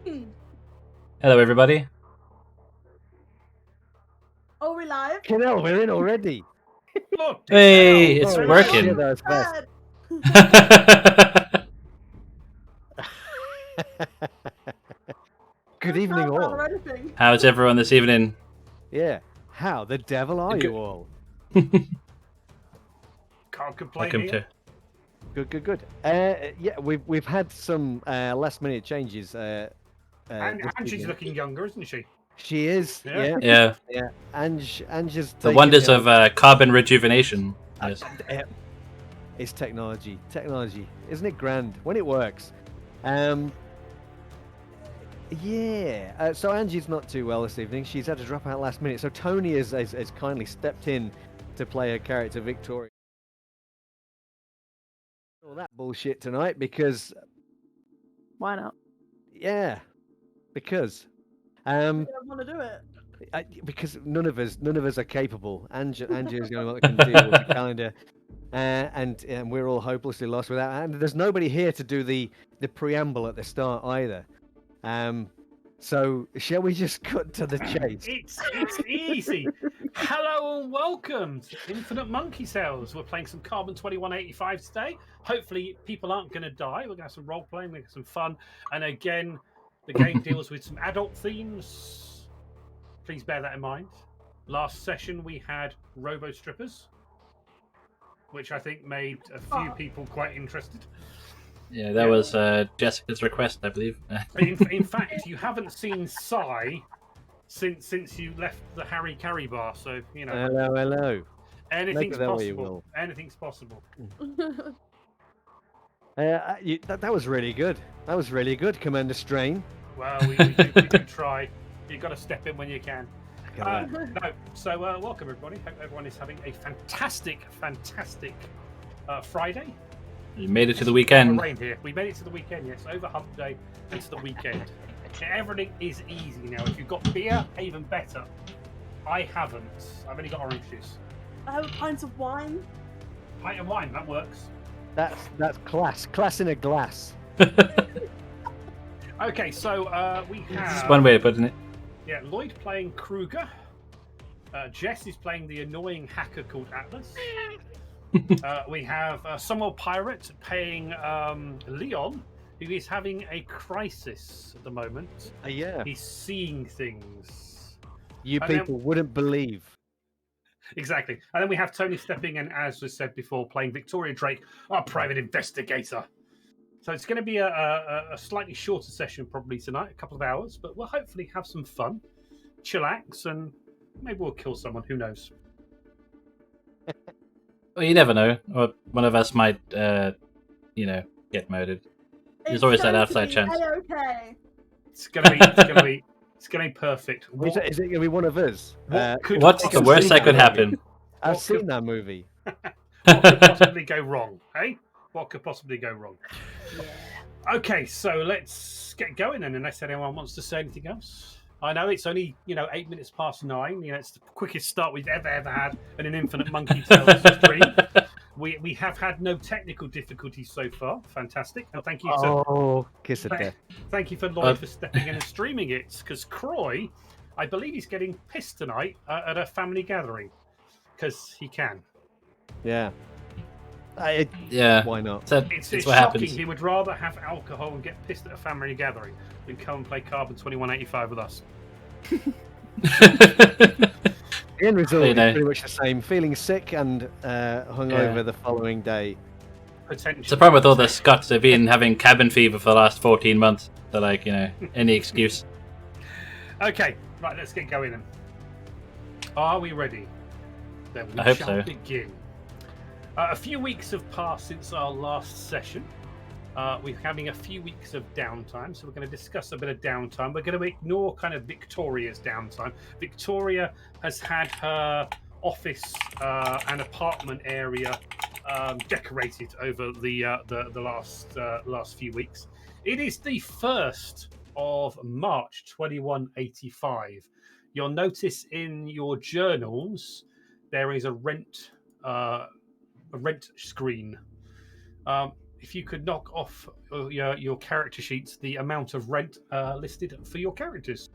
Hello, everybody. Oh, we're live? Hell, we're in already. Look, Hey, it's Holy working. shit, that was fast. Good evening, all. How's everyone this evening? Yeah. How the devil are you all? can't complain Welcome here. to. Good. Yeah, we've had some last minute changes. And she's evening. looking younger, isn't she? She is. Yeah. Yeah. Yeah, Ange has the taken wonders ill. of carbon rejuvenation. Yes. It's technology, isn't it grand when it works? Yeah. So Angie's not too well this evening. She's had to drop out last minute. So Tony has kindly stepped in to play her character Victoria. All that bullshit tonight because Why not? yeah, because I don't want to do it. because none of us are capable. Angie's the only one that can deal with the calendar. And we're all hopelessly lost without. And there's nobody here to do the preamble at the start either. So shall we just cut to the chase? It's easy. Hello and welcome to Infinite Monkey Cells. We're playing some Carbon 2185 today. Hopefully people aren't going to die. We're going to have some role playing, we're going to have some fun. And again, the game deals with some adult themes. Please bear that in mind. Last session we had Robo Strippers, which I think made a few people quite interested. Yeah, that was Jessica's request, I believe. in fact, you haven't seen Sai since you left the Harry Carry bar, so you know. Hello. Anything's that way you possible. will. Anything's possible. That was really good. That was really good, Commander Strain. Well, we do try. You've got to step in when you can. Look No, so welcome everybody. Hope everyone is having a fantastic Friday. You made it to the weekend. Rain here. We made it to the weekend, yes. Over hump day and to the weekend. Everything is easy now. If you've got beer, even better. I haven't. I've only got orange juice. I have pints of wine. Pint of wine, that works. That's class. Class in a glass. Okay, so we have... That's one way of putting it. Yeah, Lloyd playing Kruger. Jess is playing the annoying hacker called Atlas. We have Samuel Pirate playing Leon, who is having a crisis at the moment. Yeah. He's seeing things. You people wouldn't believe. Exactly. And then we have Tony stepping in, as was said before, playing Victoria Drake, our private investigator. So it's going to be a slightly shorter session probably tonight, a couple of hours, but we'll hopefully have some fun, chillax, and maybe we'll kill someone, who knows. Well, you never know. Or one of us might, get murdered. There's always that outside chance. Okay. It's gonna be perfect. Is it going to be one of us? What's the worst that could happen? I've seen that movie. What could possibly go wrong? Hey, what could possibly go wrong? Yeah. Okay, so let's get going then. Unless anyone wants to say anything else. I know it's only 8 minutes past 9. It's the quickest start we've ever had in an Infinite Monkey Tales stream. We have had no technical difficulties so far. Fantastic, and thank you. Kiss of death. Thank you for Lloyd for stepping in and streaming it. Because Croy, I believe he's getting pissed tonight at a family gathering because he can. Yeah. Yeah. Why not? It's what shocking. happens. He would rather have alcohol and get pissed at a family gathering than come and play Carbon 2185 with us. The end result is pretty much the same. Feeling sick and hungover the following day. Potentially. It's the problem with all the Scots. They've been having cabin fever for the last 14 months. So, any excuse. Okay, right, let's get going then. Are we ready? Then we I hope shall so. begin. A few weeks have passed since our last session. We're having a few weeks of downtime, so we're going to discuss a bit of downtime. We're going to ignore kind of Victoria's downtime. Victoria has had her office and apartment area decorated over the last few weeks. It is the 1st of March 2185. You'll notice in your journals there is a rent screen. if you could knock off your character sheets the amount of rent listed for your characters.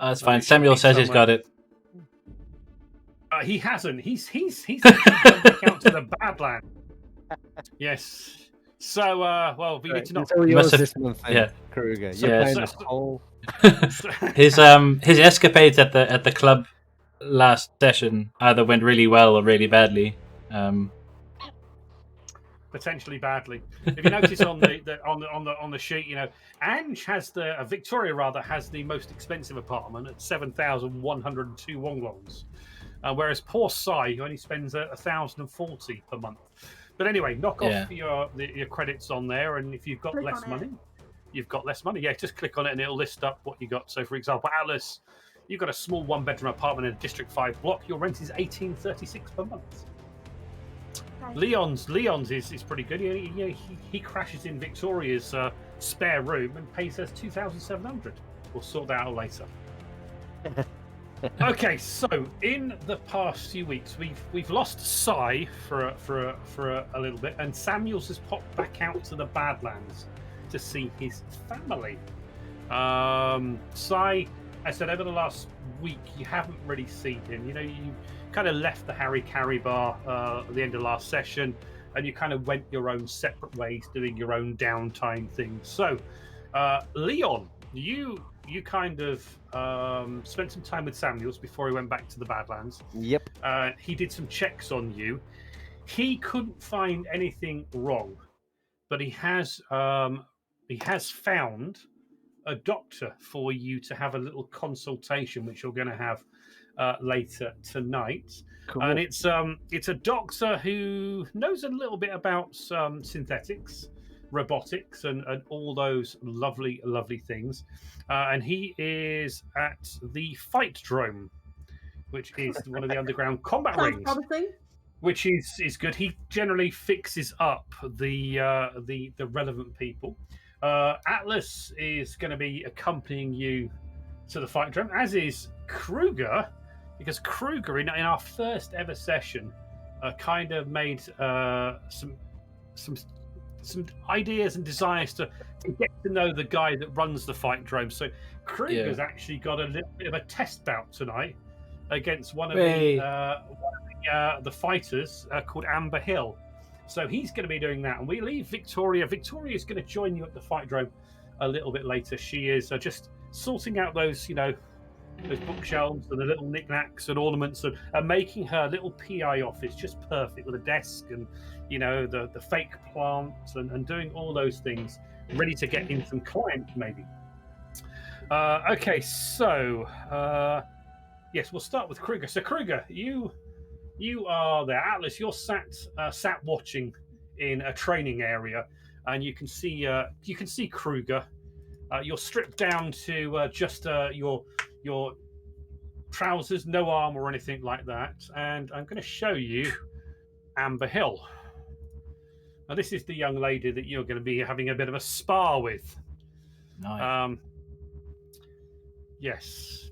That's fine. It should Samuel be says he's somewhere. got it. He hasn't. He's actually gone back out to the Badland. Yes. So, well, we need to It's not. all You yours must have- this month, then, yeah. Kruger. So- You're yeah, paying so- this whole. His escapades at the club last session either went really well or really badly. Potentially badly. If you notice on the sheet, Ange has Victoria rather has the most expensive apartment at 7,102 wonglongs, whereas poor Sai only spends 1,040 per month. But anyway, knock off your credits on there, and if you've got Click less on it. money, you've got less money. Yeah, just click on it and it'll list up what you got. So, for example, Atlas, you've got a small 1-bedroom apartment in a District 5 block. Your rent is 1,836 per month. Okay. Leon's is pretty good. He crashes in Victoria's spare room and pays us 2,700. We'll sort that out later. Okay, so in the past few weeks, we've lost Sai for a little bit, and Samuels has popped back out to the Badlands to see his family. Sai, I said over the last week, you haven't really seen him. You kind of left the Harry Carry bar at the end of last session, and you kind of went your own separate ways, doing your own downtime things. So, Leon, you kind of spent some time with Samuels before he went back to the Badlands. Yep. He did some checks on you. He couldn't find anything wrong, but he has found a doctor for you to have a little consultation, which you're going to have later tonight. Cool. And it's a doctor who knows a little bit about synthetics, robotics, and all those lovely things. And he is at the Fight Drome, which is one of the underground combat Sounds rings, promising. which is good. He generally fixes up the relevant people. Atlas is going to be accompanying you to the Fight Drome, as is Kruger, because Kruger in our first ever session kind of made some ideas and desires to get to know the guy that runs the Fight Drome. So Kruger's actually got a little bit of a test bout tonight against one of the fighters called Amber Hill. So he's going to be doing that, and we leave Victoria. Victoria is going to join you at the Fight Drome a little bit later. She is just sorting out those bookshelves and the little knickknacks and ornaments, and making her little PI office just perfect with a desk and the fake plants and doing all those things, ready to get in some clients maybe. Okay, so yes, we'll start with Kruger. So Kruger, you are there. Atlas, you're sat watching in a training area, and you can see Kruger. You're stripped down to just your trousers, no armor or anything like that. And I'm going to show you Amber Hill. Now, this is the young lady that you're going to be having a bit of a spar with. Nice. Yes.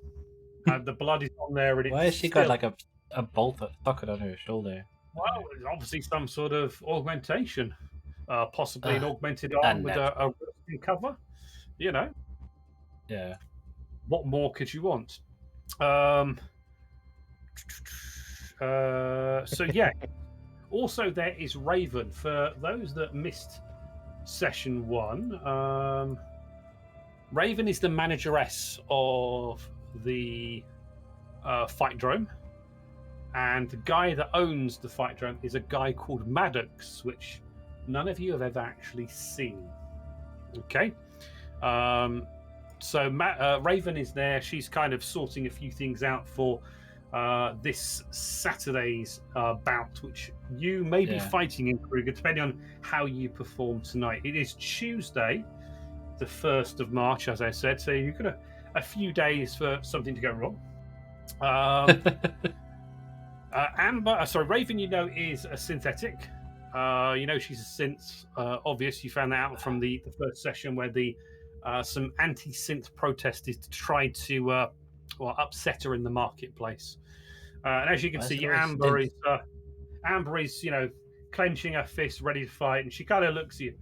The blood is on there. And Why has she still... got like a bolt socket on her shoulder? Well, it's obviously some sort of augmentation. Possibly an augmented arm with a rusting cover. Yeah. What more could you want? So yeah. Also, there is Raven. For those that missed session 1, Raven is the manageress of the Fight Drome, and the guy that owns the Fight Drome is a guy called Maddox, which none of you have ever actually seen. Okay. So Raven is there. She's kind of sorting a few things out for this Saturday's bout, which you may be fighting in, Kruger, depending on how you perform tonight. It is Tuesday, the 1st of March, as I said, so you've got a few days for something to go wrong. Raven, is a synthetic. She's a synth. Obvious, you found that out from the first session where some anti-synth protesters tried to upset her in the marketplace. And as you can see, Amber is clenching her fist, ready to fight, and she kind of looks at you.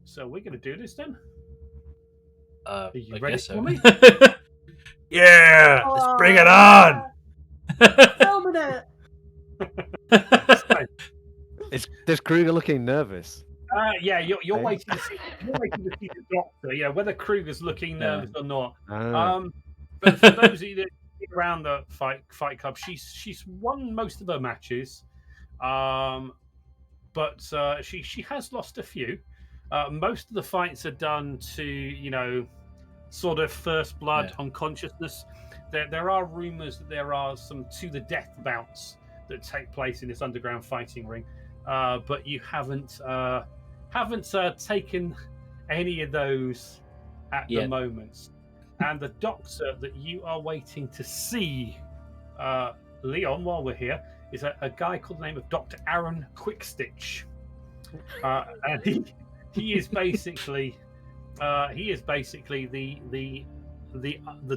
So we're going to do this then? Are you I ready guess for so. me? Yeah, let's bring it on. Filming it. Is Kruger looking nervous? Yeah, you're Okay. waiting to see. You're waiting to see the doctor. Yeah, whether Kruger's looking nervous or not. Ah. But for those of you that around the fight club, she's won most of her matches, but she has lost a few. Most of the fights are done to sort of first blood unconsciousness. There are rumors that there are some to the death bouts that take place in this underground fighting ring, but you haven't taken any of those at the moment. And the doctor that you are waiting to see, Leon, while we're here, is a guy called the name of Dr. Aaron Quickstitch, and he is basically the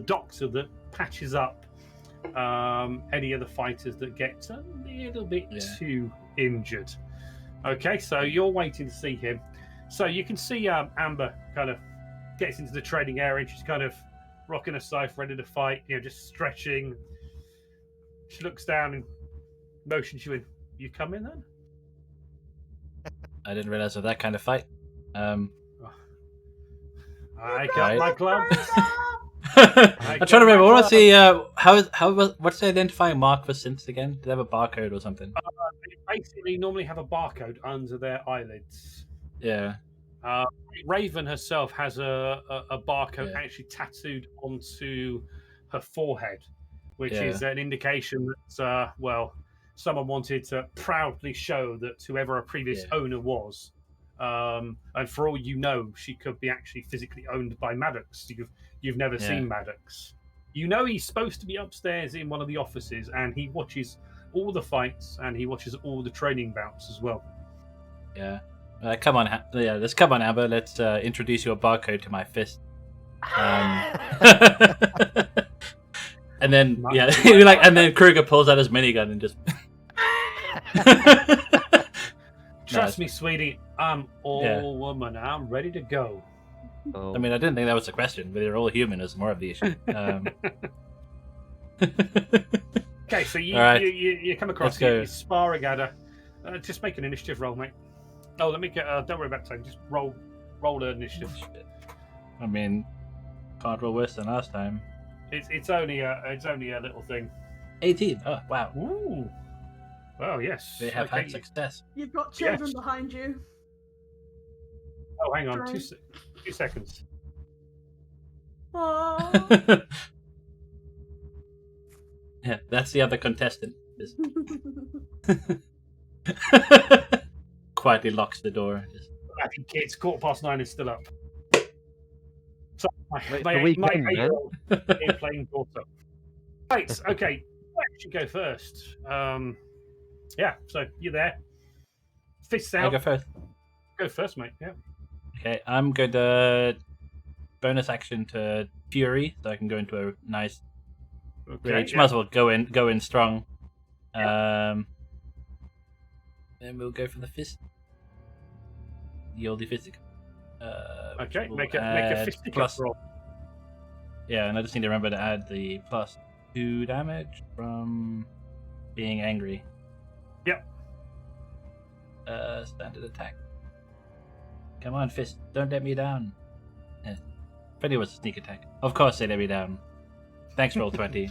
doctor that patches up any of the fighters that get a little bit too injured. Okay, so you're waiting to see him. So you can see Amber kind of gets into the training area, and she's kind of rocking her scythe, ready to fight, just stretching. She looks down and motions you in. You come in then? I didn't realize of that kind of fight. I got my gloves. I'm trying to remember. What's the what's the identifying mark for synths again? Do they have a barcode or something? They basically normally have a barcode under their eyelids. Yeah. Raven herself has a barcode actually tattooed onto her forehead, which is an indication that someone wanted to proudly show that whoever a previous owner was. And for all you know, she could be actually physically owned by Maddox. You've never seen Maddox. He's supposed to be upstairs in one of the offices, and he watches all the fights and he watches all the training bouts as well. Yeah. Come on, let's come on, Amber. Let's introduce your barcode to my fist. And then and then Kruger pulls out his minigun and just. Trust me, sweetie. I'm all woman. I'm ready to go. I mean, I didn't think that was a question, but they're all human is more of the issue. Okay, so you come across, you sparring at her. Just make an initiative roll, mate. Oh, let me get. Don't worry about time. Just roll an initiative. I mean, can't roll worse than last time. It's only a little thing. 18. Oh wow. Ooh. Oh yes. They have had success. You've got children behind you. Oh, hang on. 2 seconds. Aww. Yeah, that's the other contestant. Quietly locks the door. I think kids, 9:15 is still up. So my 8-year-old playing daughter. Right, okay. I should go first. So you're there. Fists out. I go first. Go first, mate. Yeah. Okay, I'm going to bonus action to Fury, so I can go into a nice rage. Might as well go in strong. Then we'll go for the fist. The oldie fistic. Okay, make a fisticuffs roll. Yeah, and I just need to remember to add the +2 damage from being angry. Yep. Standard attack. Come on, fist! Don't let me down. But it was a sneak attack. Of course, they let me down. Thanks, roll 20.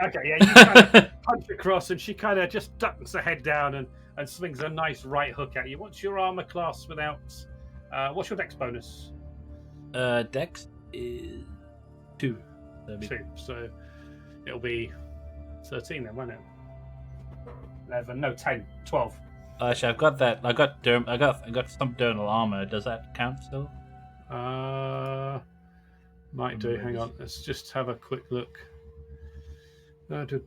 Okay, yeah, you kind of punch across, and she kind of just ducks her head down and swings a nice right hook at you. What's your armor class without? What's your dex bonus? Dex is 2. 2. So it'll be 13 then, won't it? 11. No, 10. 12. Actually, I've got that. I got some dermal armor. Does that count still? Might do. Hang on. Let's just have a quick look. What have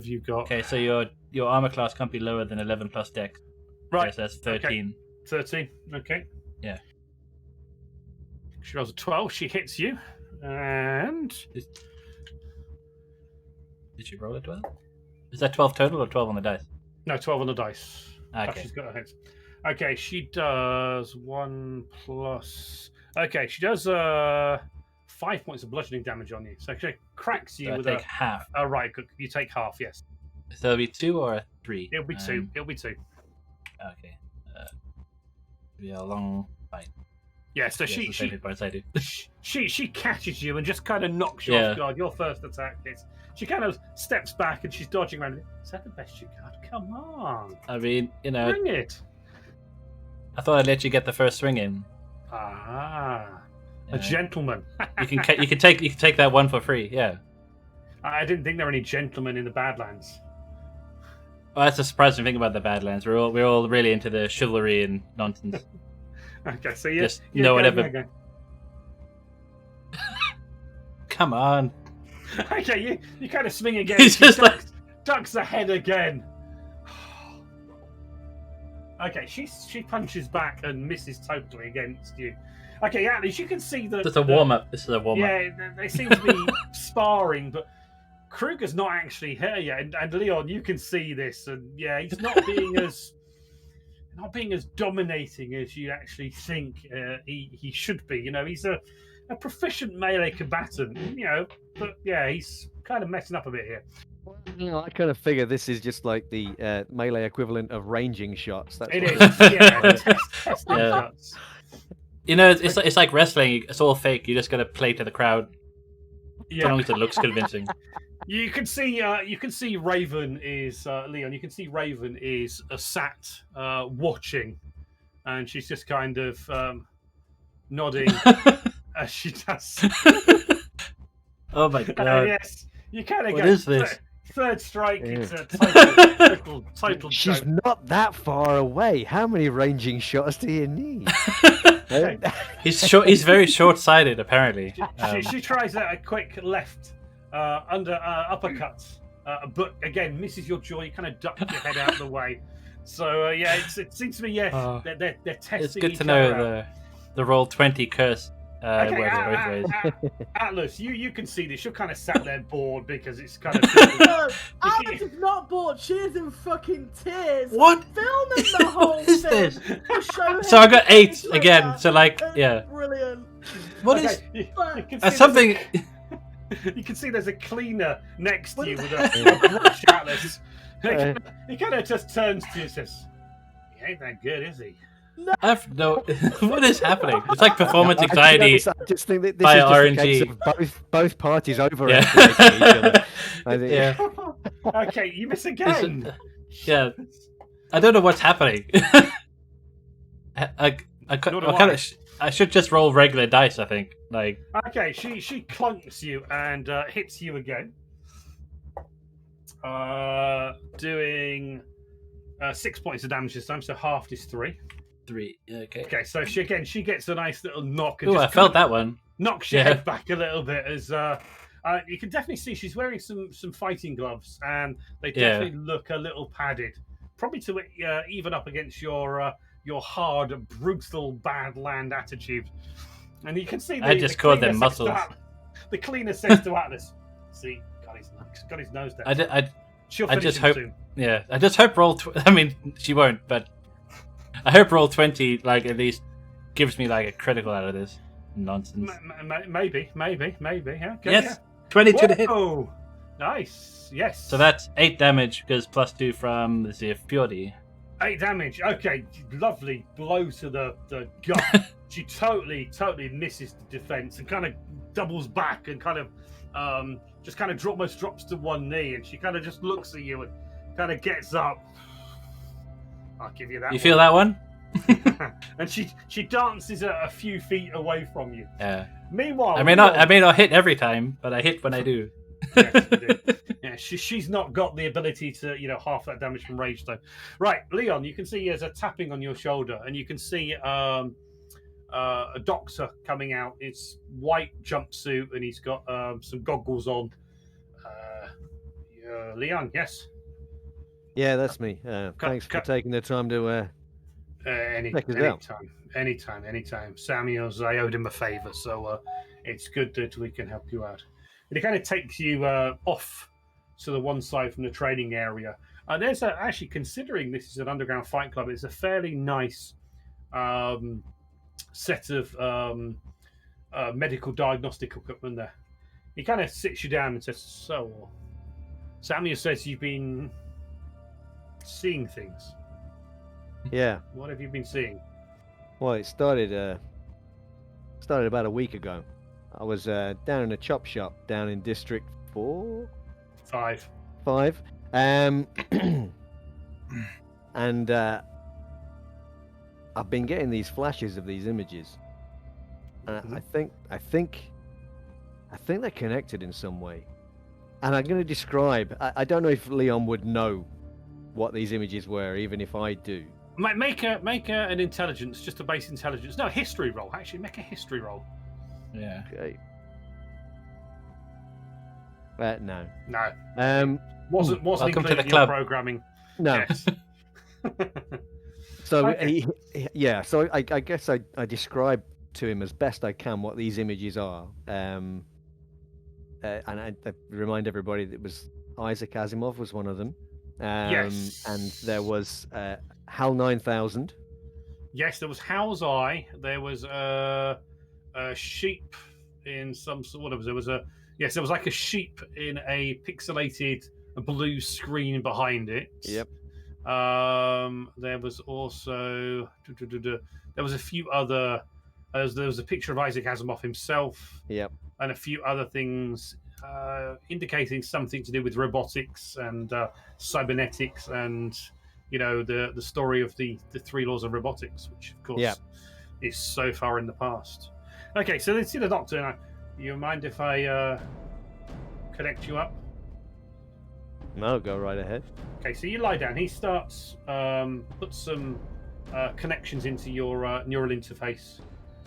you got? Okay, so your armor class can't be lower than 11 plus dex. Right. Okay, so that's 13. Okay. 13. Okay. Yeah. She rolls a 12. She hits you. And did she roll a 12? Is that 12 total or 12 on the dice? No, 12 on the dice. Okay. She's got her hits. Okay, she does 1 plus. Okay, she does 5 points of bludgeoning damage on you. So she cracks you So I with take half. a right. You take half. Yes. So it'll be 2 or 3? It'll be 2. It'll be 2. Okay. Be a long fight. Yeah. So Yes, the same hit points I do. she catches you and just kind of knocks you off guard. Your first attack hits. She kind of steps back and she's dodging around. Is that the best you got? Come on. I mean, you know, Bring it. I thought I'd let you get the first swing in. Ah, Yeah. a gentleman. You can take that one for free. Yeah. I didn't think there were any gentlemen in the Badlands. Well, that's a surprising thing about the Badlands. We're all really into the chivalry and nonsense. Okay, so you Just no one ever. go. Come on. Okay, you kind of swing again. He's She just like- ducks the head again. Okay, she punches back and misses totally against you. Okay, Atlas, you can see that. This is a warm up. This is a warm up. Yeah, they seem to be sparring, but Kruger's not actually here yet. And Leon, you can see this, and yeah, he's not being as dominating as you actually think he should be. You know, he's a proficient melee combatant. You know, but yeah, he's kind of messing up a bit here. You know, I kind of figure this is just like the melee equivalent of ranging shots. That's It what is, yeah. Testing Yeah. shots. You know, it's like wrestling. It's all fake. You just gotta play to the crowd. As long as it looks convincing. You can see Raven is Leon. You can see Raven is sat watching, and she's just kind of nodding as she does. Oh my god. Yes, you kind of What go. is this? Third strike. Yeah. It's a total She's joke. not that far away. How many ranging shots do you need? He's very short-sighted, apparently. She tries a quick left under uppercut, but again misses your jaw. You kind of duck your head out of the way. So yeah, it seems to me they're testing. It's good each to other out. know the roll 20 curse. Okay, Both ways. Atlas, you can see this. You're kind of sat there bored because it's kind of. No, Alice is not bored. She is in fucking tears. What? Filming the whole What is thing. this? to show So I got him 8 Twitter. again. So like, It's yeah. brilliant. What Okay, is? you can see Something. You can see there's a cleaner next to you with a brush, Atlas. He kind of just turns to you and says, "He ain't that good, is he?" I've no. What is happening? It's like performance anxiety. I just think that this by is just a case RNG. of both parties overestimating each other. I think. Yeah. Okay, you miss again. Yeah. I don't know what's happening. I Nor do kind I. of. I should just roll regular dice. I think. Like. Okay, she clunks you and hits you again. Doing 6 points of damage this time, so half is 3. 3. Okay. Okay, so she gets a nice little knock. And Oh, I just felt that one. knocks your Yeah. head back a little bit as you can definitely see she's wearing some fighting gloves, and they Yeah. definitely look a little padded, probably to even up against your hard, brutal, badland attitude. And you can see I just called them cleaner says to muscles. The cleaner says to Atlas, "See, got his nose down. She'll I finish just him hope- soon." Yeah. I just hope roll. I mean, she won't, but I hope roll 20 like at least gives me like a critical out of this nonsense. Maybe. Yeah. Okay, Yes. yeah. 22 to hit. Whoa! Nice. Yes. So that's 8 damage because +2 from the Fury. 8 damage. Okay, lovely blow to the gut. She totally misses the defense and kind of doubles back and kind of just kind of almost drops to one knee, and she kind of just looks at you and kind of gets up. I'll give you that. You feel that one? And she dances a few feet away from you. Yeah. Meanwhile, I may not hit every time, but I hit when I do. Yes, you do. Yeah, she's not got the ability to, half that damage from rage though. Right, Leon, you can see there's a tapping on your shoulder, and you can see a doctor coming out. It's white jumpsuit, and he's got some goggles on. Leon, yes. Yeah, that's me. Thanks for taking the time to. Check us out. Anytime. Samuels, I owed him a favor, so it's good that we can help you out. And it kind of takes you off to the one side from the training area. There's actually, considering this is an underground fight club, it's a fairly nice set of medical diagnostic equipment there. He kind of sits you down and says, "So, Samuel says you've been seeing things. Yeah. What have you been seeing?" Well, it started about a week ago. I was down in a chop shop down in District 4, 5. 5, and I've been getting these flashes of these images. I think they're connected in some way. And I'm going to describe. I don't know if Leon would know what these images were, even if I do. Make an intelligence, just a base intelligence. No, history roll. Actually, make a history roll. Yeah. Okay. No. No. Wasn't Welcome to included the in club. your programming. No. Yes. So Okay. so I guess I describe to him as best I can what these images are. And I remind everybody that it was Isaac Asimov was one of them. Yes. And there was HAL 9000. Yes, there was How's Eye. There was a sheep in some sort. What was there was a yes, there was like a sheep in a pixelated blue screen behind it. Yep. There was also there was a few other. There was a picture of Isaac Asimov himself. Yep. And a few other things indicating something to do with robotics and cybernetics and the story of the 3 laws of robotics, which of course is so far in the past. Okay, so let's see the doctor now. You mind if I connect you up? No, go right ahead. Okay, so you lie down. He starts put some connections into your neural interface,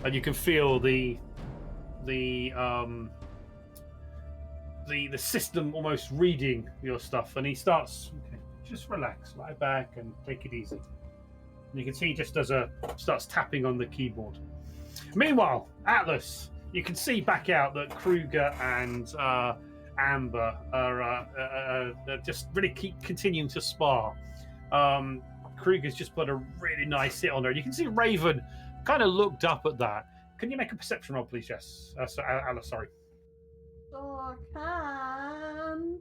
and you can feel the system almost reading your stuff. And he starts, okay, just relax, lie back, and take it easy. And you can see he just starts tapping on the keyboard. Meanwhile, Atlas, you can see back out that Kruger and Amber are just really continuing to spar. Kruger's just put a really nice hit on her. You can see Raven kind of looked up at that. Can you make a perception roll, please, Jess? Alice, sorry. Sure can.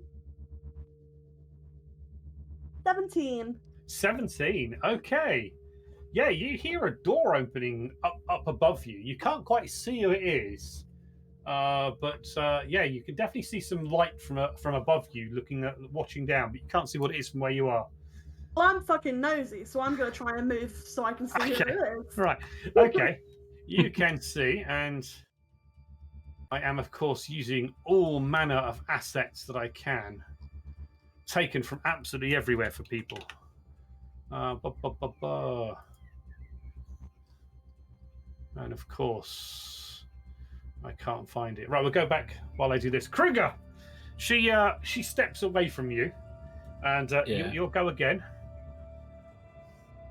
17. 17. Okay. Yeah, you hear a door opening up above you. You can't quite see who it is, but yeah, you can definitely see some light from above you, watching down. But you can't see what it is from where you are. Well, I'm fucking nosy, so I'm gonna try and move so I can see who it is. Right. Okay. You can see, and I am, of course, using all manner of assets that I can, taken from absolutely everywhere for people. And of course, I can't find it. Right, we'll go back while I do this. Kruger, she steps away from you, and you'll go again.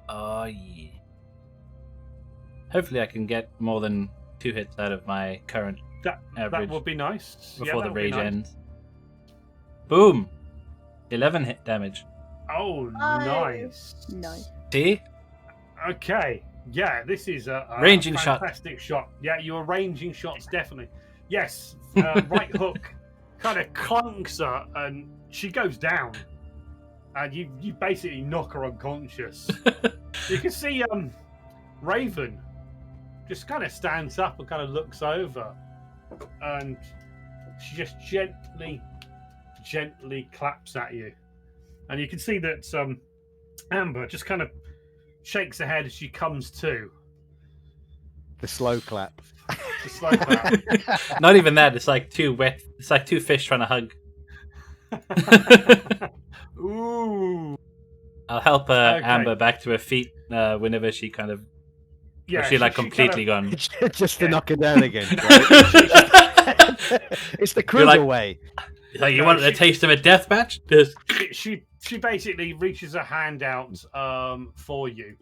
Oh yeah. Hopefully, I can get more than 2 hits out of my current average. That would be nice. Before the rage ends. Boom! 11 hit damage. Oh, nice. Nice. See? Okay. Yeah, this is a ranging fantastic shot. Yeah, you were ranging shots, definitely. Yes, right hook kind of clunks her, and she goes down. And you basically knock her unconscious. You can see Raven just kind of stands up and kind of looks over, and she just gently claps at you, and you can see that Amber just kind of shakes her head as she comes to. The slow clap. The slow clap. Not even that. It's like two fish trying to hug. Ooh. I'll help Amber back to her feet whenever she kind of. Yeah, she completely gone. Just to knock her down again. Right? It's the Kruger way. Like, you wanted a taste of a death match? She basically reaches her hand out for you,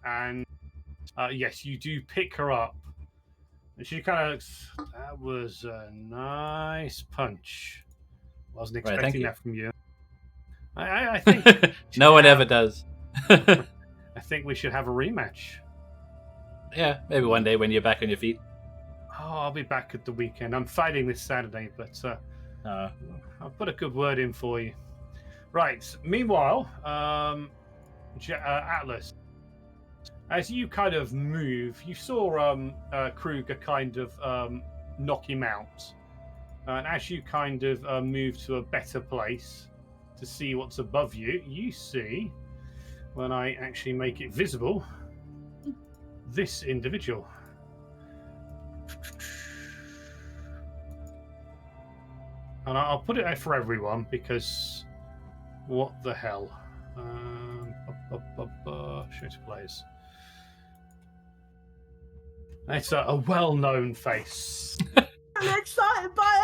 and yes, you do pick her up, and she kind of that was a nice punch. Wasn't expecting that from you. I think No one ever does. I think we should have a rematch. Yeah, maybe one day when you're back on your feet. Oh, I'll be back at the weekend. I'm fighting this Saturday, but I'll put a good word in for you. Right. Meanwhile, Atlas, as you kind of move, you saw Kruger kind of knock him out. And as you kind of move to a better place to see what's above you, you see, when I actually make it visible, this individual. And I'll put it there for everyone because what the hell? Show to players. It's a well-known face. I'm excited by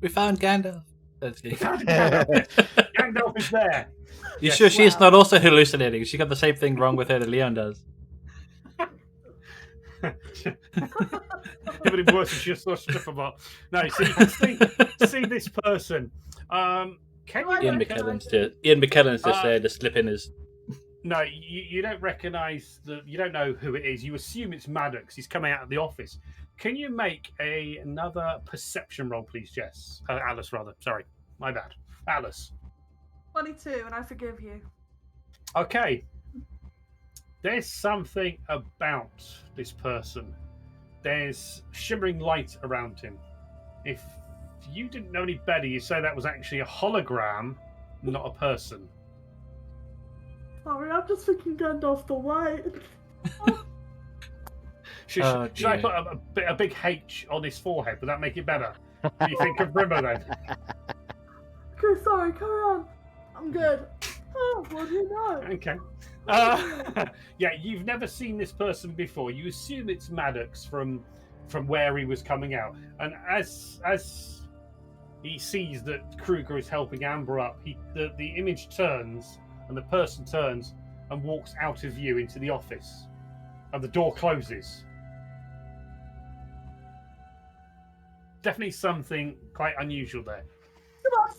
We found Gandalf. Gandalf is there. You Yes, sure she's wow. not also hallucinating? She got the same thing wrong with her that Leon does. Everybody worse than just stuff about. No, so you can see this person. Can you Ian recognize McKellen's just there to slip in his. No, you don't recognise you don't know who it is. You assume it's Maddox. He's coming out of the office. Can you make another perception roll, please, Jess? Alice, rather. Sorry, my bad. Alice. 22, and I forgive you. Okay. There's something about this person. There's shimmering light around him. If you didn't know any better, you say that was actually a hologram, not a person. Sorry, I'm just thinking Gandalf the White. Should I put a big H on his forehead? Would that make it better? Do you think of Rimmer then? Okay, sorry, carry on. I'm good. Oh, what do you know? Okay. Yeah, you've never seen this person before. You assume it's Maddox from where he was coming out, and as he sees that Kruger is helping Amber up, the image turns and the person turns and walks out of view into the office, and the door closes. Definitely something quite unusual there. Come on.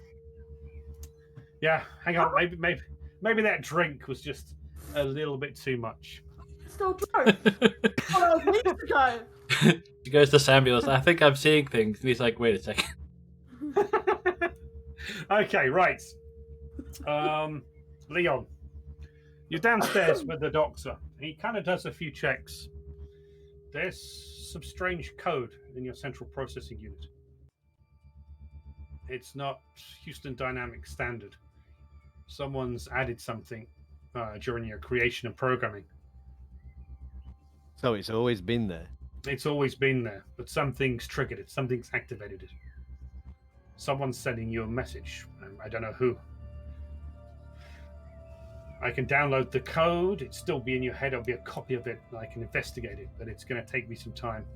Yeah, hang on. Maybe that drink was just a little bit too much. Still drunk. Oh, that was weeks ago. She goes to Samuel's. I think I'm seeing things. And he's like, wait a second. Okay, right. Leon, you're downstairs with the doctor. He kind of does a few checks. There's some strange code in your central processing unit. It's not Houston Dynamics standard. Someone's added something during your creation and programming. So it's always been there. It's always been there, but something's triggered it. Something's activated it. Someone's sending you a message. I don't know who. I can download the code. It'll still be in your head. There'll be a copy of it. I can investigate it, but it's going to take me some time.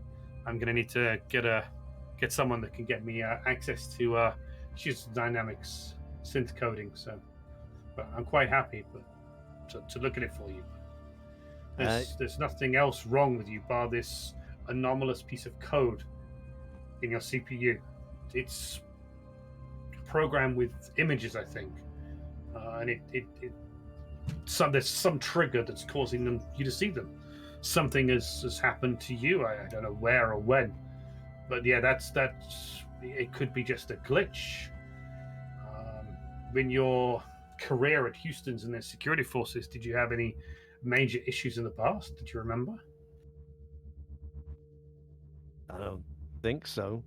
I'm going to need to get someone that can get me access to Houston Dynamics synth coding. So, but I'm quite happy to look at it for you. There's nothing else wrong with you bar this anomalous piece of code in your CPU. It's programmed with images, I think, and there's some trigger that's causing you to see them. Something has happened to you. I don't know where or when, but yeah, that's it could be just a glitch. In your career at Houston's and their security forces, did you have any major issues in the past? Did you remember? I don't think so.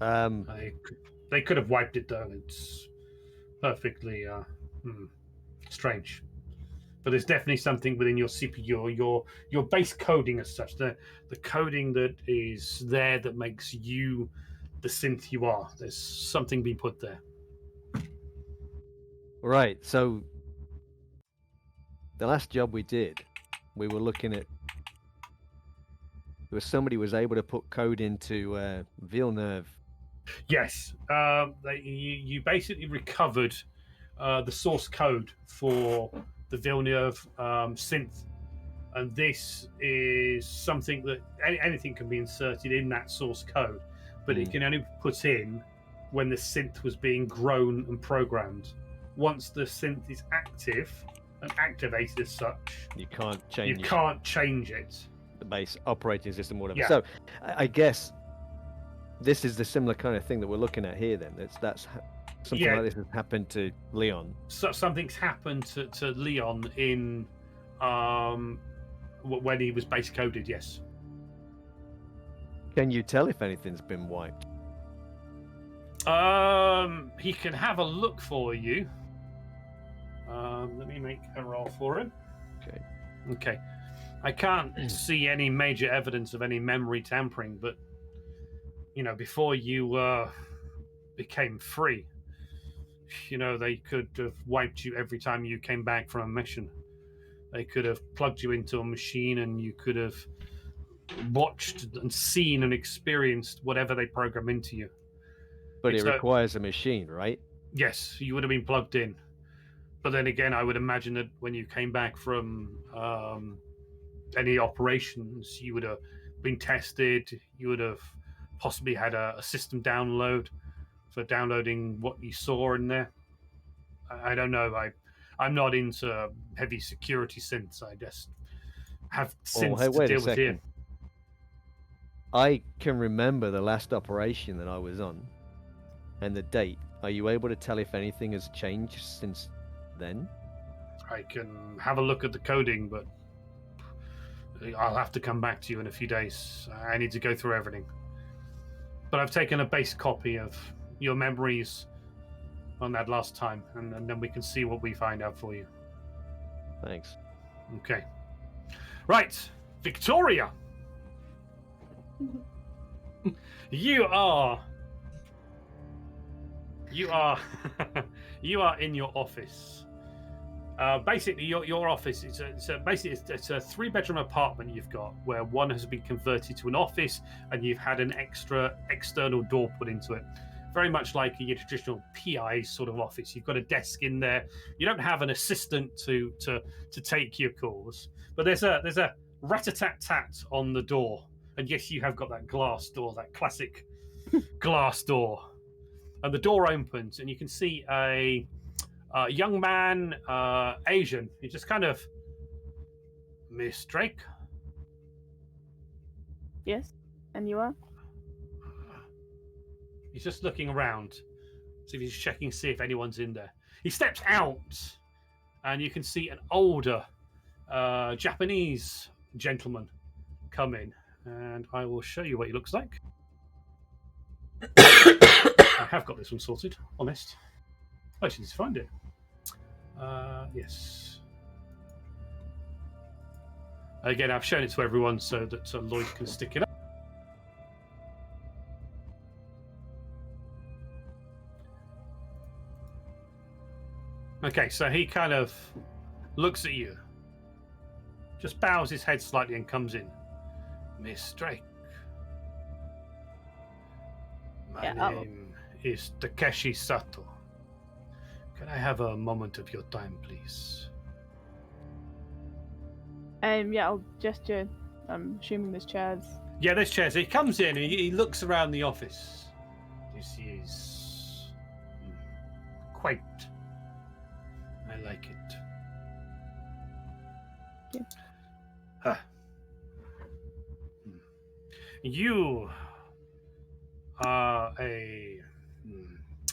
They could have wiped it down. It's perfectly strange. But there's definitely something within your CPU, your base coding as such, the coding that is there that makes you the synth you are. There's something being put there. Right. So the last job we did, we were looking at. There was somebody who was able to put code into Villeneuve. Yes, you basically recovered the source code for the Villeneuve synth, and this is something that anything can be inserted in that source code, but it can only be put in when the synth was being grown and programmed. Once the synth is active and activated as such, You can't you change can't change it. the base operating system, whatever. Yeah. So, I guess this is the similar kind of thing that we're looking at here. Then something Yeah. like this has happened to Leon. So something's happened to Leon in when he was base coded. Yes. Can you tell if anything's been wiped? He can have a look for you. Let me make a roll for him. Okay. Okay. I can't see any major evidence of any memory tampering, but before you became free, they could have wiped you every time you came back from a mission. They could have plugged you into a machine, and you could have watched and seen and experienced whatever they program into you. But it requires a machine, right? Yes, you would have been plugged in. But then again, I would imagine that when you came back from any operations, you would have been tested. You would have possibly had a system download for downloading what you saw in there. I don't know. I'm not into heavy security synths. I just have synths to deal with here. I can remember the last operation that I was on and the date. Are you able to tell if anything has changed since then? I can have a look at the coding, but I'll have to come back to you in a few days. I need to go through everything. But I've taken a base copy of your memories on that last time, and then we can see what we find out for you. Thanks. Okay. Right, Victoria. You are in your office. Basically, your office it's a 3-bedroom apartment you've got, where one has been converted to an office, and you've had an extra external door put into it. Very much like your traditional PI sort of office. You've got a desk in there. You don't have an assistant to take your calls, but there's a rat-a-tat-tat on the door. And yes, you have got that glass door, that classic glass door. And the door opens, and you can see a young man, Asian. He just kind of, Miss Drake? Yes, and you are? He's just looking around. So he's checking, see if anyone's in there. He steps out, and you can see an older Japanese gentleman come in. And I will show you what he looks like. I have got this one sorted, honest. I just need to find it. Yes. Again, I've shown it to everyone so that Lloyd can stick it up. Okay, so he kind of looks at you, just bows his head slightly and comes in. Miss Drake. My name is Takeshi Sato. Can I have a moment of your time, please? Yeah, I'll gesture. I'm assuming there's chairs. Yeah, there's chairs. He comes in and he looks around the office. This is quaint. I like it. Yeah. You are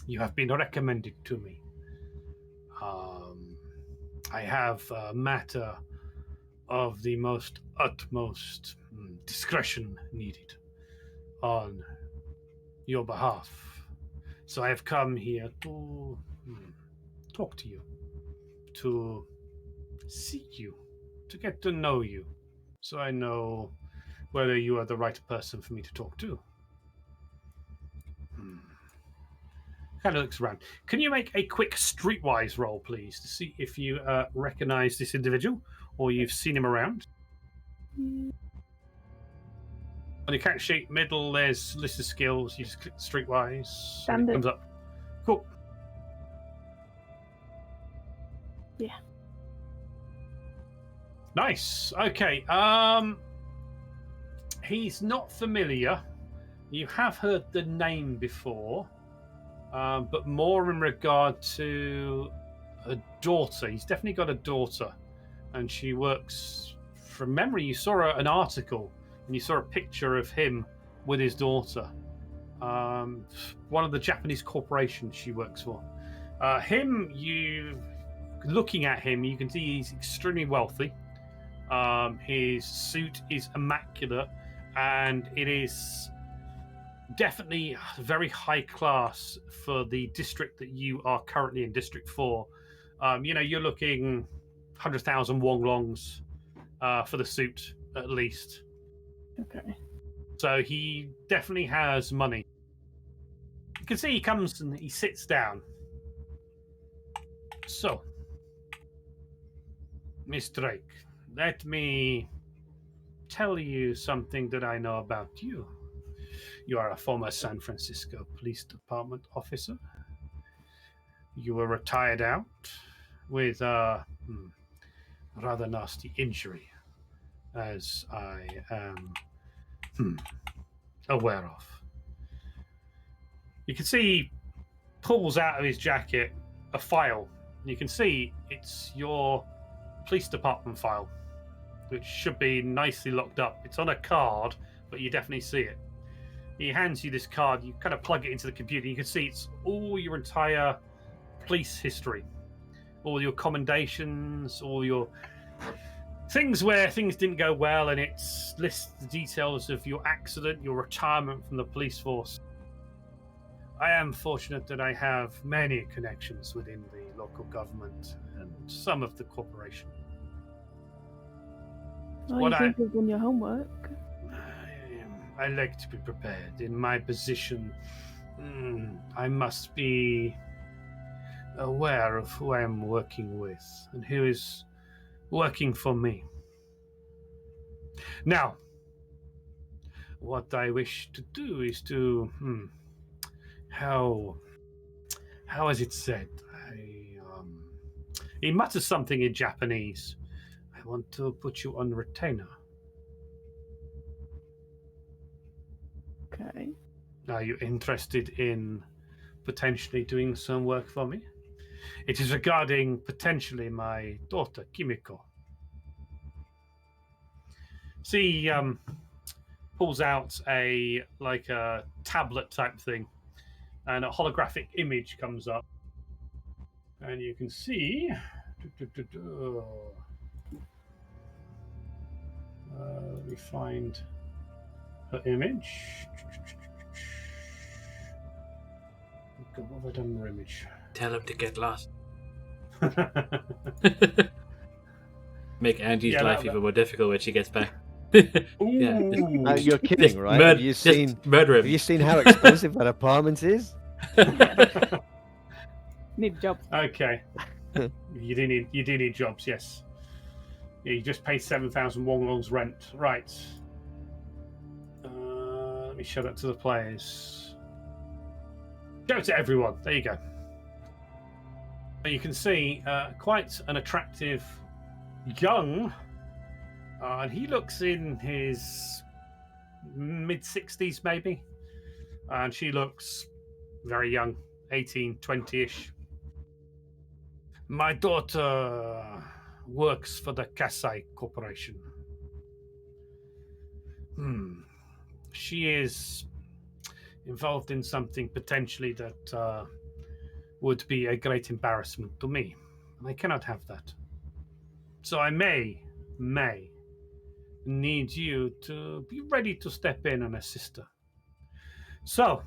you have been recommended to me. I have a matter of the utmost discretion needed on your behalf. So I have come here to talk to you, to see you, to get to know you, so I know whether you are the right person for me to talk to. Kind of looks around. Can you make a quick streetwise roll, please, to see if you recognize this individual or you've seen him around? On your character sheet, middle, there's list of skills. You just click streetwise. And it comes up. Cool. Yeah. Nice. Okay. He's not familiar. You have heard the name before. but more in regard to a daughter. He's definitely got a daughter, and she works. From memory, you saw an article and you saw a picture of him with his daughter. One of the Japanese corporations she works for. Looking at him, you can see he's extremely wealthy. His suit is immaculate, and it is definitely very high class for the district that you are currently in, District 4. You're looking 100,000 wonglongs for the suit, at least. Okay. So he definitely has money. You can see he comes and he sits down. So, Miss Drake, let me tell you something that I know about you. You are a former San Francisco Police Department officer. You were retired out with a rather nasty injury, as I am aware of. You can see he pulls out of his jacket a file. You can see it's your police department file, which should be nicely locked up. It's on a card, but you definitely see it. He hands you this card. You kind of plug it into the computer. You can see it's all your entire police history, all your commendations, all your things where things didn't go well, and it lists the details of your accident, your retirement from the police force. I am fortunate that I have many connections within the local government and some of the corporation. Oh, What you I- think you've done your homework? I like to be prepared. In my position, I must be aware of who I am working with and who is working for me. Now, what I wish to do is to how is it said? He mutters something in Japanese. I want to put you on retainer. Okay. Are you interested in potentially doing some work for me? It is regarding potentially my daughter, Kimiko. See, pulls out a tablet type thing, and a holographic image comes up, and you can see. Let me find her image. What have I done with her image? Tell him to get lost. Make Angie's Yeah, life that- even more difficult when she gets back. Ooh. Yeah, You're kidding, Just right? murder- Have you just seen? murder Have him. you seen how expensive that apartment is? Need a job. Okay. You do need jobs, yes. Yeah, you just paid 7,000 wonglongs rent. Right. Let me show that to the players. Show it to everyone. There you go. And you can see quite an attractive young, and he looks in his mid-60s maybe, and she looks very young, 18, 20-ish. My daughter works for the Kasai Corporation. She is involved in something potentially that would be a great embarrassment to me. And I cannot have that. So I may need you to be ready to step in and assist her. So,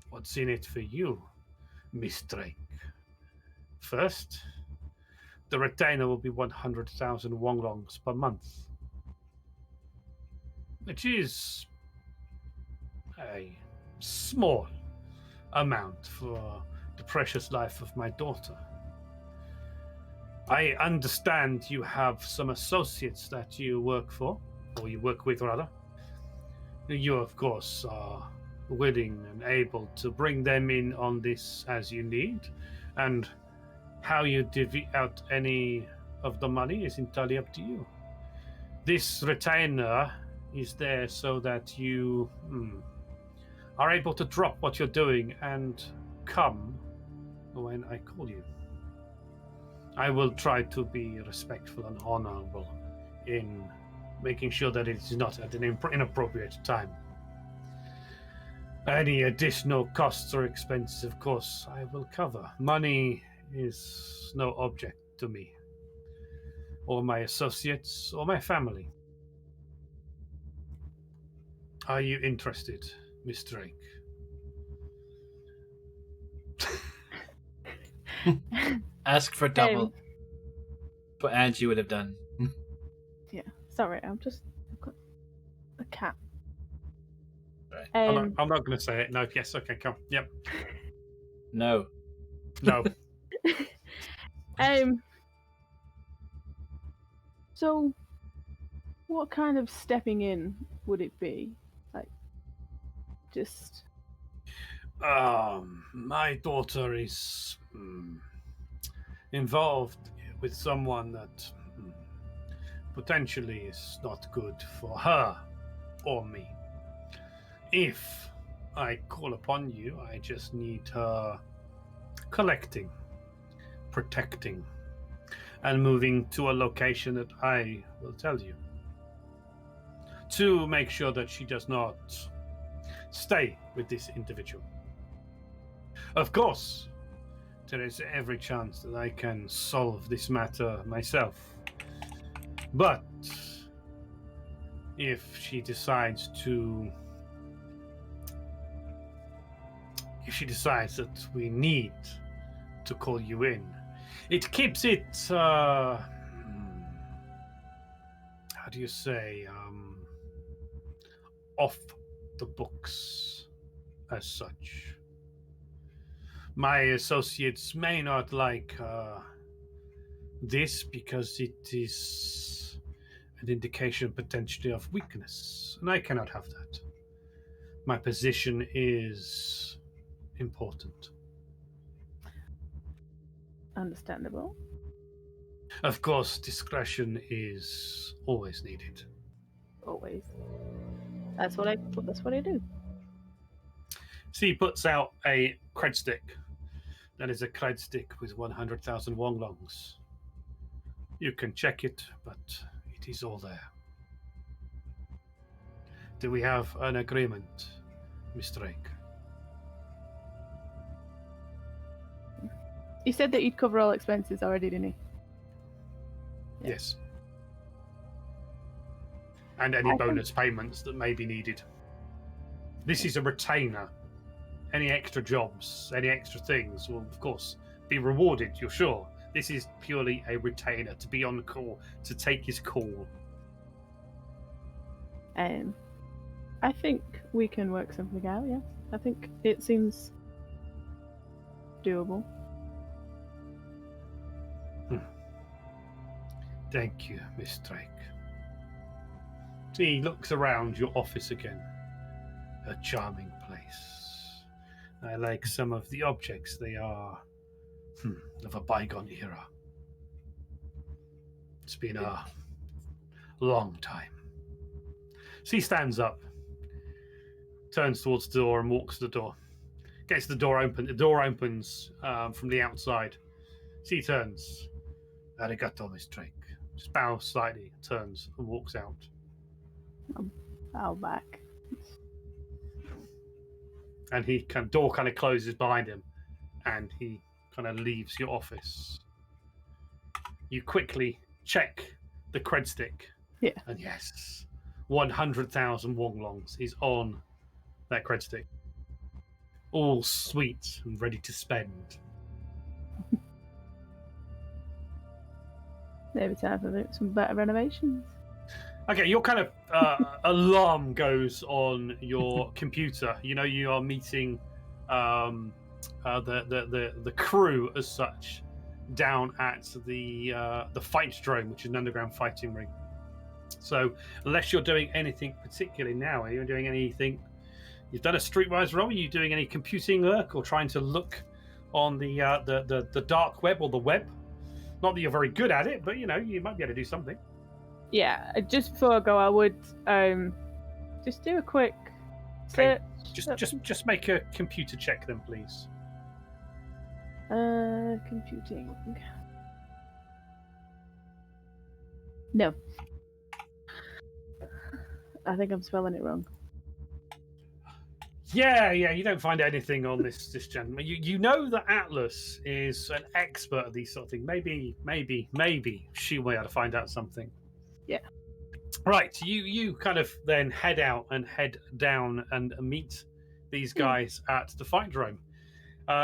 what's in it for you, Miss Drake? First, the retainer will be 100,000 wonglongs per month, which is a small amount for the precious life of my daughter. I understand you have some associates that you work for, or you work with rather. You, of course, are willing and able to bring them in on this as you need, and how you divvy out any of the money is entirely up to you. This retainer is there so that you are able to drop what you're doing and come when I call you. I will try to be respectful and honorable in making sure that it is not at an inappropriate time. Any additional costs or expenses, of course, I will cover. Money is no object to me, or my associates, or my family. Are you interested, Miss Drake? Ask for double. What Angie would have done. Yeah. Sorry, I've got a cat. Right. I'm not going to say it. No. Yes. Okay. Come. Yep. No. No. So, what kind of stepping in would it be? Like, just. My daughter is involved with someone that potentially is not good for her or me. If I call upon you, I just need her collecting, protecting, and moving to a location that I will tell you, to make sure that she does not stay with this individual. Of course, there is every chance that I can solve this matter myself. But if she decides that we need to call you in, it keeps it, how do you say, off the books as such. My associates may not like this because it is an indication potentially of weakness, and I cannot have that. My position is important. Understandable. Of course, discretion is always needed. Always. That's what I do. So he puts out a cred stick. That is a cred stick with 100,000 Wonglongs. You can check it, but it is all there. Do we have an agreement, Miss Drake? He said that he'd cover all expenses already, didn't he? Yeah. Yes. And any bonus payments that may be needed. This is a retainer. Any extra jobs, any extra things will, of course, be rewarded, you're sure. This is purely a retainer to be on call, to take his call. I think we can work something out, yes. I think it seems doable. Thank you, Miss Drake. He looks around your office again. A charming place. I like some of the objects. They are of a bygone era. It's been a long time. So he stands up, turns towards the door and walks to the door. Gets the door open. The door opens from the outside. So he turns. Arigato, Miss Drake. Just bows slightly, turns and walks out. I'll back. And door kind of closes behind him, and he kind of leaves your office. You quickly check the cred stick. Yeah. And yes, 100,000 Wonglongs is on that cred stick. All sweet and ready to spend. Maybe time for some better renovations. Okay, your kind of alarm goes on your computer. You know you are meeting the crew as such down at the fight drome, which is an underground fighting ring. So unless you're doing anything particularly now, are you doing anything? You've done a streetwise roll. Are you doing any computing work or trying to look on the dark web or the web? Not that you're very good at it, but you know you might be able to do something. Yeah, just before I go, I would just do a quick search. Okay. Just make a computer check then, please. Computing. No. I think I'm spelling it wrong. Yeah, you don't find anything on this gentleman. You know that Atlas is an expert at these sort of things. Maybe she will be able to find out something. Yeah. Right, you kind of then head out and head down and meet these guys at the fight drome.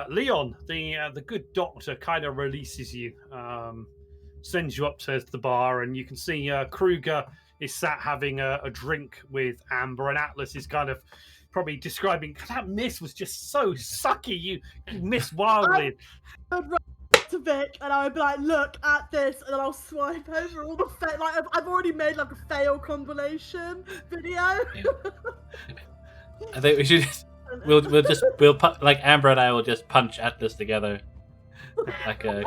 Leon, the good doctor, kind of releases you, sends you up to the bar, and you can see Kruger is sat having a drink with Amber, and Atlas is kind of probably describing that miss was just so sucky. You missed wildly. I'd run to Vic and I would be like, look at this, and then I'll swipe over all the I've already made like a fail combination video. I think we should. We'll like Amber and I will just punch Atlas together. Like a.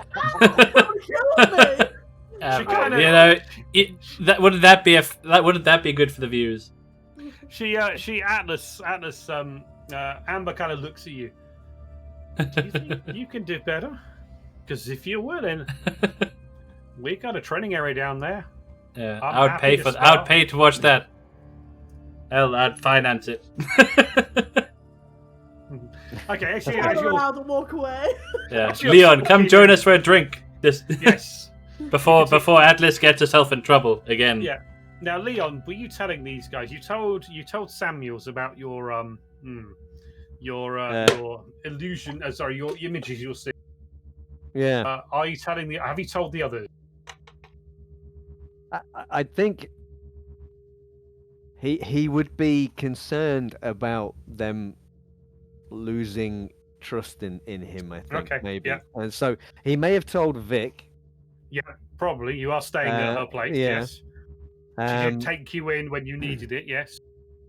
Kill me. Amber, wouldn't that be good for the views? Atlas, Amber kind of looks at you. Do you think you can do better? Because if you're willing, we got a training area down there. Yeah, I would pay to watch that. Hell, I'd finance it. Okay, actually, I'm allowed to walk away. Yeah, Leon, come join us for a drink. Yes. Before Atlas gets herself in trouble again. Yeah. Now, Leon, were you telling these guys? You told Samuels about your illusion. Sorry, your images you'll see. Yeah. Are you telling have you told the others? I think he would be concerned about them losing trust in him, I think. Okay, maybe. yeah. And so he may have told Vic. Yeah, probably. You are staying at her place, yeah. yes. She did take you in when you needed it, yes.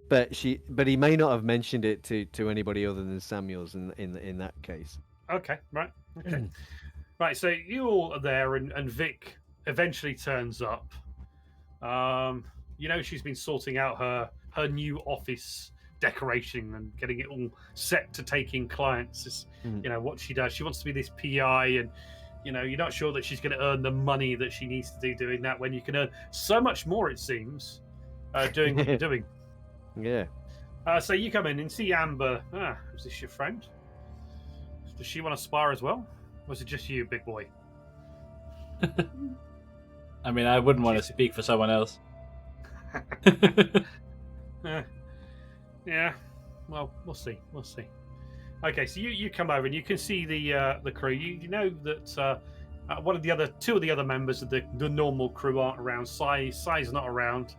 But he may not have mentioned it to anybody other than Samuels in that case. Okay, right. Okay. Right, so you all are there, and Vic eventually turns up. She's been sorting out her new office decoration and getting it all set to take in clients. Is what she does. She wants to be this PI, and you're not sure that she's going to earn the money that she needs to do doing that, when you can earn so much more, it seems, doing what you're doing. Yeah. So you come in and see Amber. Is this your friend? Does she want to spar as well? Or is it just you, big boy? I mean, I wouldn't want to speak for someone else. Yeah. Well, we'll see. Okay, so you come over and you can see the crew. You know that two of the other members of the normal crew aren't around. Sai's not around,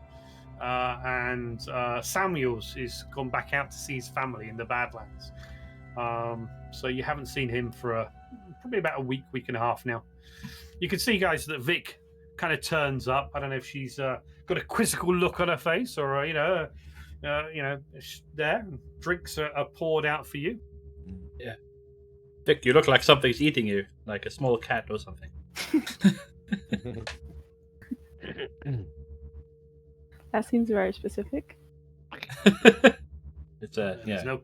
and Samuels is gone back out to see his family in the Badlands. So you haven't seen him for probably about a week and a half now. You can see, guys, that Vic kind of turns up. I don't know if she's got a quizzical look on her face, or there. Drinks are poured out for you. Yeah. Vic, you look like something's eating you, like a small cat or something. That seems very specific. It's yeah. There's no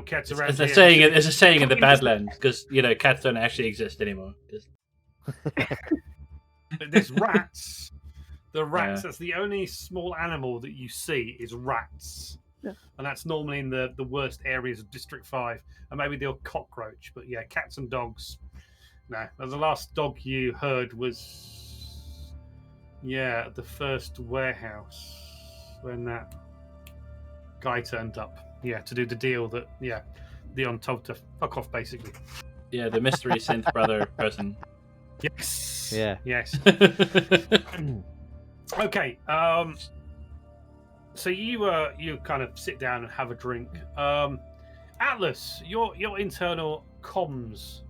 cats around. It's a saying. It's a saying in the Badlands, because cats don't actually exist anymore. There's rats. The rats. That's the only small animal that you see is rats. Yeah. And that's normally in the worst areas of District 5, and maybe the odd cockroach. But yeah, cats and dogs. No, the last dog you heard was the first warehouse, when that guy turned up. Yeah, to do the deal that Leon told to fuck off, basically. Yeah, the mystery synth brother person. Yes. Yeah. Yes. Okay. So you kind of sit down and have a drink. Atlas, your internal comms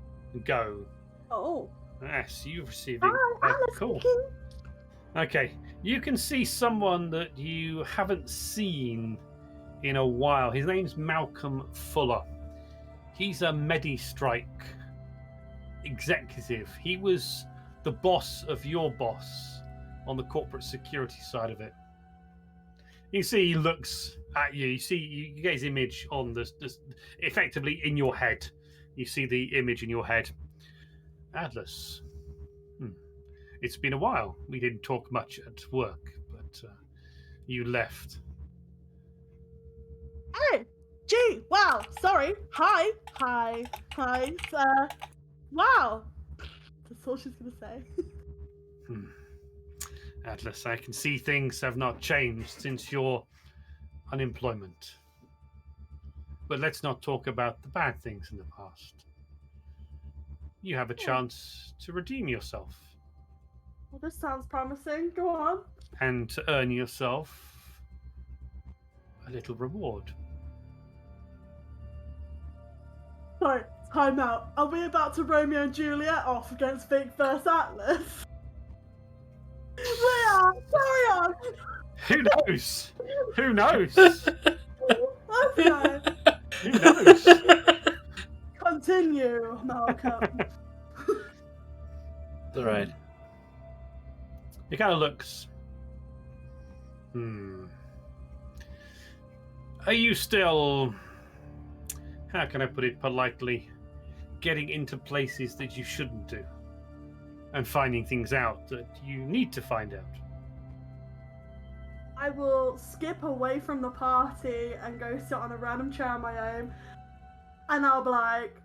go. Oh. Yes, you're receiving. Cool. Speaking. Okay, you can see someone that you haven't seen in a while. His name's Malcolm Fuller. He's a MediStrike executive. He was the boss of your boss on the corporate security side of it. You see, he looks at you. You see, you get his image on this effectively in your head. You see the image in your head. Atlas. It's been a while. We didn't talk much at work, but you left. Hey, gee, wow, sorry. Hi. Wow. That's all she's gonna say. Atlas, I can see things have not changed since your unemployment. But let's not talk about the bad things in the past. You have a chance to redeem yourself Well, this sounds promising. Go on. and to earn yourself a little reward. Sorry, time out. Are we about to Romeo and Juliet off against Vic versus Atlas? We are. Carry on. Who knows? Who knows? Okay. Who knows? Continue, Malcolm. All right. He kind of looks. Are you still, how can I put it politely, getting into places that you shouldn't do and finding things out that you need to find out? I will skip away from the party and go sit on a random chair on my own, and I'll be like,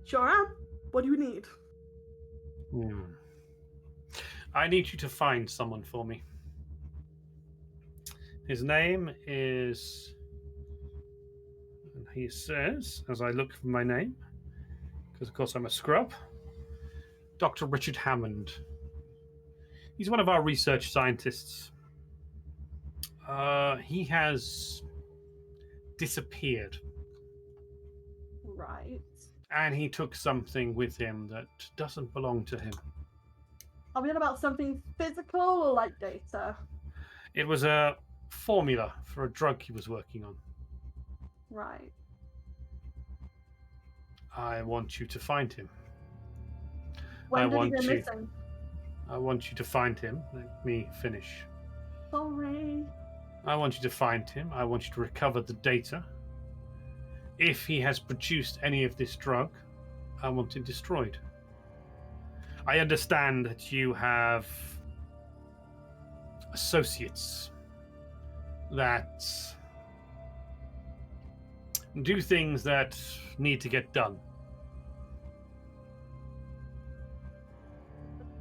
"Sure am. What do you need?" I need you to find someone for me. His name is, and he says, as I look for my name, because of course I'm a scrub, Dr. Richard Hammond. He's one of our research scientists. He has disappeared. Right. And he took something with him that doesn't belong to him. Are we on about something physical or like data? It was a formula for a drug he was working on. Right. I want you to find him. When did he go missing? I want you to find him. Let me finish. Sorry. I want you to find him. I want you to recover the data. If he has produced any of this drug, I want it destroyed. I understand that you have associates that do things that need to get done.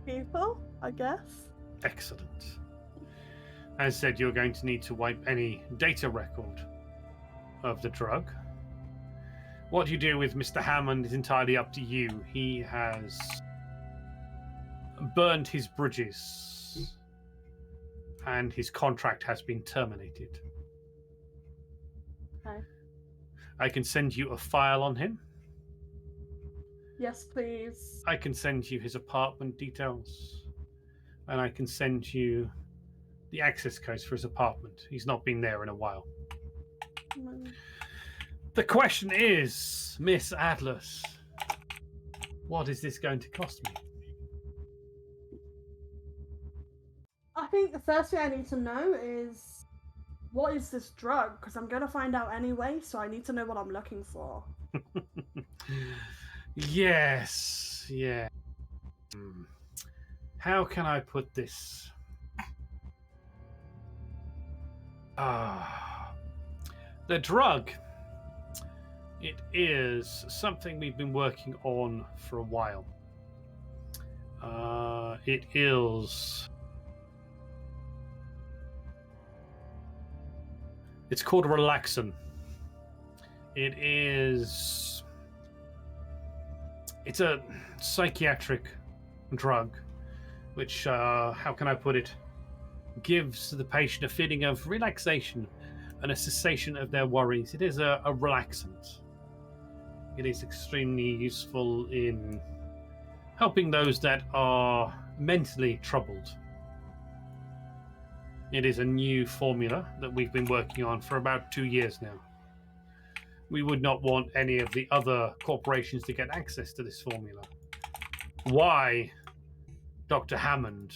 People, I guess. Excellent. As said, you're going to need to wipe any data record of the drug. What you do with Mr. Hammond is entirely up to you. He has burned his bridges and his contract has been terminated. Okay. I can send you a file on him. Yes, please. I can send you his apartment details. And I can send you the access codes for his apartment. He's not been there in a while. The question is, Miss Atlas, what is this going to cost me? I think the first thing I need to know is, what is this drug? Because I'm going to find out anyway, so I need to know what I'm looking for. Yes, yeah. How can I put this? The drug. It is something we've been working on for a while. It is. It's called relaxin. It is. It's a psychiatric drug, which, how can I put it, gives the patient a feeling of relaxation and a cessation of their worries. It is a relaxant. It is extremely useful in helping those that are mentally troubled. It is a new formula that we've been working on for about 2 years now. We would not want any of the other corporations to get access to this formula. Why Dr. Hammond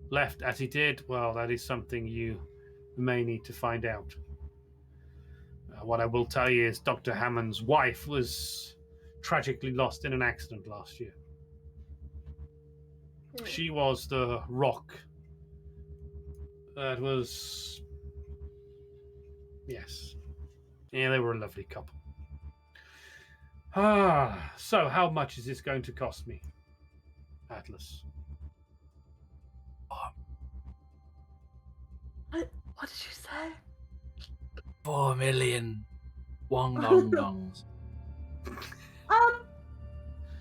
left as he did, well, that is something you may need to find out. What I will tell you is Dr. Hammond's wife was tragically lost in an accident last year. Hmm. She was the rock. That was... Yes. Yeah, they were a lovely couple. So how much is this going to cost me, Atlas? What did you say? 4 million wong dong dongs.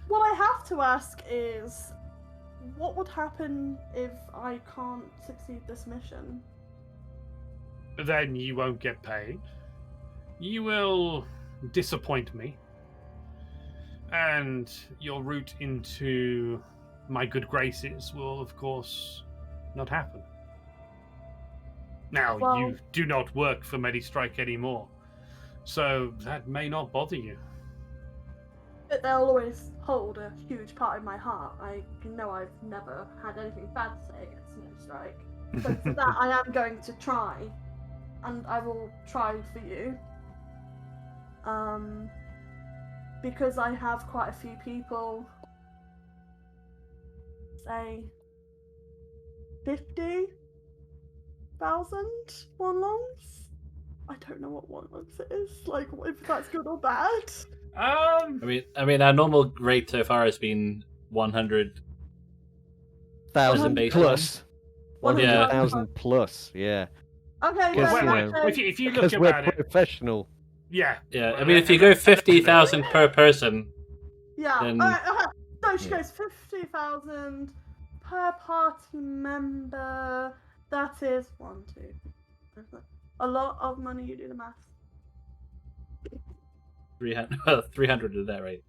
What I have to ask is, what would happen if I can't succeed this mission? Then you won't get paid. You will disappoint me. And your route into my good graces will, of course, not happen. Now, Well- you do not work for MediStrike anymore, so that may not bother you. But they'll always hold a huge part in my heart. I know I've never had anything bad to say against MediStrike. So for that, I am going to try. And I will try for you. Because I have quite a few people, say 50,000 one longs. I don't know what one longs it is. Like, if that's good or bad. I mean, our normal rate so far has been 100. 1,000 base plus. one. 100,000 plus. Yeah. Okay, Because, then you I know, say- if you look Because we're about it, professional. yeah. Yeah, I Well, mean, if you go 50,000 per person, yeah. then- Alright, so she Yeah. goes 50,000 per party member. That is 1, 2. A lot of money. You do the math. 300 is that right?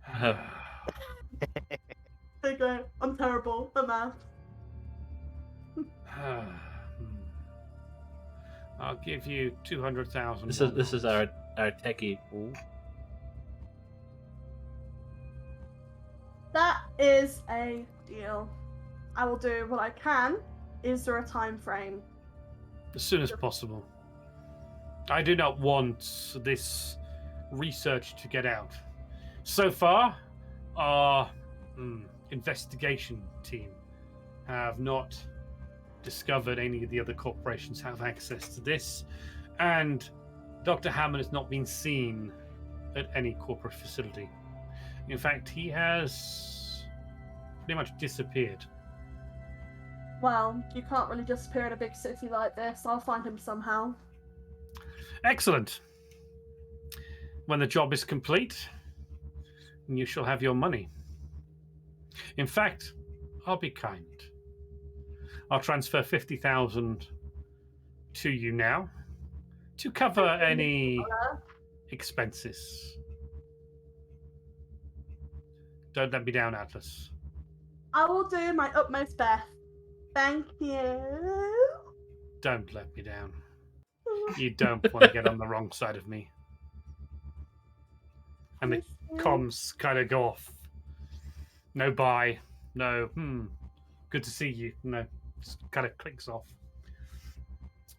There you go. I'm terrible at math. I'll give you 200,000. This is our techie pool. That is a deal. I will do what I can. Is there a time frame? As soon as possible. I do not want this research to get out. So far, our investigation team have not discovered any of the other corporations have access to this, and Dr. Hammond has not been seen at any corporate facility. In fact, he has pretty much disappeared. Well, you can't really just appear in a big city like this. I'll find him somehow. Excellent. When the job is complete, you shall have your money. In fact, I'll be kind. I'll transfer 50,000 to you now to cover any expenses. Don't let me down, Atlas. I will do my utmost best. Thank you. Don't let me down. You don't want to get on the wrong side of me. And the comms kind of go off. No bye. No, good to see you. No, just kind of clicks off.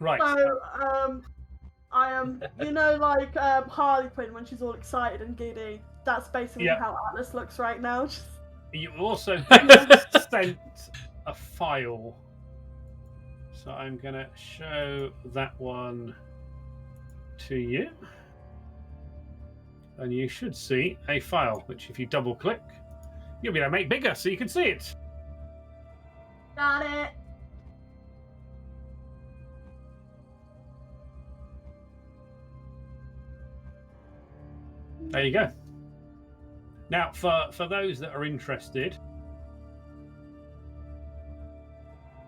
Right. So, I am, like Harley Quinn when she's all excited and giddy. That's basically Yeah. how Atlas looks right now. You also get sent a file. So I'm going to show that one to you. And you should see a file, which if you double click, you'll be able to make bigger so you can see it. Got it. There you go. Now, for those that are interested,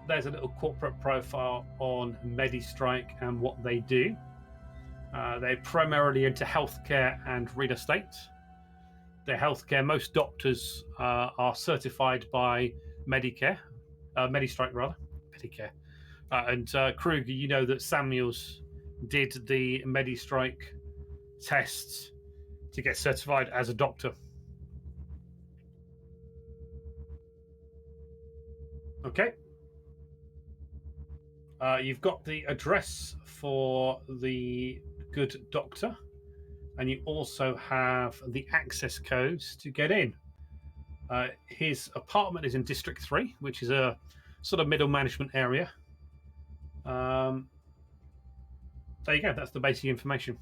there's a little corporate profile on MediStrike and what they do. They're primarily into healthcare and real estate. Their healthcare, most doctors are certified by MediStrike rather, Medicare. And Kruger, you know that Samuels did the MediStrike tests to get certified as a doctor. Okay. You've got the address for the good doctor. and you also have the access codes to get in. His apartment is in District 3, which is a sort of middle management area. There you go. That's the basic information.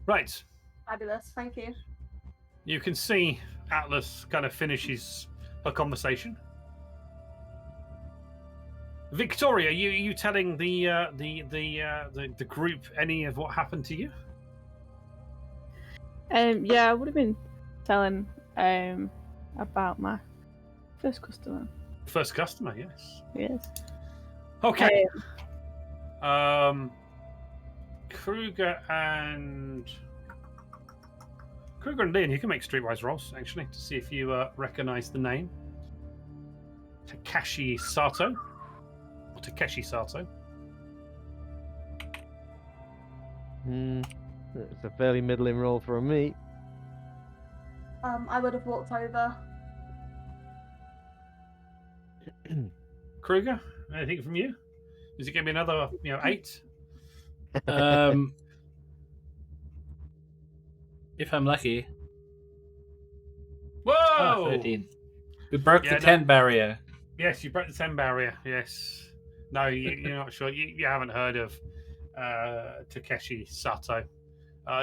Right. Fabulous, thank you. You can see Atlas kind of finishes her conversation. Victoria, you telling the group any of what happened to you? Yeah, I would have been telling about my first customer. First customer, yes. Yes. Okay. Kruger and Lynn, you can make streetwise rolls actually to see if you recognize the name. Takeshi Sato. Or Takeshi Sato. It's a fairly middling roll for me. I would have walked over. Kruger, anything from you? Does it give me another, 8? If I'm lucky. Whoa! Oh, 13. We broke the 10 barrier. Yes, you broke the 10 barrier. Yes. No, you're not sure. You haven't heard of Takeshi Sato.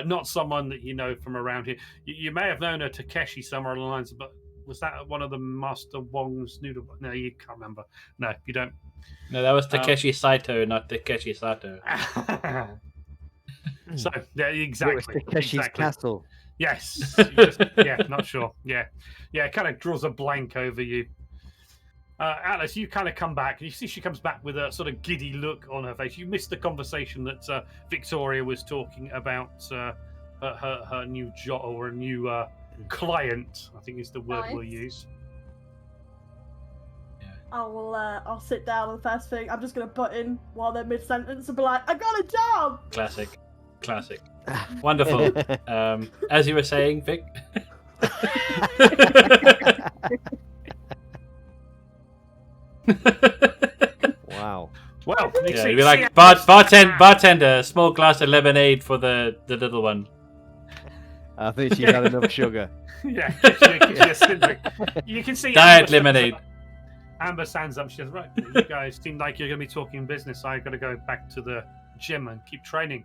Not someone that you know from around here. You may have known a Takeshi somewhere along the lines, but was that one of the Master Wong's noodle? No, you can't remember. No, you don't. No, that was Takeshi Saito, not Takeshi Sato. So, yeah, exactly. It was Takeshi's castle. Yes. Not sure. Yeah, it kind of draws a blank over you. Atlas, you kind of come back. You see she comes back with a sort of giddy look on her face. You missed the conversation that Victoria was talking about her new job or a new client, I think is the word we'll use. Yeah. I'll sit down on the first thing. I'm just going to butt in while they're mid-sentence and be like, I got a job! Classic. Wonderful. As you were saying, Vic. Wow. Well, yeah, you'd be like, bartender, small glass of lemonade for the little one. I think she's had enough sugar. Yeah, you can see Diet lemonade. Amber stands up. She says, "Right, you guys seem like you're going to be talking business. I got to go back to the gym and keep training.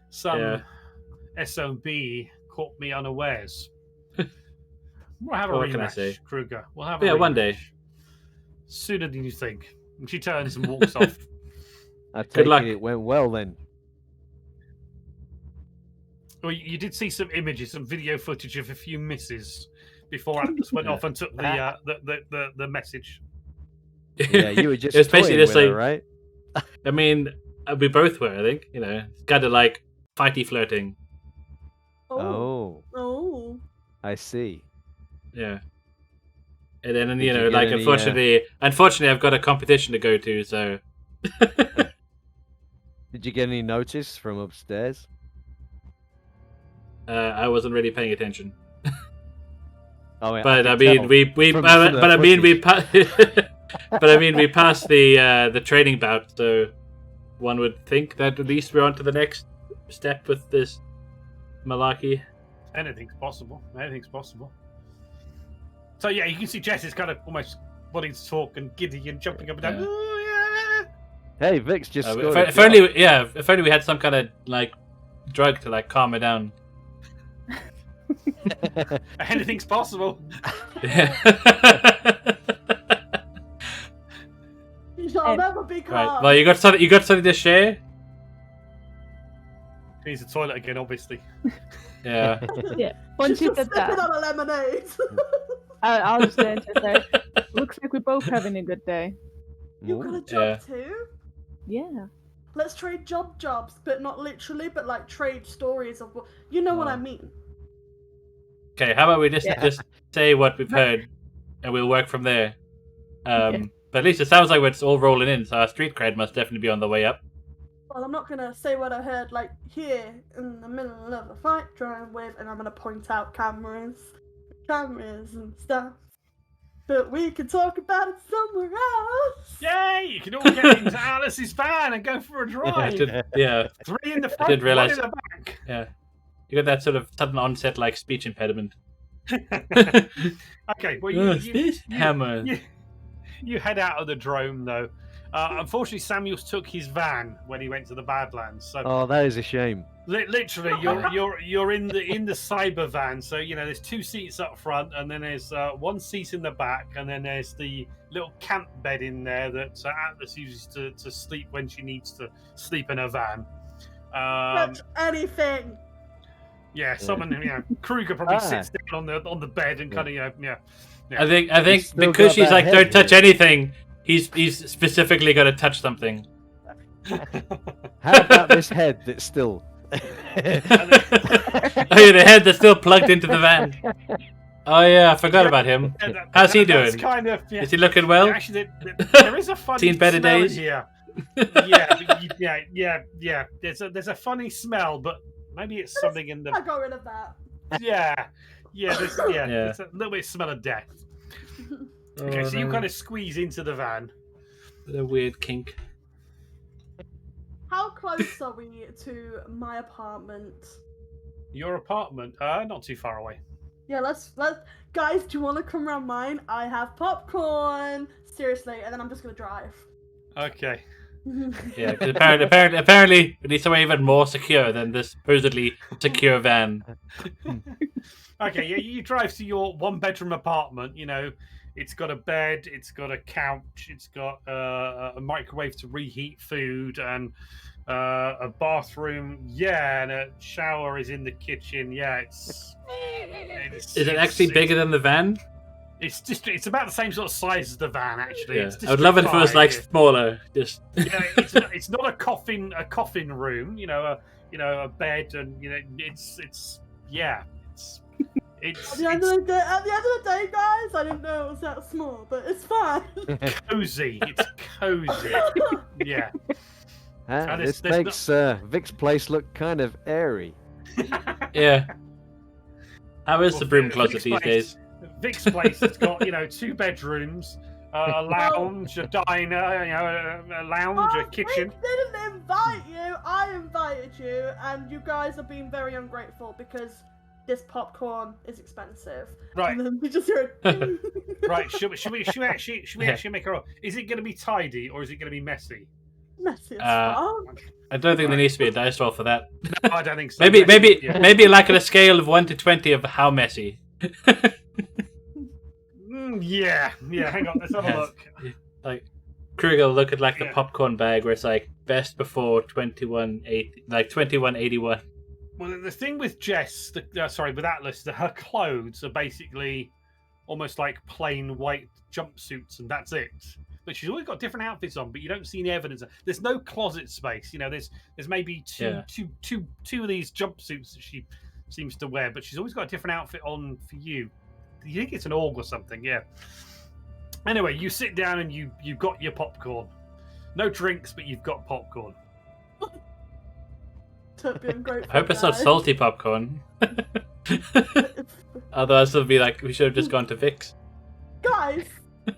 Some SOB caught me unawares. We'll have a rematch, Kruger. We'll have a rematch. One day. Sooner than you think." And she turns and walks off. I take it went well then. Well, you did see some images, some video footage of a few misses before Atlas went off and took the message. Yeah, you were just it was basically just with her, right? I mean, we both were, I think. It's kind of like fighty flirting. Oh. I see. Yeah. And then, unfortunately, I've got a competition to go to, so... Did you get any notice from upstairs? I wasn't really paying attention. Oh, yeah, but I mean, we passed the training bout, so one would think that at least we're on to the next step with this malarkey. Anything's possible. So yeah, you can see Jess is kind of almost wanting to talk and giddy and jumping up and down. Yeah. Oh, yeah. Hey, Vic's just scored if only we had some kind of like drug to like calm her down. Anything's possible. Yeah. You shall never be calm. Right. Well, you got something to share. He needs the toilet again, obviously. Yeah. Yeah. Once She's you just said that, sipping on a lemonade. I'll just learn to say, looks like we're both having a good day. You got a job too? Yeah. Let's trade jobs, but not literally, but like trade stories of what you know what I mean. Okay, how about we just say what we've heard, and we'll work from there. But at least it sounds like it's all rolling in, so our street cred must definitely be on the way up. Well, I'm not gonna say what I heard like here in the middle of a fight drawing with, and I'm gonna point out cameras and stuff. but we can talk about it somewhere else. Yay! You can all get into Alice's van and go for a drive. Yeah, 3 in the front, didn't realise- 1 in the back. yeah. You got that sort of sudden onset like speech impediment. Okay, well, Hammer. you head out of the drone though. Unfortunately, Samuels took his van when he went to the Badlands. So Oh, that is a shame. literally, you're in the cyber van. So there's 2 seats up front, and then there's 1 seat in the back, and then there's the little camp bed in there that Atlas uses to sleep when she needs to sleep in her van. Touch anything. Yeah, someone, Kruger probably sits down on the bed and kind of, yeah. I think still because got she's that like, head, don't touch though. anything. He's specifically got to touch something. How about this head that's still? Oh yeah, the head that's still plugged into the van. Oh yeah, I forgot about him. How's he doing? Kind of, yeah. Is he looking well? Actually, there is a funny Seen better smell days? here. Yeah. There's a funny smell, but maybe it's something in I the got rid of that. There's a little bit of smell of death. Okay, so you kind of squeeze into the van. The weird kink. How close are we to my apartment? Your apartment, not too far away. Yeah, let's guys, do you want to come around mine? I have popcorn. Seriously, and then I'm just gonna drive. Okay. Yeah, because apparently it needs somewhere even more secure than this supposedly secure van. Okay, yeah, you drive to your 1-bedroom apartment. It's got a bed, it's got a couch, it's got a microwave to reheat food, and a bathroom. Yeah, and a shower is in the kitchen. Yeah, Is it actually bigger than the van? It's about the same sort of size as the van, actually. Yeah. It's I would love it if it was like smaller. Just yeah, it's not a coffin room. A bed, and it's At the end of the day, guys, I didn't know it was that small, but it's fine. cozy. It's cozy. Yeah. This makes Vic's place look kind of airy. yeah. How is the broom Vic's closet these place- days? Vic's place has got 2 bedrooms, a lounge, a diner, a lounge, a kitchen. I didn't invite you. I invited you, and you guys are being very ungrateful because this popcorn is expensive. Right. And then we just hear it. Right. Should we actually make a? Is it going to be tidy or is it going to be messy? Messy as fuck. I don't think there needs to be a dice roll for that. No, I don't think so. Maybe like on a scale of 1 to 20 of how messy. Yeah. Hang on, let's have a look. Like Kruger look at like the popcorn bag where it's like best before 2180, like 2181. Well, the thing with Jess, with Atlas, her clothes are basically almost like plain white jumpsuits, and that's it. But she's always got different outfits on, but you don't see any evidence. There's no closet space. There's maybe two of these jumpsuits that she seems to wear, but she's always got a different outfit on for you. You think it's an org or something, yeah. Anyway, you sit down and you've got your popcorn. No drinks, but you've got popcorn. I hope it's not salty popcorn. Otherwise, it'll be like we should have just gone to Vic's. Guys,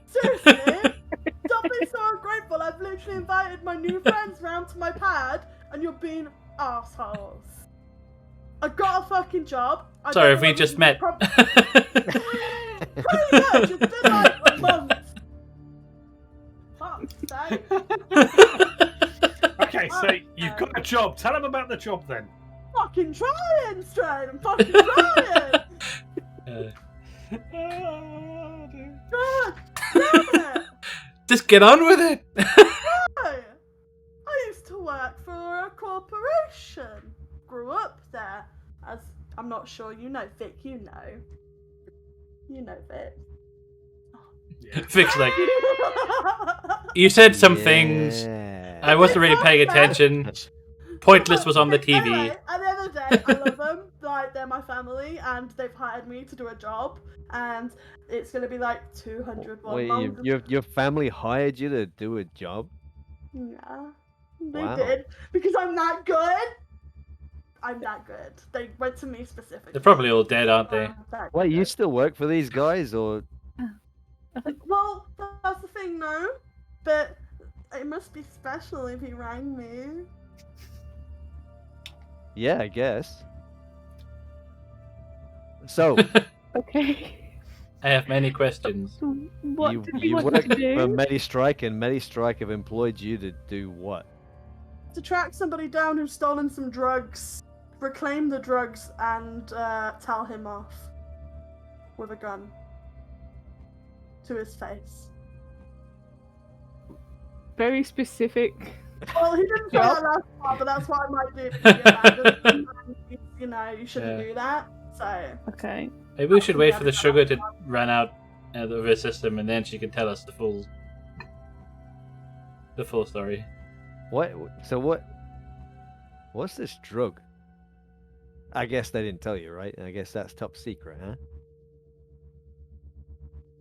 seriously, stop being so ungrateful. I've literally invited my new friends round to my pad, and you're being assholes. I got a fucking job. Sorry if we just met. Pretty much, it's been like a month. Fuck's sake. Okay, so you've got a job. Tell them about the job then. Fucking trying, Straight. I'm fucking trying. God damn it. Just get on with it. I used to work for a corporation. Grew up there. As I'm not sure you know, Vic. You know Vic. Vic's like, you said some things. I wasn't really paying attention. Pointless was on the TV. Anyway, at the end of the day, I love them. Like, they're my family, and they've hired me to do a job, and it's going to be like 200 Wait, month. your family hired you to do a job? Yeah, they Wow. did because I'm that good. I'm that good. They went to me specifically. They're probably all dead, aren't they? That Wait, you good. still work for these guys, or? Well, that's the thing, no. But it must be special if he rang me. Yeah, I guess. So, Okay. I have many questions. So what you did you you want work to do? for Medistrike, and Medistrike have employed you to do what? To track somebody down who's stolen some drugs, reclaim the drugs, and tell him off with a gun to his face. Very specific. Well, he didn't say Job. that last part, but that's what I might do. Yeah, you know, you shouldn't do that. So. Okay. Maybe we should wait for the sugar to run out of her system, and then she can tell us the full story. What? So what? What's this drug? I guess they didn't tell you, right? I guess that's top secret, huh?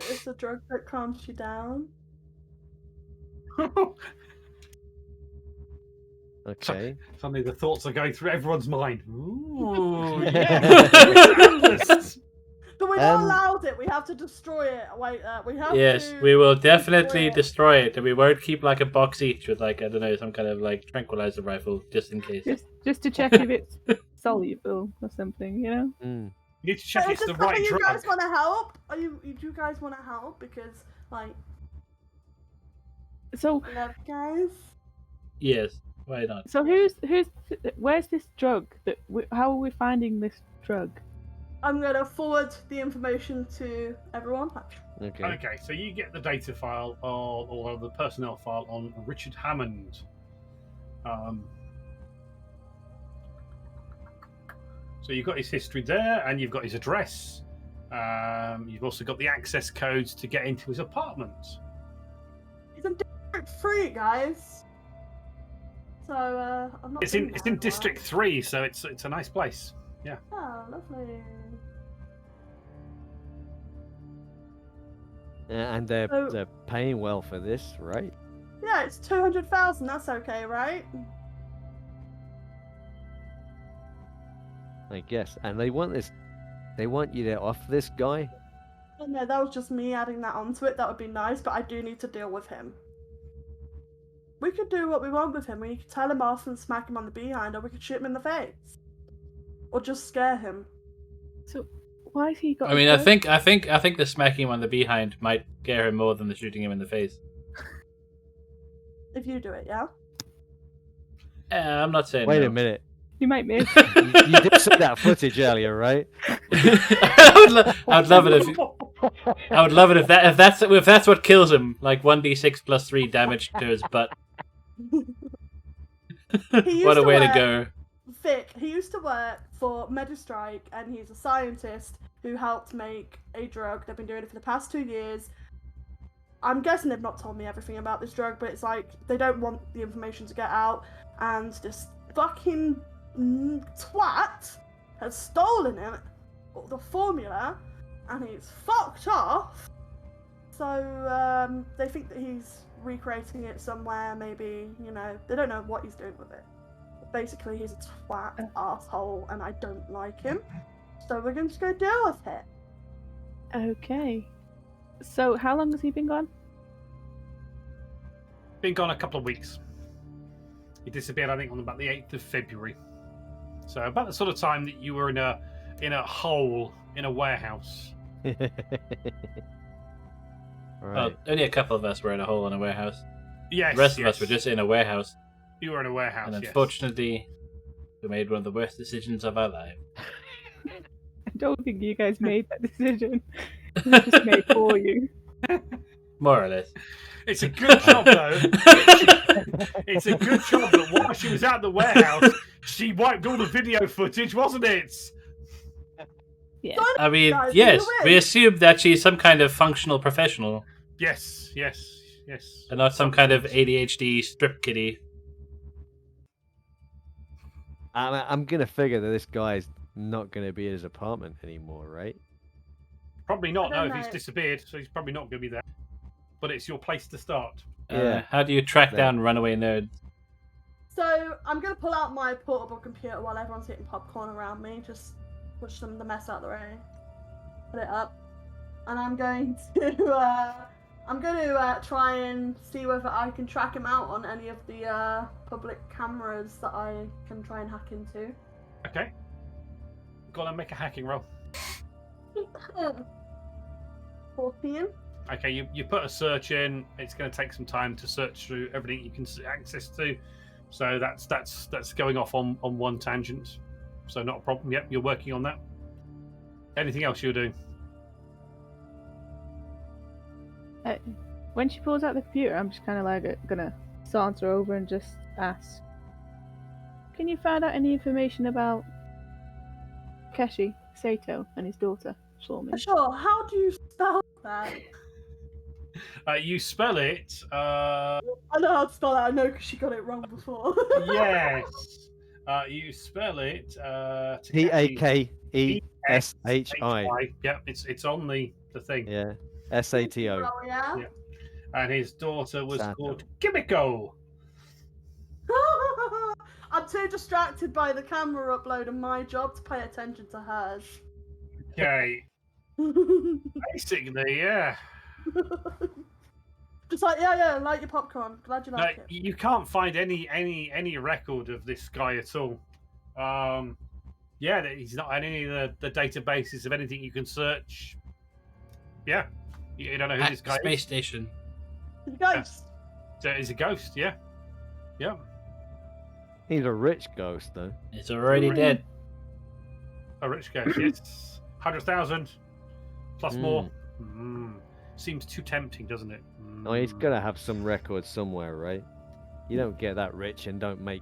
It's a drug that calms you down. Okay. Suddenly the thoughts are going through everyone's mind. Ooh, yeah. But we're not allowed it. We have to destroy it. Wait, we have Yes, to. we will definitely destroy destroy it, and we won't keep like a box each with like, I don't know, some kind of like tranquilizer rifle just in case. Just to check if it's soluble or something, you know? Mm. You need to check So it's the just right you drug. guys want to help? Do you guys want to help? Because like, So love guys. Yes, why not? so where's this drug how are we finding this drug? I'm gonna forward the information to everyone. Okay. Okay, so you get the data file or the personnel file on Richard Hammond. So you've got his history there, and you've got his address. You've also got the access codes to get into his apartment. It's in District 3, guys. So I'm not. It's in District 3, so it's a nice place. Yeah. Oh, lovely. And they're paying well for this, right? Yeah, it's 200,000. That's okay, right? I guess. And they want you to off this guy? Oh, no, that was just me adding that onto it. That would be nice, but I do need to deal with him. We could do what we want with him. We could tell him off and smack him on the behind, or we could shoot him in the face, or just scare him. So why has he got? I mean, I think the smacking him on the behind might scare him more than the shooting him in the face. If you do it, yeah. I'm not saying. Wait no. a minute. You might miss. You did see that footage earlier, right? I would love it if that's what kills him, like 1d6 plus 3 damage to his butt. What a way to go. Vic, he used to work for Medistrike, and he's a scientist who helped make a drug. They've been doing it for the past 2 years. I'm guessing they've not told me everything about this drug, but it's like they don't want the information to get out, and this fucking twat has stolen it, the formula, and he's fucked off. So they think that he's recreating it somewhere, maybe, you know, they don't know what he's doing with it. Basically, he's a twat asshole, and I don't like him. So we're going to go deal with it. Okay. So how long has he been gone? Been gone a couple of weeks. He disappeared, I think, on about the 8th of February. So about the sort of time that you were in a hole in a warehouse. Right. Well, only a couple of us were in a hole in a warehouse. Yes. The rest of us were just in a warehouse. You were in a warehouse. And yes. unfortunately, we made one of the worst decisions of our life. I don't think you guys made that decision. It was just made for you. More or less. It's a good job, though. It's a good job that while she was at the warehouse, she wiped all the video footage, wasn't it? Yeah. I mean, Guys, yes, you we win. assume that she's some kind of functional professional Yes. and not some kind of ADHD strip kitty. I'm gonna figure that this guy's not gonna be at his apartment anymore, right? Probably not, I no, don't if he's know. disappeared, so he's probably not going to be there. But it's your place to start. Yeah. How do you track No. down runaway nerds? So I'm going to pull out my portable computer while everyone's eating popcorn around me. Just push them the mess out of the way. Put it up. and I'm going to try and see whether I can track him out on any of the public cameras that I can try and hack into. Okay. Go on and make a hacking roll. 14. Okay, you put a search in. It's going to take some time to search through everything you can access to. So that's going off on one tangent. So not a problem. Yep, you're working on that. Anything else you're doing? When she pulls out the computer, I'm just kind of like gonna saunter over and just ask, "Can you find out any information about Keshi Sato and his daughter for me?" Sure. How do you spell that? You spell it. I know how to spell that. I know because she got it wrong before. Yes. You spell it. Takeshi. Yep, it's on the thing. Yeah. Sato. Oh, yeah. Yeah. And his daughter was Sato. called Kimiko. I'm too distracted by the camera upload and my job to pay attention to hers. Okay. Basically, yeah. Just like, yeah, like your popcorn. Glad you like it. You can't find any record of this guy at all. Yeah, he's not on any of the databases of anything you can search. Yeah, you don't know who this guy Space is. Station. He's a ghost. So he's a ghost. Yeah, yeah. He's a rich ghost, though. It's already dead. A rich ghost. Yes, 100,000 plus more. Seems too tempting, doesn't it? Oh, he's got to have some record somewhere, right? You don't get that rich and don't make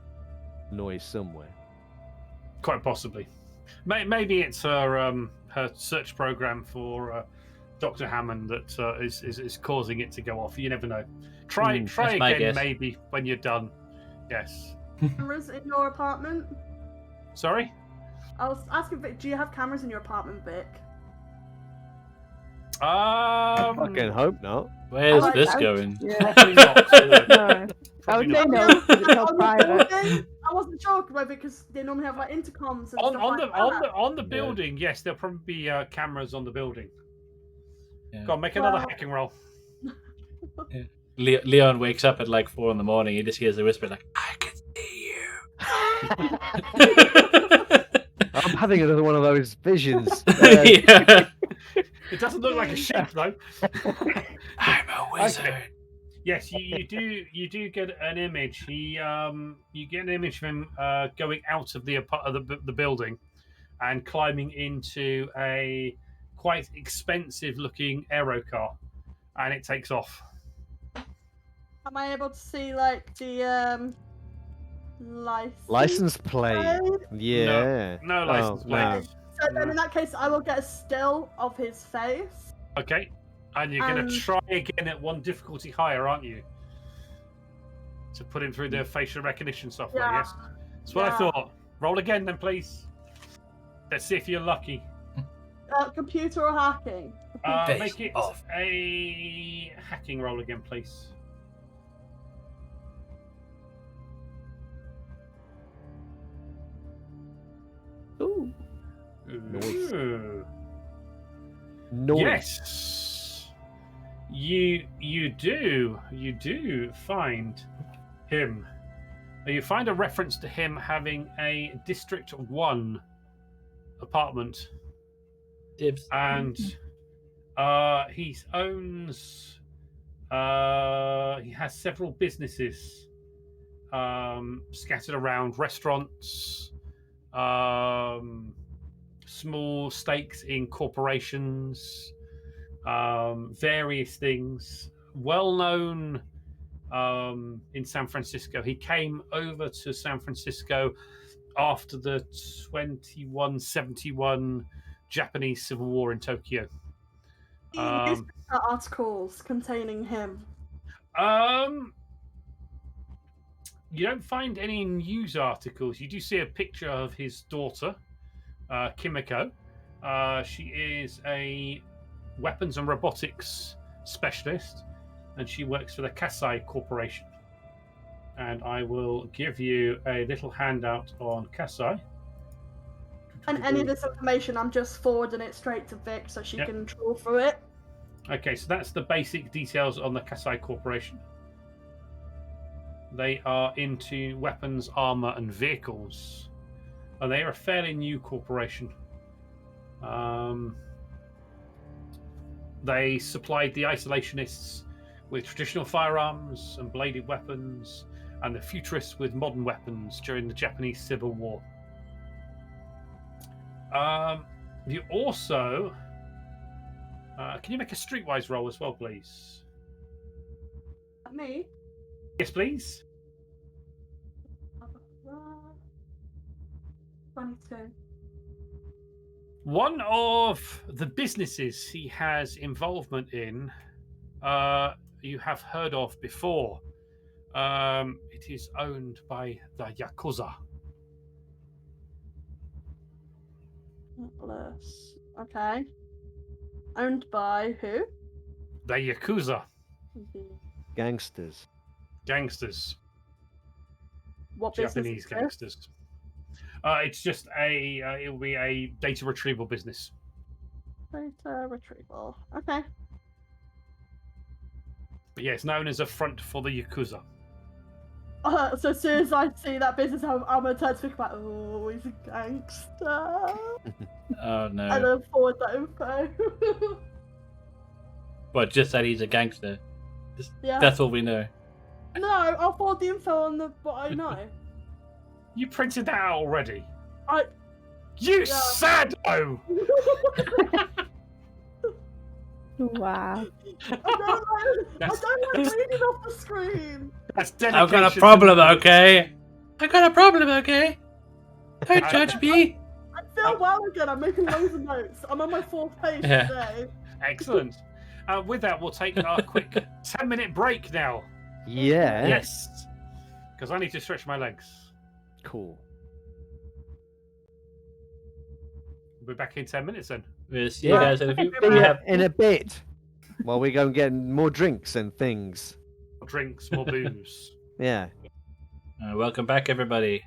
noise somewhere. Quite possibly. Maybe it's her search program for Dr. Hammond that is causing it to go off. You never know. Try again, maybe when you're done. Yes. Cameras in your apartment? Sorry? I was asking Vic, do you have cameras in your apartment, Vic? I fucking hope not. Where's this going? Yeah. Probably not. No. I would say no. It's all private. I wasn't sure because they normally have like intercoms and stuff like that. On the building, yes, there'll probably be cameras on the building. Yeah. Go on, make another hacking roll. Yeah. Leon wakes up at like 4 a.m. He just hears a whisper like, "I can see you." I'm having another one of those visions. Yeah. It doesn't look like a sheep though. I'm a wizard. Okay. Yes, you do get an image. You get an image of him going out of the building and climbing into a quite expensive looking aero car, and it takes off. Am I able to see like the License plate? Yeah. No license plate. No. So then in that case, I will get a still of his face. Okay, and you're going to try again at one difficulty higher, aren't you? To put him through the facial recognition software. Yeah. Yes, that's what I thought. Roll again, then, please. Let's see if you're lucky. Computer or hacking? Make it a hacking roll again, please. Ooh. Ooh. Noise. Yes, you do find him. You find a reference to him having a District 1 apartment. Dibs. And he owns. He has several businesses scattered around, restaurants, small stakes in corporations, various things. Well known in San Francisco. He came over to San Francisco after the 2171 Japanese Civil War in Tokyo. Articles containing him. You don't find any news articles. You do see a picture of his daughter, Kimiko. She is a weapons and robotics specialist, and she works for the Kasai Corporation. And I will give you a little handout on Kasai. And any of this information, I'm just forwarding it straight to Vic so she can trawl through it. Okay, so that's the basic details on the Kasai Corporation. They are into weapons, armor, and vehicles. And they are a fairly new corporation. They supplied the isolationists with traditional firearms and bladed weapons, and the futurists with modern weapons during the Japanese Civil War. You also... can you make a streetwise roll as well, please? Me? Yes, please. 22. One of the businesses he has involvement in, you have heard of before. It is owned by the Yakuza. Okay. Owned by who? The Yakuza. Gangsters. Gangsters. What business Japanese is this? gangsters. It's just it will be a data retrieval business. Data retrieval. Okay. But yeah, it's known as a front for the Yakuza. So as soon as I see that business, I'm gonna turn to think about, oh, he's a gangster. Oh And no. then forward that info. But just that he's a gangster. Yeah. That's all we know. No, I'll forward the info on what I know. You printed that out already. I. You Yeah. sado! Wow. I don't like reading off the screen. That's dedication. I've got a problem, okay? I got a problem, okay? Don't judge me. I feel well again. I'm making loads of notes. I'm on my 4th page Yeah. today. Excellent. With that, we'll take our quick 10-minute break now. Yeah. Yes. Because I need to stretch my legs. Cool. We'll be back in 10 minutes then. We'll see you guys in a few. See ya Yeah. in a bit. While we go and get more drinks and things. More drinks, more booze. Yeah. Welcome back, everybody.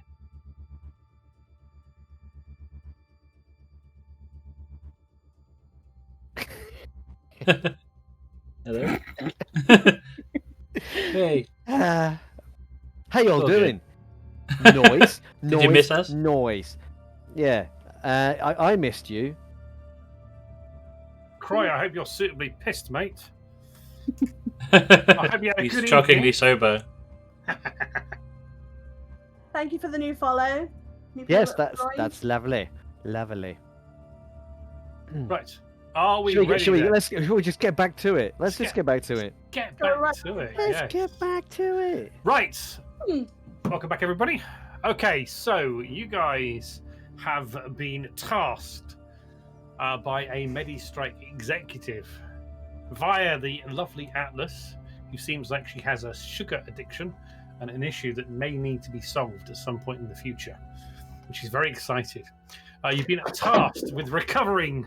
Hello. Hey. How y'all All good. doing? Noise. Did you miss us? Noise. Yeah. I missed you. Croy, I hope you're suitably pissed, mate. I hope you had a He's good shockingly evening. sober. Thank you for the new follow. New Yes, people that's lovely. Lovely. Right. Are we Should ready? we, then? should we just get back to it? Let's just Yeah. get back to it. Get Go back right to it. Let's yes. get back to it. Right. Hmm. Welcome back, everybody. Okay, so you guys have been tasked by a Medistrike executive via the lovely Atlas, who seems like she has a sugar addiction and an issue that may need to be solved at some point in the future. And she's very excited. You've been tasked with recovering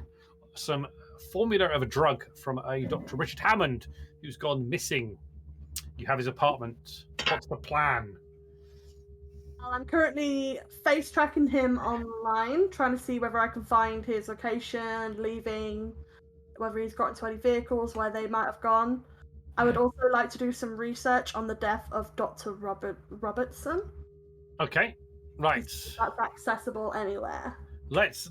some formula of a drug from a Dr. Richard Hammond, who's gone missing. You have his apartment. What's the plan? Well, I'm currently face tracking him online, trying to see whether I can find his location, leaving, whether he's got into any vehicles, where they might have gone. I would also like to do some research on the death of Dr. Robertson. Okay, right. That's accessible anywhere. Let's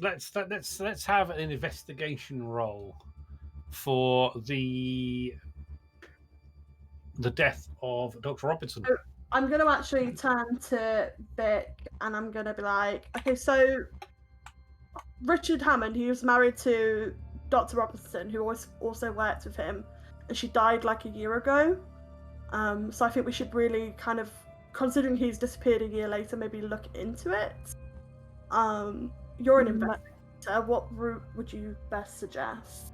have an investigation roll for the death of Dr. Robertson. I'm going to actually turn to Vic and I'm going to be like, okay, so Richard Hammond, he was married to Dr. Robertson, who also worked with him, and she died like a year ago. So I think we should really kind of, considering he's disappeared a year later, maybe look into it. You're an investigator. What route would you best suggest?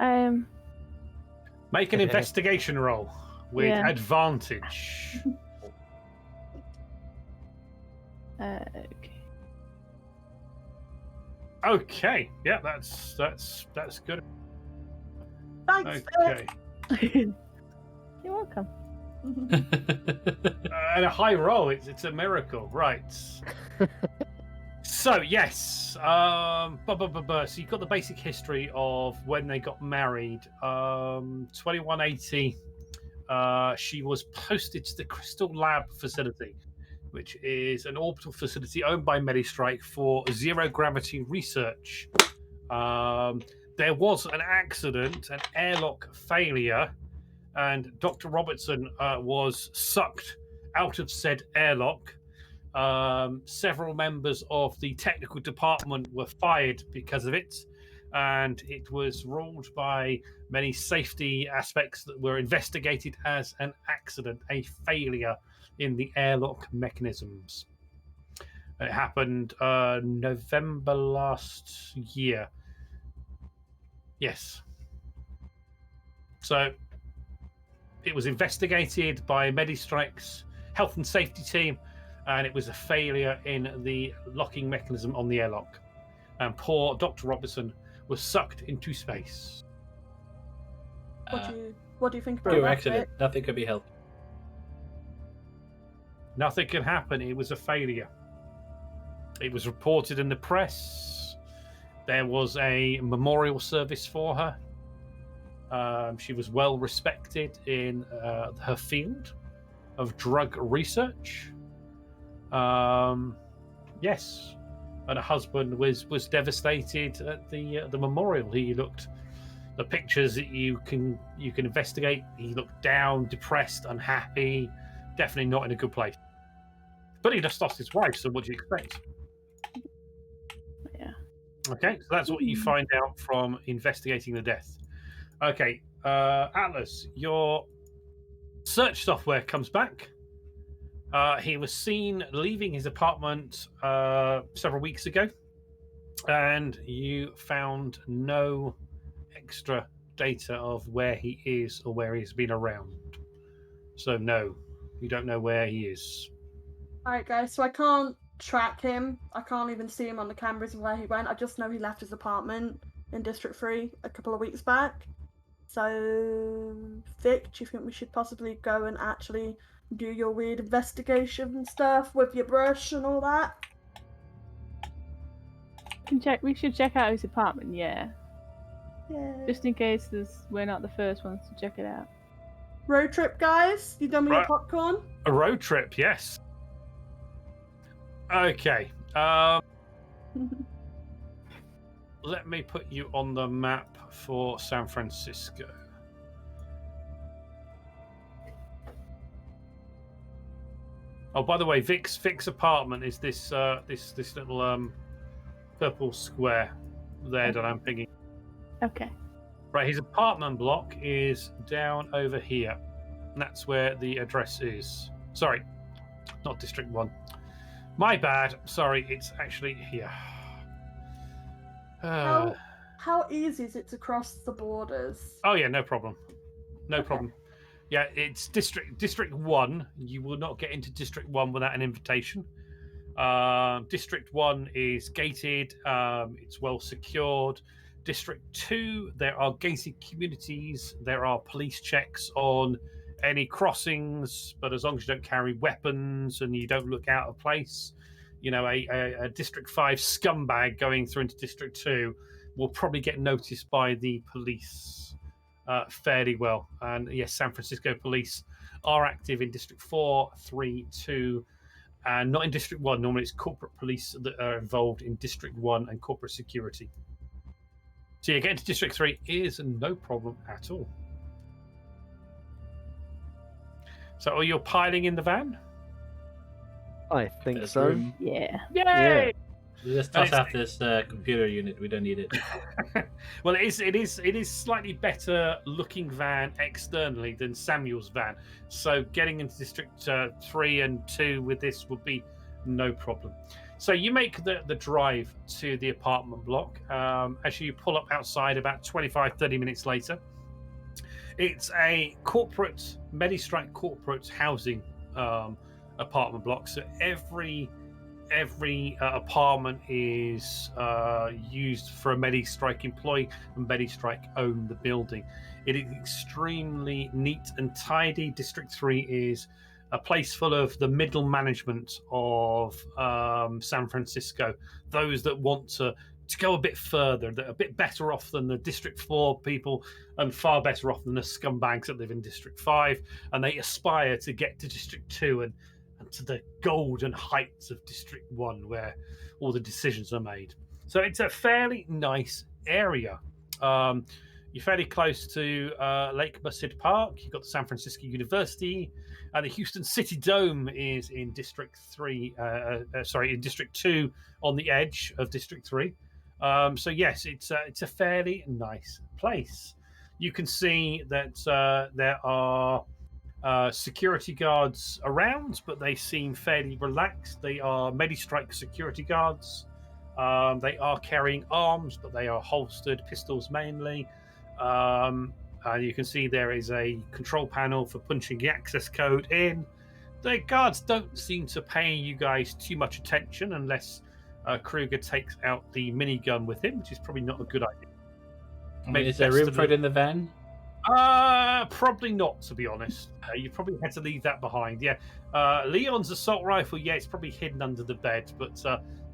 Make an investigation roll with Yeah. advantage. Okay. Okay, yeah, that's good. Thanks, Okay, You're welcome. and a high roll. It's a miracle, right? So yes, Yes. So you've got the basic history of when they got married. 2180. She was posted to the Crystal Lab facility, which is an orbital facility owned by Medistrike for zero gravity research. There was an accident, an airlock failure, and Dr. Robertson was sucked out of said airlock. Several members of the technical department were fired because of it, and it was ruled by many safety aspects that were investigated as an accident, a failure in the airlock mechanisms. It happened November last year. Yes. So it was investigated by Medistrike's health and safety team, and it was a failure in the locking mechanism on the airlock. And poor Dr. Robertson was sucked into space. What do you think about Pure that? accident. Vic? Nothing could be helped. Nothing can happen. It was a failure. It was reported in the press. There was a memorial service for her. She was well respected in her field of drug research. Yes, and her husband was devastated at the memorial. He looked, the pictures that you can investigate. He looked down, depressed, unhappy, definitely not in a good place. But he just lost his wife. So what do you expect? Yeah. Okay, so that's what you find out from investigating the death. Okay, Atlas, your search software comes back. He was seen leaving his apartment several weeks ago, and you found no extra data of where he is or where he's been around. So no, you don't know where he is. Alright, guys, so I can't track him. I can't even see him on the cameras of where he went. I just know he left his apartment in District 3 a couple of weeks back. So, Vic, do you think we should possibly go and actually do your weird investigation stuff with your brush and all that? We should check out his apartment, yeah. Yeah. Just in case we're not the first ones to check it out. Road trip, guys? You done with your Right. popcorn? A road trip, yes. Okay. Let me put you on the map for San Francisco. Oh, by the way, Vic's apartment is this little purple square there that I'm picking. Okay. Right, his apartment block is down over here. And that's where the address is. Sorry, not District 1. My bad. Sorry, it's actually here. How easy is it to cross the borders? Oh yeah, no problem. No problem. Yeah, it's District 1. You will not get into District 1 without an invitation. District 1 is gated. It's well secured. District 2, there are gated communities. There are police checks on any crossings, but as long as you don't carry weapons and you don't look out of place, you know, a District 5 scumbag going through into District 2 will probably get noticed by the police fairly well. And yes, San Francisco police are active in District 4, 3, 2, and not in District 1. Normally it's corporate police that are involved in District 1 and corporate security. So yeah, getting to District 3 is no problem at all. So are you piling in the van? I think There's so. room. Yeah. Yay! You just toss out this computer unit. We don't need it. Well, it is slightly better looking van externally than Samuel's van. So getting into District 3 and 2 with this would be no problem. So you make the drive to the apartment block. As you pull up outside about 25-30 minutes later, it's a corporate Medistrike corporate housing apartment block. So every apartment is used for a Medistrike employee, and Medistrike own the building. It is extremely neat and tidy. District 3 is a place full of the middle management of San Francisco, those that want to go a bit further, that are a bit better off than the District 4 people and far better off than the scumbags that live in District 5, and they aspire to get to District 2 and to the golden heights of District 1 where all the decisions are made. So it's a fairly nice area. You're fairly close to Lake Merced Park. You've got the San Francisco University, and the Houston City Dome is in District 3. In District 2, on the edge of District 3. So yes, it's a fairly nice place. You can see that there are security guards around, but they seem fairly relaxed. They are Medistrike security guards. They are carrying arms, but they are holstered pistols mainly. And you can see there is a control panel for punching the access code in. The guards don't seem to pay you guys too much attention unless Kruger takes out the minigun with him, which is probably not a good idea. I mean, is there room for it in the van? Probably not, to be honest. You probably had to leave that behind. Yeah, Leon's assault rifle, yeah, it's probably hidden under the bed, but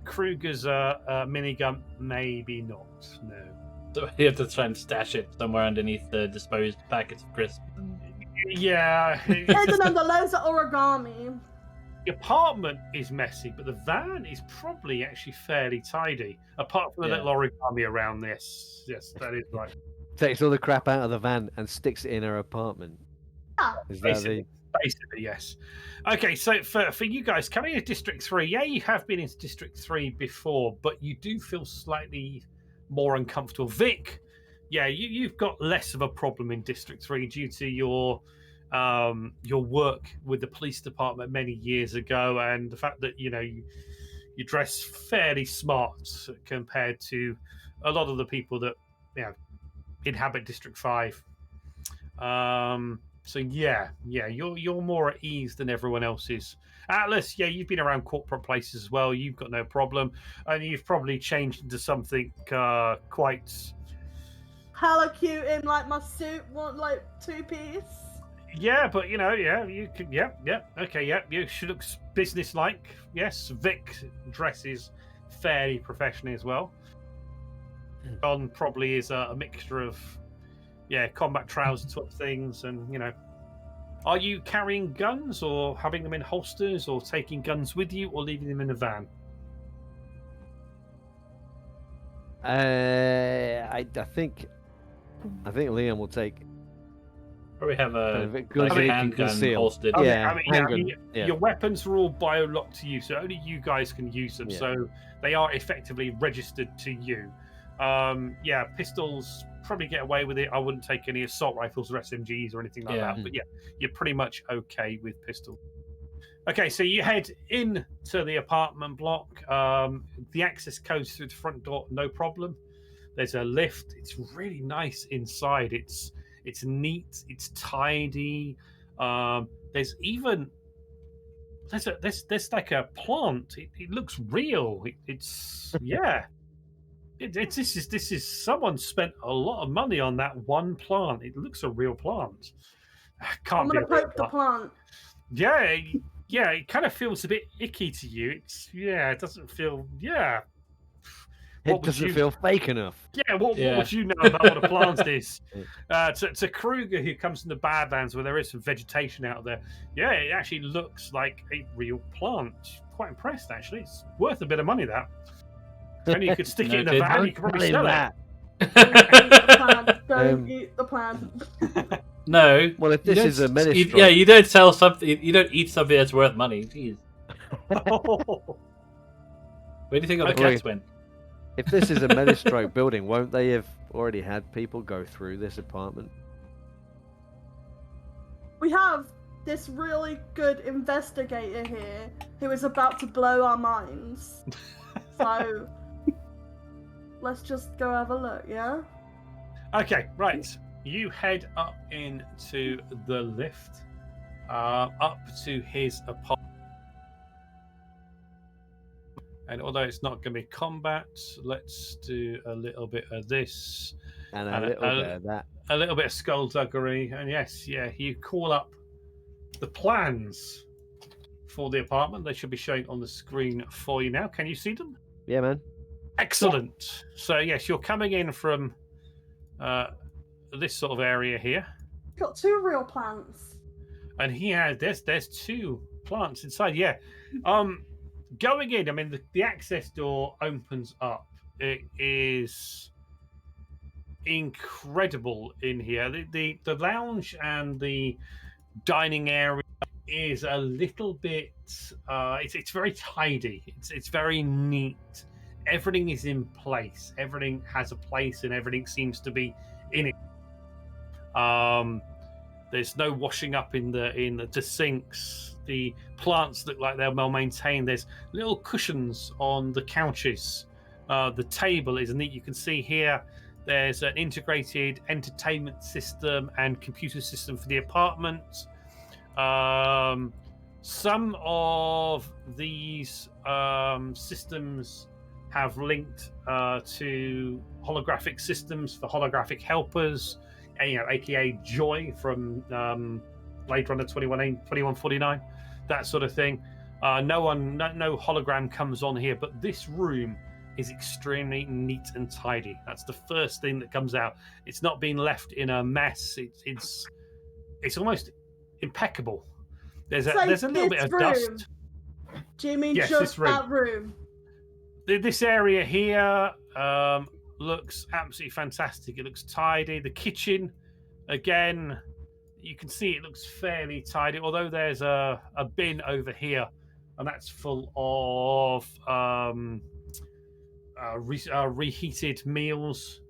Kruger's minigun, maybe not. No. So you have to try and stash it somewhere underneath the disposed packets of crisps. Yeah. Hidden under loads of origami. The apartment is messy, but the van is probably actually fairly tidy, apart from the little origami around this. Yes, that is right. Takes all the crap out of the van and sticks it in her apartment. Is that Basically, yes. Okay, so for you guys coming into District 3, yeah, you have been into District 3 before, but you do feel slightly more uncomfortable. Vic, yeah, you've got less of a problem in District 3 due to your work with the police department many years ago, and the fact that you dress fairly smart compared to a lot of the people that inhabit District 5. So yeah, you're more at ease than everyone else is. Atlas, yeah, you've been around corporate places as well. You've got no problem, and you've probably changed into something quite hella cute in like my suit, want like 2-piece. Yeah, but you can. Okay, you she looks businesslike. Yes, Vic dresses fairly professionally as well. John probably is a mixture of combat trousers sort of things, and are you carrying guns or having them in holsters or taking guns with you or leaving them in a van? I think Liam will take. Or we have a handgun holstered. Your weapons are all bio-locked to you, so only you guys can use them. Yeah. So they are effectively registered to you. Pistols probably get away with it. I wouldn't take any assault rifles or SMGs or anything like that. But you're pretty much okay with pistols. Okay, so you head into the apartment block. The access codes through the front door, no problem. There's a lift. It's really nice inside. It's neat. It's tidy. There's even there's like a plant. It looks real. It's This is someone spent a lot of money on that one plant. It looks a real plant. I'm gonna poke the plant. Yeah, it kind of feels a bit icky to you. It doesn't feel. It doesn't feel fake enough. What would you know about what a plant is? To Kruger, who comes from the Badlands where there is some vegetation out there, it actually looks like a real plant. Quite impressed, actually. It's worth a bit of money, that. And you could stick it in a van, you could probably sell it. Don't eat the plant. No. Well, if this is a ministry... you don't sell something, you don't eat something that's worth money. Jeez. Where do you think all the cats went? If this is a Metastroke building, won't they have already had people go through this apartment? We have this really good investigator here who is about to blow our minds. So, let's just go have a look, yeah? Okay, right. You head up into the lift, up to his apartment. And although it's not going to be combat, let's do a little bit of this. And a little bit of that. A little bit of skullduggery. And yes, you call up the plans for the apartment. They should be showing on the screen for you now. Can you see them? Yeah, man. Excellent. So yes, you're coming in from this sort of area here, Got 2 real plants. and there's 2 plants inside. Yeah. Going in, I mean, the access door opens up. It is incredible in here. The lounge and the dining area is a little bit. It's very tidy. It's very neat. Everything is in place. Everything has a place, and everything seems to be in it. There's no washing up in the sinks. The plants look like they're well maintained. There's little cushions on the couches. The table is neat. You can see here there's an integrated entertainment system and computer system for the apartment. Some of these systems have linked to holographic systems for holographic helpers, aka Joy from Blade Runner 2149, that sort of thing. No hologram comes on here, but this room is extremely neat and tidy. That's the first thing that comes out. It's not being left in a mess. It's almost impeccable. There's a little bit of dust. Do you mean Yes, just this room. that room? This area here looks absolutely fantastic. It looks tidy. The kitchen, again, you can see it looks fairly tidy, although there's a bin over here, and that's full of reheated meals,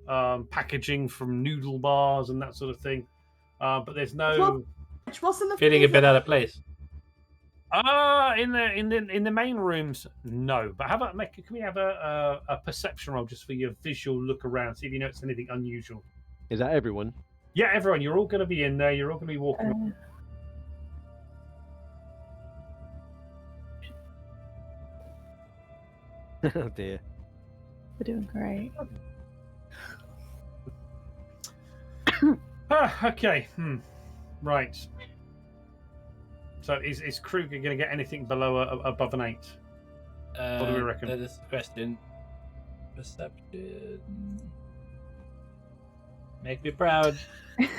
packaging from noodle bars and that sort of thing. But there's no What's in the Feeling a freezer? bit out of place. in the main rooms, no. But how about can we have a perception roll just for your visual look around, see if you notice anything unusual? Is that everyone? Yeah, everyone, you're all going to be in there. You're all going to be walking. Oh dear. We're doing great. Okay. Right. So is Kruger going to get anything below above an 8? What do we reckon? That is the question. Perception. Make me proud.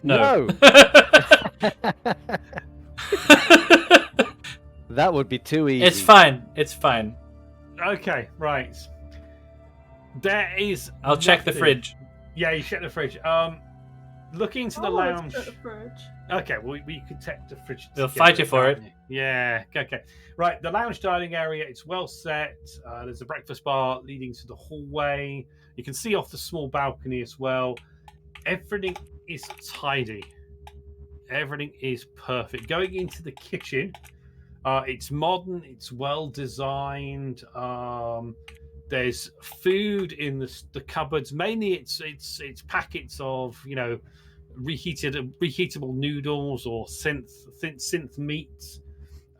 No. That would be too easy. It's fine. It's fine. Okay, right. There is. I'll check the nothing. fridge. Yeah, you check the fridge. Look into the let's lounge. check the fridge. Okay, well, we could check the fridge. They'll together, fight you for can't you? Yeah, okay. Right, the lounge dining area, it's well set. There's a breakfast bar leading to the hallway. You can see off the small balcony as well. Everything is tidy. Everything is perfect. Going into the kitchen, it's modern, it's well designed. There's food in the cupboards. Mainly, it's packets of reheatable noodles or synth meats.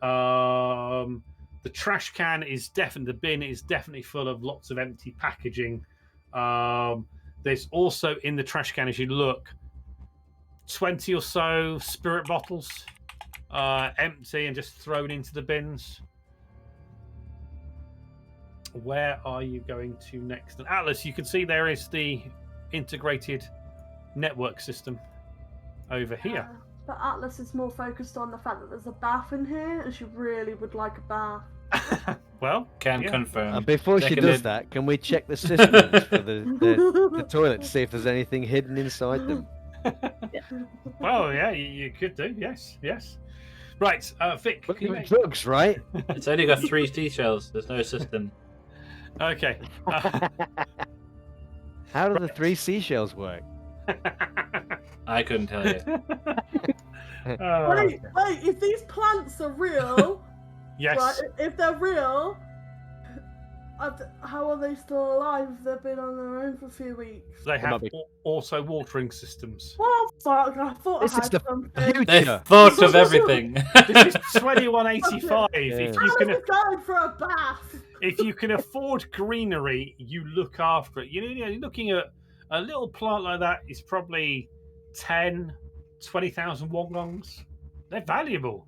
The trash can is definitely, the bin is definitely full of lots of empty packaging. There's also in the trash can, as you look, 20 or so spirit bottles, empty and just thrown into the bins. Where are you going to next? And Atlas, you can see there is the integrated network system over here. But Atlas is more focused on the fact that there's a bath in here, and she really would like a bath. Well, Can yeah. confirm. Before she Seconded. does that, can we check the systems for the toilet to see if there's anything hidden inside them? Well, yeah, you could do. Yes. Right, Vic. Look can you at make- drugs, right? It's only got 3 seashells. There's no system. Okay. How do the 3 seashells work? I couldn't tell you. Oh, Wait, if these plants are real, yes. right, if they're real, how are they still alive if they've been on their own for a few weeks? They have be- also watering systems. Well, fuck, I thought This I is had the something. They future. thought of everything. This is 2185. If I you can, was going for a bath. if you can afford greenery, you look after it. You're looking at a little plant like that is probably 10, 20,000 wongongs. They're valuable.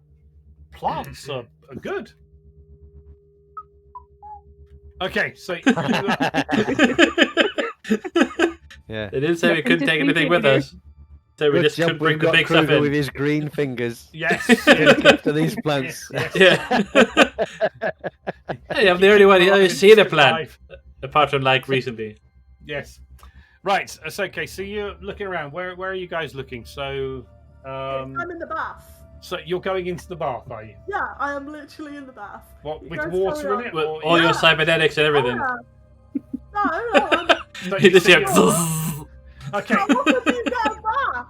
plants are good. Okay, so you, Yeah. They didn't say we couldn't take anything with Here. us. So we Good just job couldn't bring we've the got big stuff Kruger in. with his green fingers. yes, Look after these plants. Yes. Yeah. Hey, I'm the only one who's seen a plant, apart from like recently. Yes. Right. It's okay. So you're looking around. Where are you guys looking? So, I'm in the bath. so you're going into the bath, are you? Yeah, I am literally in the bath. What, You with guys water carry in it? on. Or, All Yeah. your cybernetics and everything. Oh, yeah. No, So You just so hear. you're- Okay. I'm not going to be in that bath.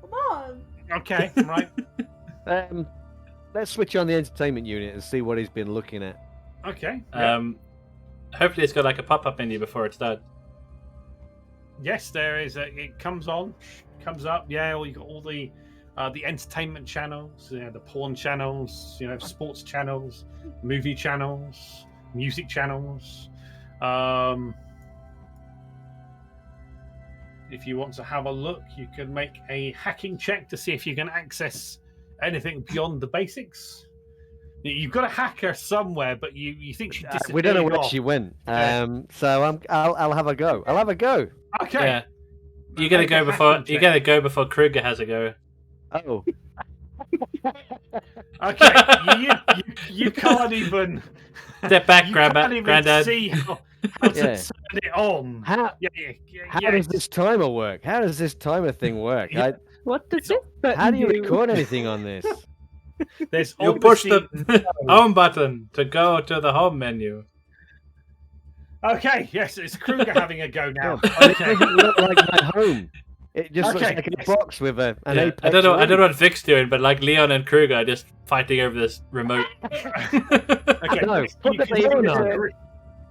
Come on. Okay. Right. Let's switch on the entertainment unit and see what he's been looking at. Okay. Yeah. Hopefully, it's got like a pop-up menu before it starts. Yes, there is. It comes on, comes up. Yeah. You got all the entertainment channels, the porn channels, sports channels, movie channels, music channels. If you want to have a look, you can make a hacking check to see if you can access anything beyond the basics. You've got a hacker somewhere, but you think she disappeared. We don't know where off. she went. Yeah. So I'll have a go. I'll have a go. Okay. Yeah. You gotta Make go a before hacking you check. gotta go before Kruger has a go. Oh. Okay. You can't even. Step back, You can't Grandad. even Granddad. see how Yeah. to turn it on. How Yeah. does this timer work? How does this timer thing work? Yeah. What does this button How do you do? record anything on this? There's You push obviously- the home button to go to the home menu. Okay, yes, it's Kruger having a go now. But it Okay. doesn't look like my home. It just looks Okay, like a yes. box with an Yeah, apex. I don't know ring. what Vic's doing, but like Leon and Kruger are just fighting over this remote. Okay, No, you put the can- phone there's a on. gre-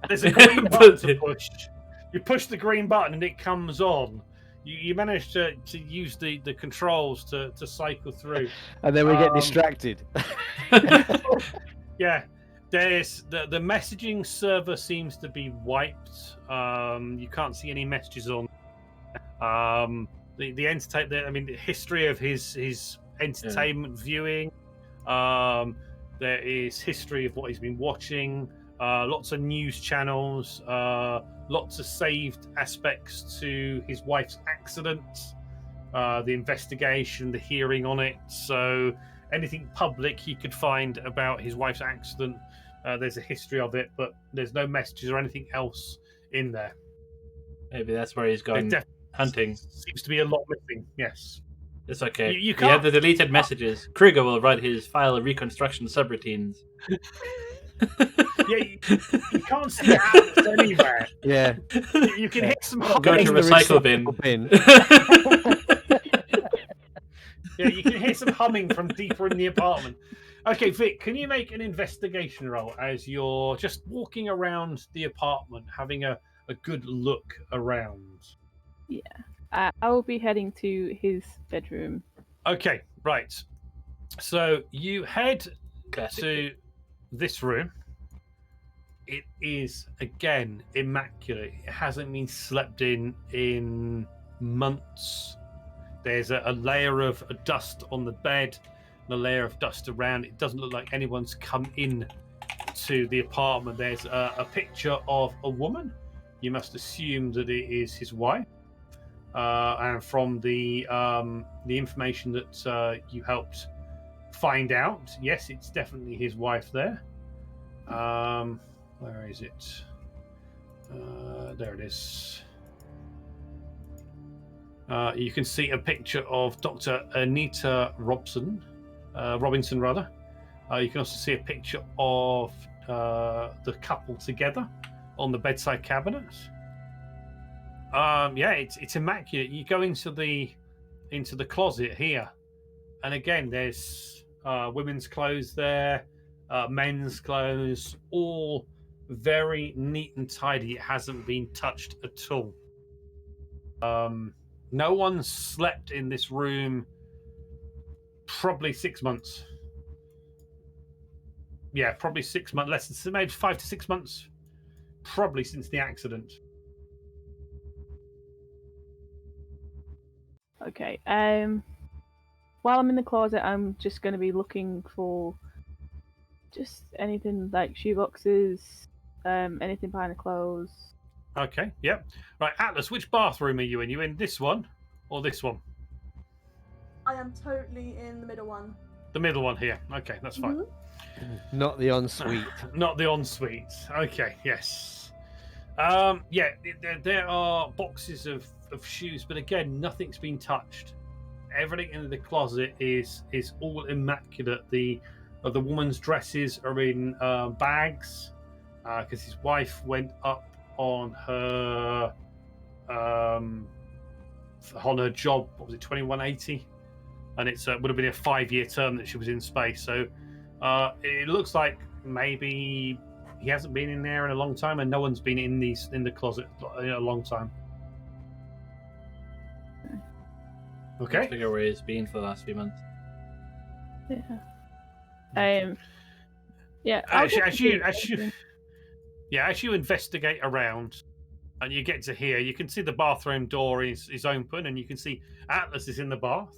There's a green button to push. You push the green button and it comes on. You manage to use the controls to cycle through. And then we get Um, distracted. Yeah, there's the messaging server seems to be wiped. You can't see any messages on. The history of his entertainment viewing. There is history of what he's been watching. Lots of news channels. Lots of saved aspects to his wife's accident. The investigation, the hearing on it. So anything public he could find about his wife's accident, there's a history of it, but there's no messages or anything else in there. Maybe that's where he's gone There hunting. seems to be a lot missing. Yes. It's okay. You You have can't- the deleted messages. Kruger will write his file of reconstruction subroutines. Yeah, you can't see ants anywhere. Yeah. You can hit some Go humming. to the recycle bin. Yeah, you can hear some humming from deeper in the apartment. Okay, Vic, can you make an investigation roll as you're just walking around the apartment, having a good look around? I will be heading to his bedroom. Okay, right. So you head Classic. to this room. It is again immaculate. It hasn't been slept in months. There's a layer of dust on the bed and a layer of dust around. It doesn't look like anyone's come in to the apartment. There's a picture of a woman. You must assume that it is his wife. And from the information that you helped find out, yes, it's definitely his wife there. Where is it? There it is. You can see a picture of Dr. Anita Robinson. You can also see a picture of the couple together on the bedside cabinet. Yeah, it's immaculate. You go into the closet here, and again, there's women's clothes there, men's clothes, all very neat and tidy. It hasn't been touched at all. No one slept in this room probably 6 months. Yeah, probably 6 months, less than maybe 5 to 6 months, probably since the accident. Okay. while I'm in the closet, I'm just going to be looking for just anything like shoeboxes, anything behind the clothes. Okay, yep. Right, Atlas, which bathroom are you in? You in this one or this one? I am totally in the middle one. The middle one here. Okay, that's fine. Not the ensuite. Not the ensuite. Okay, yes. Yeah, there are boxes of shoes, but again, nothing's been touched. Everything in the closet is all immaculate. The woman's dresses are in bags because his wife went up on her job. What was it, 2180? And it would have been a 5-year term that she was in space. So it looks like maybe he hasn't been in there in a long time, and no one's been in the closet in a long time. Okay. Figure where he's been for the last few months. Yeah. Yeah. As you investigate around, and you get to here, you can see the bathroom door is open, and you can see Atlas is in the bath.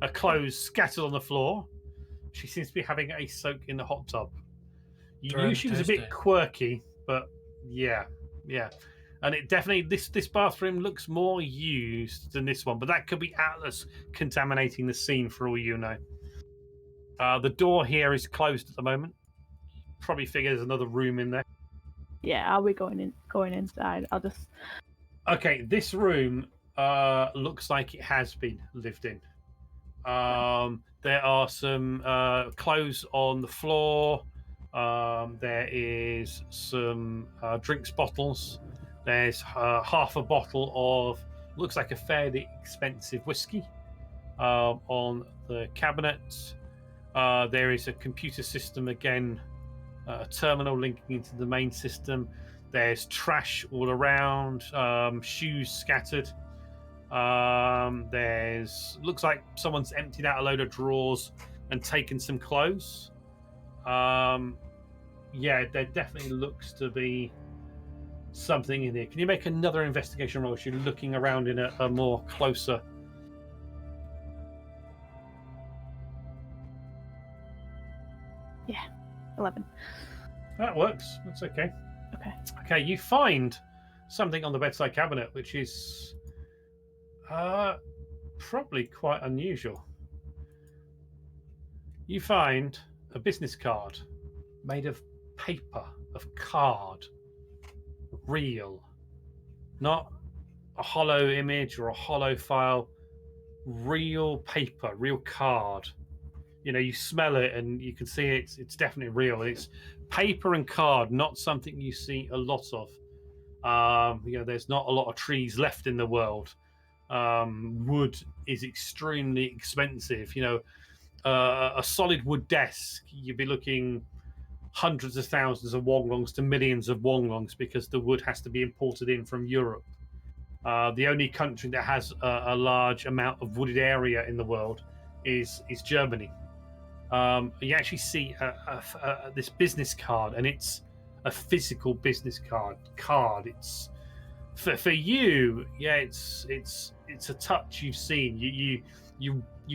Her clothes scattered on the floor. She seems to be having a soak in the hot tub. You knew she was a bit quirky, but yeah. And it definitely this bathroom looks more used than this one, but that could be Atlas contaminating the scene for all you know. The door here is closed at the moment. Probably figure there's another room in there. Yeah, I'll be going inside. I'll just. Okay, this room looks like it has been lived in. There are some clothes on the floor. There is some drinks bottles. There's half a bottle of looks like a fairly expensive whiskey on the cabinet. There is a computer system again, a terminal linking into the main system. There's trash all around, shoes scattered. There's looks like someone's emptied out a load of drawers and taken some clothes. Yeah, there definitely looks to be something in here. Can you make another investigation roll as you're looking around in a more closer? Yeah, 11. That works. That's okay. Okay, you find something on the bedside cabinet which is probably quite unusual. You find a business card made of paper, of card, real, not a hollow image or a hollow file, real paper, real card. You know, you smell it and you can see it's definitely real. It's paper and card, not something you see a lot of. There's not a lot of trees left in the world. Wood is extremely expensive. A solid wood desk, you'd be looking hundreds of thousands of wonglongs to millions of wonglongs because the wood has to be imported in from Europe. The only country that has a large amount of wooded area in the world is Germany. You actually see this business card, and it's a physical business card. It's for you. Yeah, it's a touch you've seen. You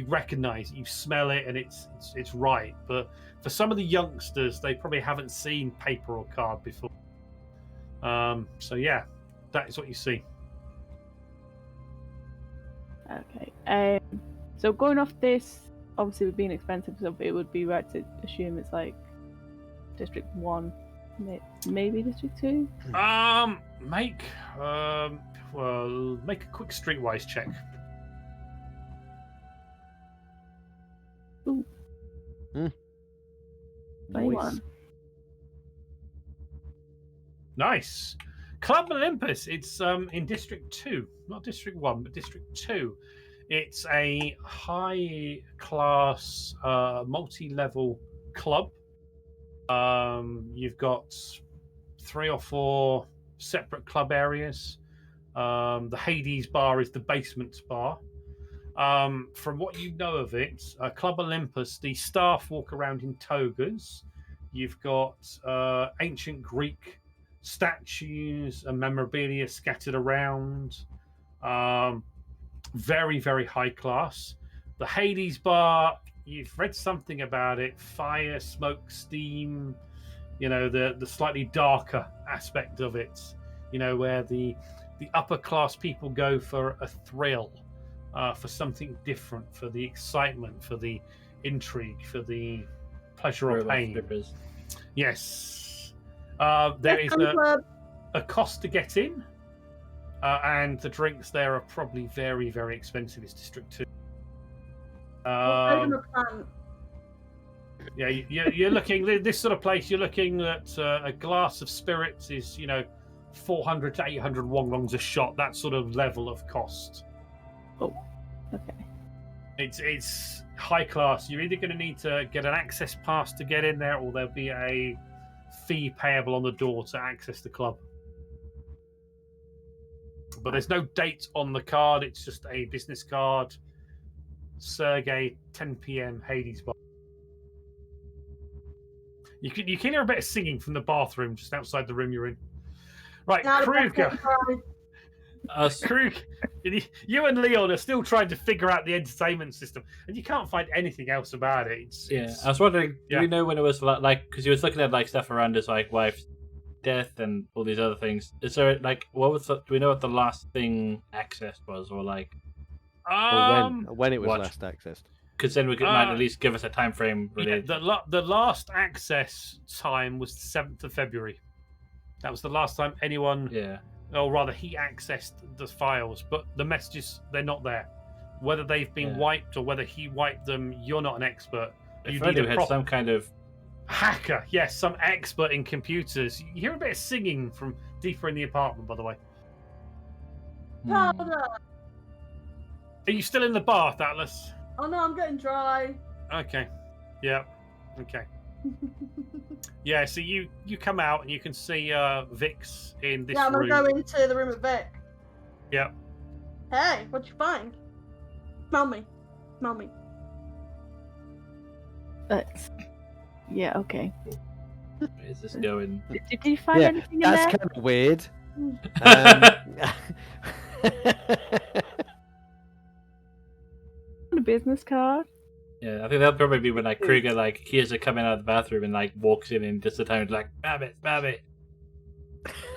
recognize it, you smell it, and it's right. But for some of the youngsters, they probably haven't seen paper or card before. So yeah, that is what you see. Okay. So going off this, obviously with being expensive, so it would be right to assume it's like District 1, maybe District 2. Make a quick streetwise check. Ooh. 21. Nice. Nice. Club Olympus. It's in District 2, not District 1, but District 2. It's a high-class, multi-level club. You've got 3 or 4 separate club areas. The Hades bar is the basement bar. From what you know of it, Club Olympus, the staff walk around in togas. You've got ancient Greek statues and memorabilia scattered around. Very, very high class. The Hades bar, you've read something about it. Fire, smoke, steam, the slightly darker aspect of it. Where the upper class people go for a thrill, for something different, for the excitement, for the intrigue, for the pleasure or pain. Strippers. Yes. There is a cost to get in, and the drinks there are probably very, very expensive. It's District 2. Yeah, you're looking this sort of place. You're looking at a glass of spirits is 400 to 800 wonglongs a shot. That sort of level of cost. Oh, okay. It's high class. You're either going to need to get an access pass to get in there, or there'll be a fee payable on the door to access the club. But there's no date on the card. It's just a business card. Sergey, 10 p.m. Hades bar. You can hear a bit of singing from the bathroom just outside the room you're in. Right, Kruger. Krug, you and Leon are still trying to figure out the entertainment system, and you can't find anything else about it. I was wondering, do we know when it was like, because he was looking at like stuff around his like wife's death and all these other things. Is there like do we know what the last thing accessed was, or like, or when it was last accessed? Because then we might at least give us a time frame. Yeah, the last access time was the 7th of February. That was the last time anyone. Yeah. Or rather, he accessed the files, but the messages, they're not there. Whether they've been wiped or whether he wiped them, you're not an expert. You had some kind of hacker. Yes, some expert in computers. You hear a bit of singing from deeper in the apartment, by the way. Powder! Are you still in the bath, Atlas? Oh no, I'm getting dry. Okay. Yeah. Okay. Yeah, so you come out and you can see Vix in this room. Yeah, I'm gonna go into the room with Vic. Yeah. Hey, what'd you find? Smell me. Smell me. Yeah, okay. Where is this going? Did you find anything in there? That's kind of weird. A business card? Yeah, I think that'll probably be when like Kruger like hears it coming out of the bathroom and like walks in and just the time like, Babbitt.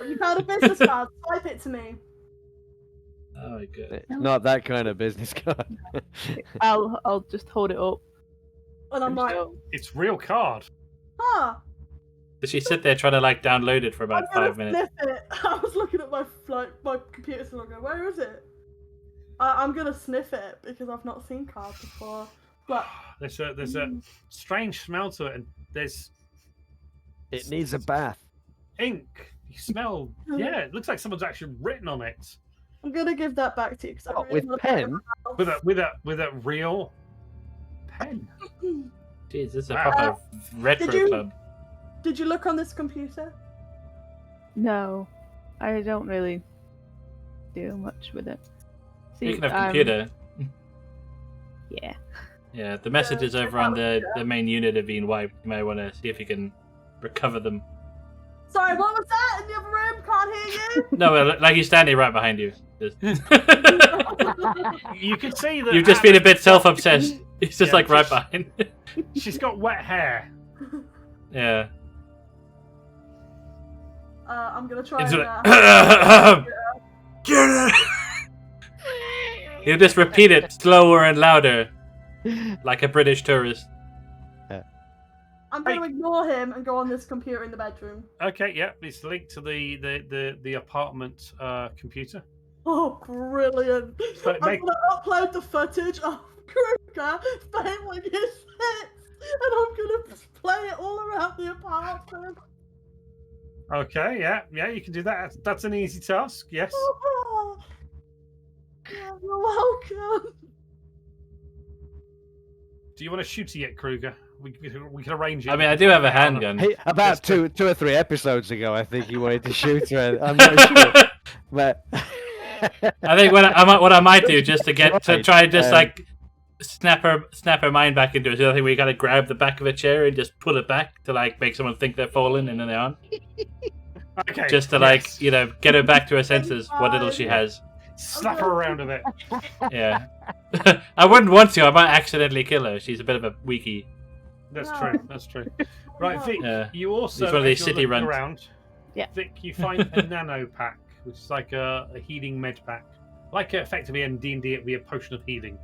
You found a business card. Swipe it to me. Oh my god. Not that kind of business card. I'll just hold it up. And I'm like, it's real card. huh. Did she sit there trying to like download it for about I'm 5 minutes? Sniff it. I was looking at my computer screen. Going, where is it? I'm gonna sniff it because I've not seen cards before. But there's a strange smell to it, and it needs a bath. Ink. You smell. Yeah, it looks like someone's actually written on it. I'm gonna give that back to you because With pen? With a real pen. Jeez, this is a proper retro club. Did you look on this computer? No, I don't really do much with it. Speaking of computer. Yeah. Yeah, the messages over on the main unit have been wiped. You might want to see if you can recover them. Sorry, what was that in the other room? Can't hear you. No, like he's standing right behind you. You can see that. You've just been a bit self-obsessed. He's just like right behind. She's got wet hair. Yeah. I'm gonna try and you just repeat it slower and louder, like a British tourist. I'm going to ignore him and go on this computer in the bedroom. Okay, yeah, it's linked to the apartment computer. Oh, brilliant! I'm going to upload the footage of Kruger failing his hits, and I'm going to play it all around the apartment. Okay, yeah, you can do that. That's an easy task. Yes. Oh, you're welcome. Do you want to shoot it yet, Kruger? We can arrange it. I mean, I do have a handgun. Hey, about two or three episodes ago, I think he wanted to shoot her. I'm not sure, but I think what I might do just to try and just like snap her mind back into it. So I think we gotta grab the back of a chair and just pull it back to like make someone think they're falling and then they aren't. Okay. Just to like get her back to her senses. What little she has. Slap her around a bit. Yeah. I wouldn't want to. I might accidentally kill her. She's a bit of a weakie. That's No. true. That's true. Right, Vic. Yeah. You also, He's one of these as you're city looking runts. around, Yeah. Vic, you find a nano pack, which is like a healing med pack, like effectively in D&D, it'd be a potion of healing.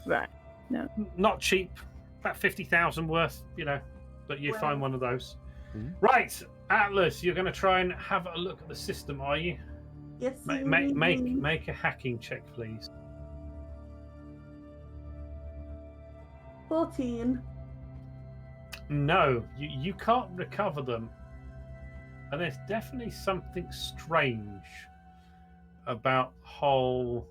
Right. Not cheap, about 50,000 worth, but you Wow. find one of those. Mhm. Right, Atlas, you're going to try and have a look at the system, are you? Yes. Make a hacking check, please. 14. No, you can't recover them. And there's definitely something strange about the whole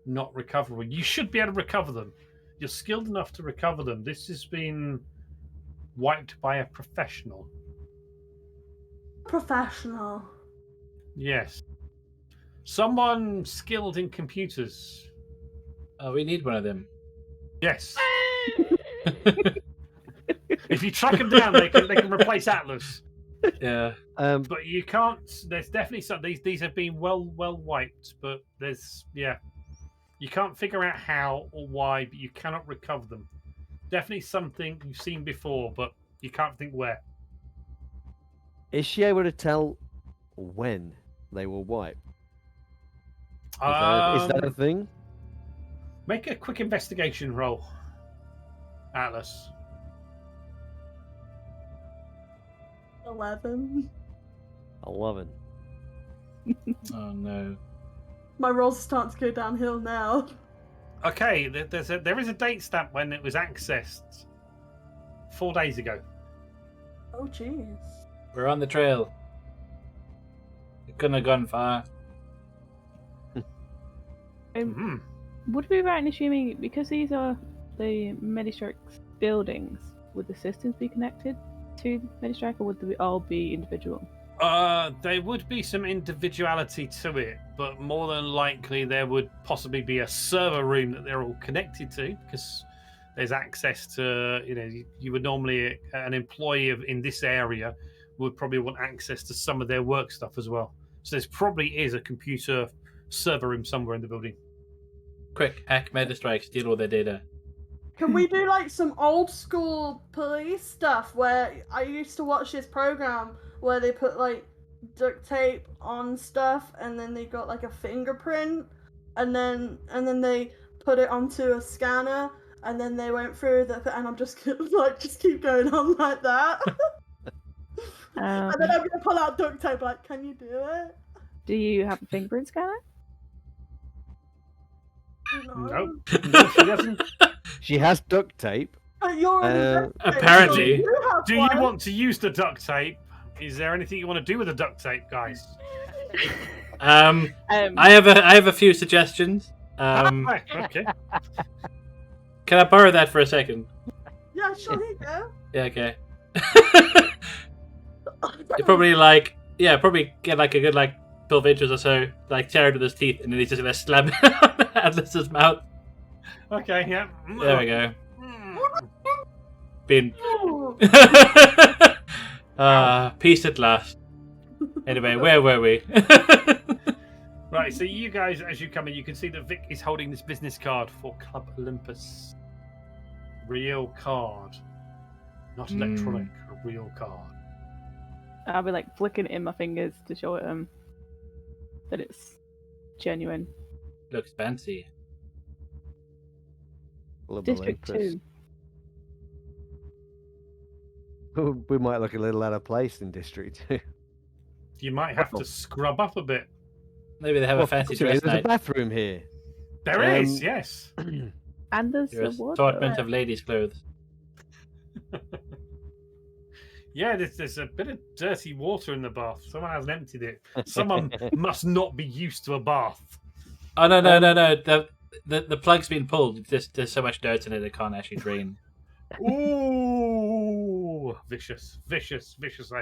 not recoverable. You should be able to recover them. You're skilled enough to recover them. This has been wiped by a professional. Professional. Yes. Someone skilled in computers. Oh, we need one of them. Yes. If you track them down, they can replace Atlas. Yeah. But you can't. There's definitely some. These have been well wiped, but you can't figure out how or why, but you cannot recover them. Definitely something you've seen before, but you can't think where. Is she able to tell when they were wiped? Is that a thing? Make a quick investigation roll, Atlas. 11. 11. Oh no. My rolls are starting to go downhill now. Okay, there is a date stamp when it was accessed 4 days ago. Oh, jeez. We're on the trail. It couldn't have gone far. Hmm. Would we be right in assuming, because these are the Medistrike's buildings, would the systems be connected to Medistrike, or would they all be individual? There would be some individuality to it, but more than likely there would possibly be a server room that they're all connected to, because there's access to, you would normally, an employee in this area would probably want access to some of their work stuff as well. So there's probably is a computer server room somewhere in the building. Quick, hack Medistrike, steal all their data. Can we do like some old school police stuff where I used to watch this program where they put like duct tape on stuff and then they got like a fingerprint and then they put it onto a scanner and then they went through and I'm just like just keep going on like that. And then I'm gonna pull out duct tape like, can you do it? Do you have a fingerprint scanner? No, she doesn't. She has duct tape. But you're already apparently. Do you want to use the duct tape? Is there anything you want to do with the duct tape, guys? I have a few suggestions. Okay. Can I borrow that for a second? Yeah, sure, here you go. Yeah, okay. You probably probably get like a good 12 inches or so, tear it with his teeth, and then he's just gonna slam it on Atlas's mouth. Okay, yeah. There we go. Bin. Peace at last. Anyway, where were we? Right, so you guys, as you come in, you can see that Vic is holding this business card for Club Olympus. Real card. Not electronic, a real card. I'll be flicking it in my fingers to show it that it's genuine. Looks fancy. District 2. We might look a little out of place in District 2. You might have to scrub up a bit. Maybe they have a fancy dress There's a night. bathroom here. There is, yes. And there's Your the water. assortment of ladies' clothes. Yeah, there's a bit of dirty water in the bath. Someone hasn't emptied it. Someone must not be used to a bath. Oh no! The plug's been pulled. There's so much dirt in it can't actually drain. Ooh, vicious. I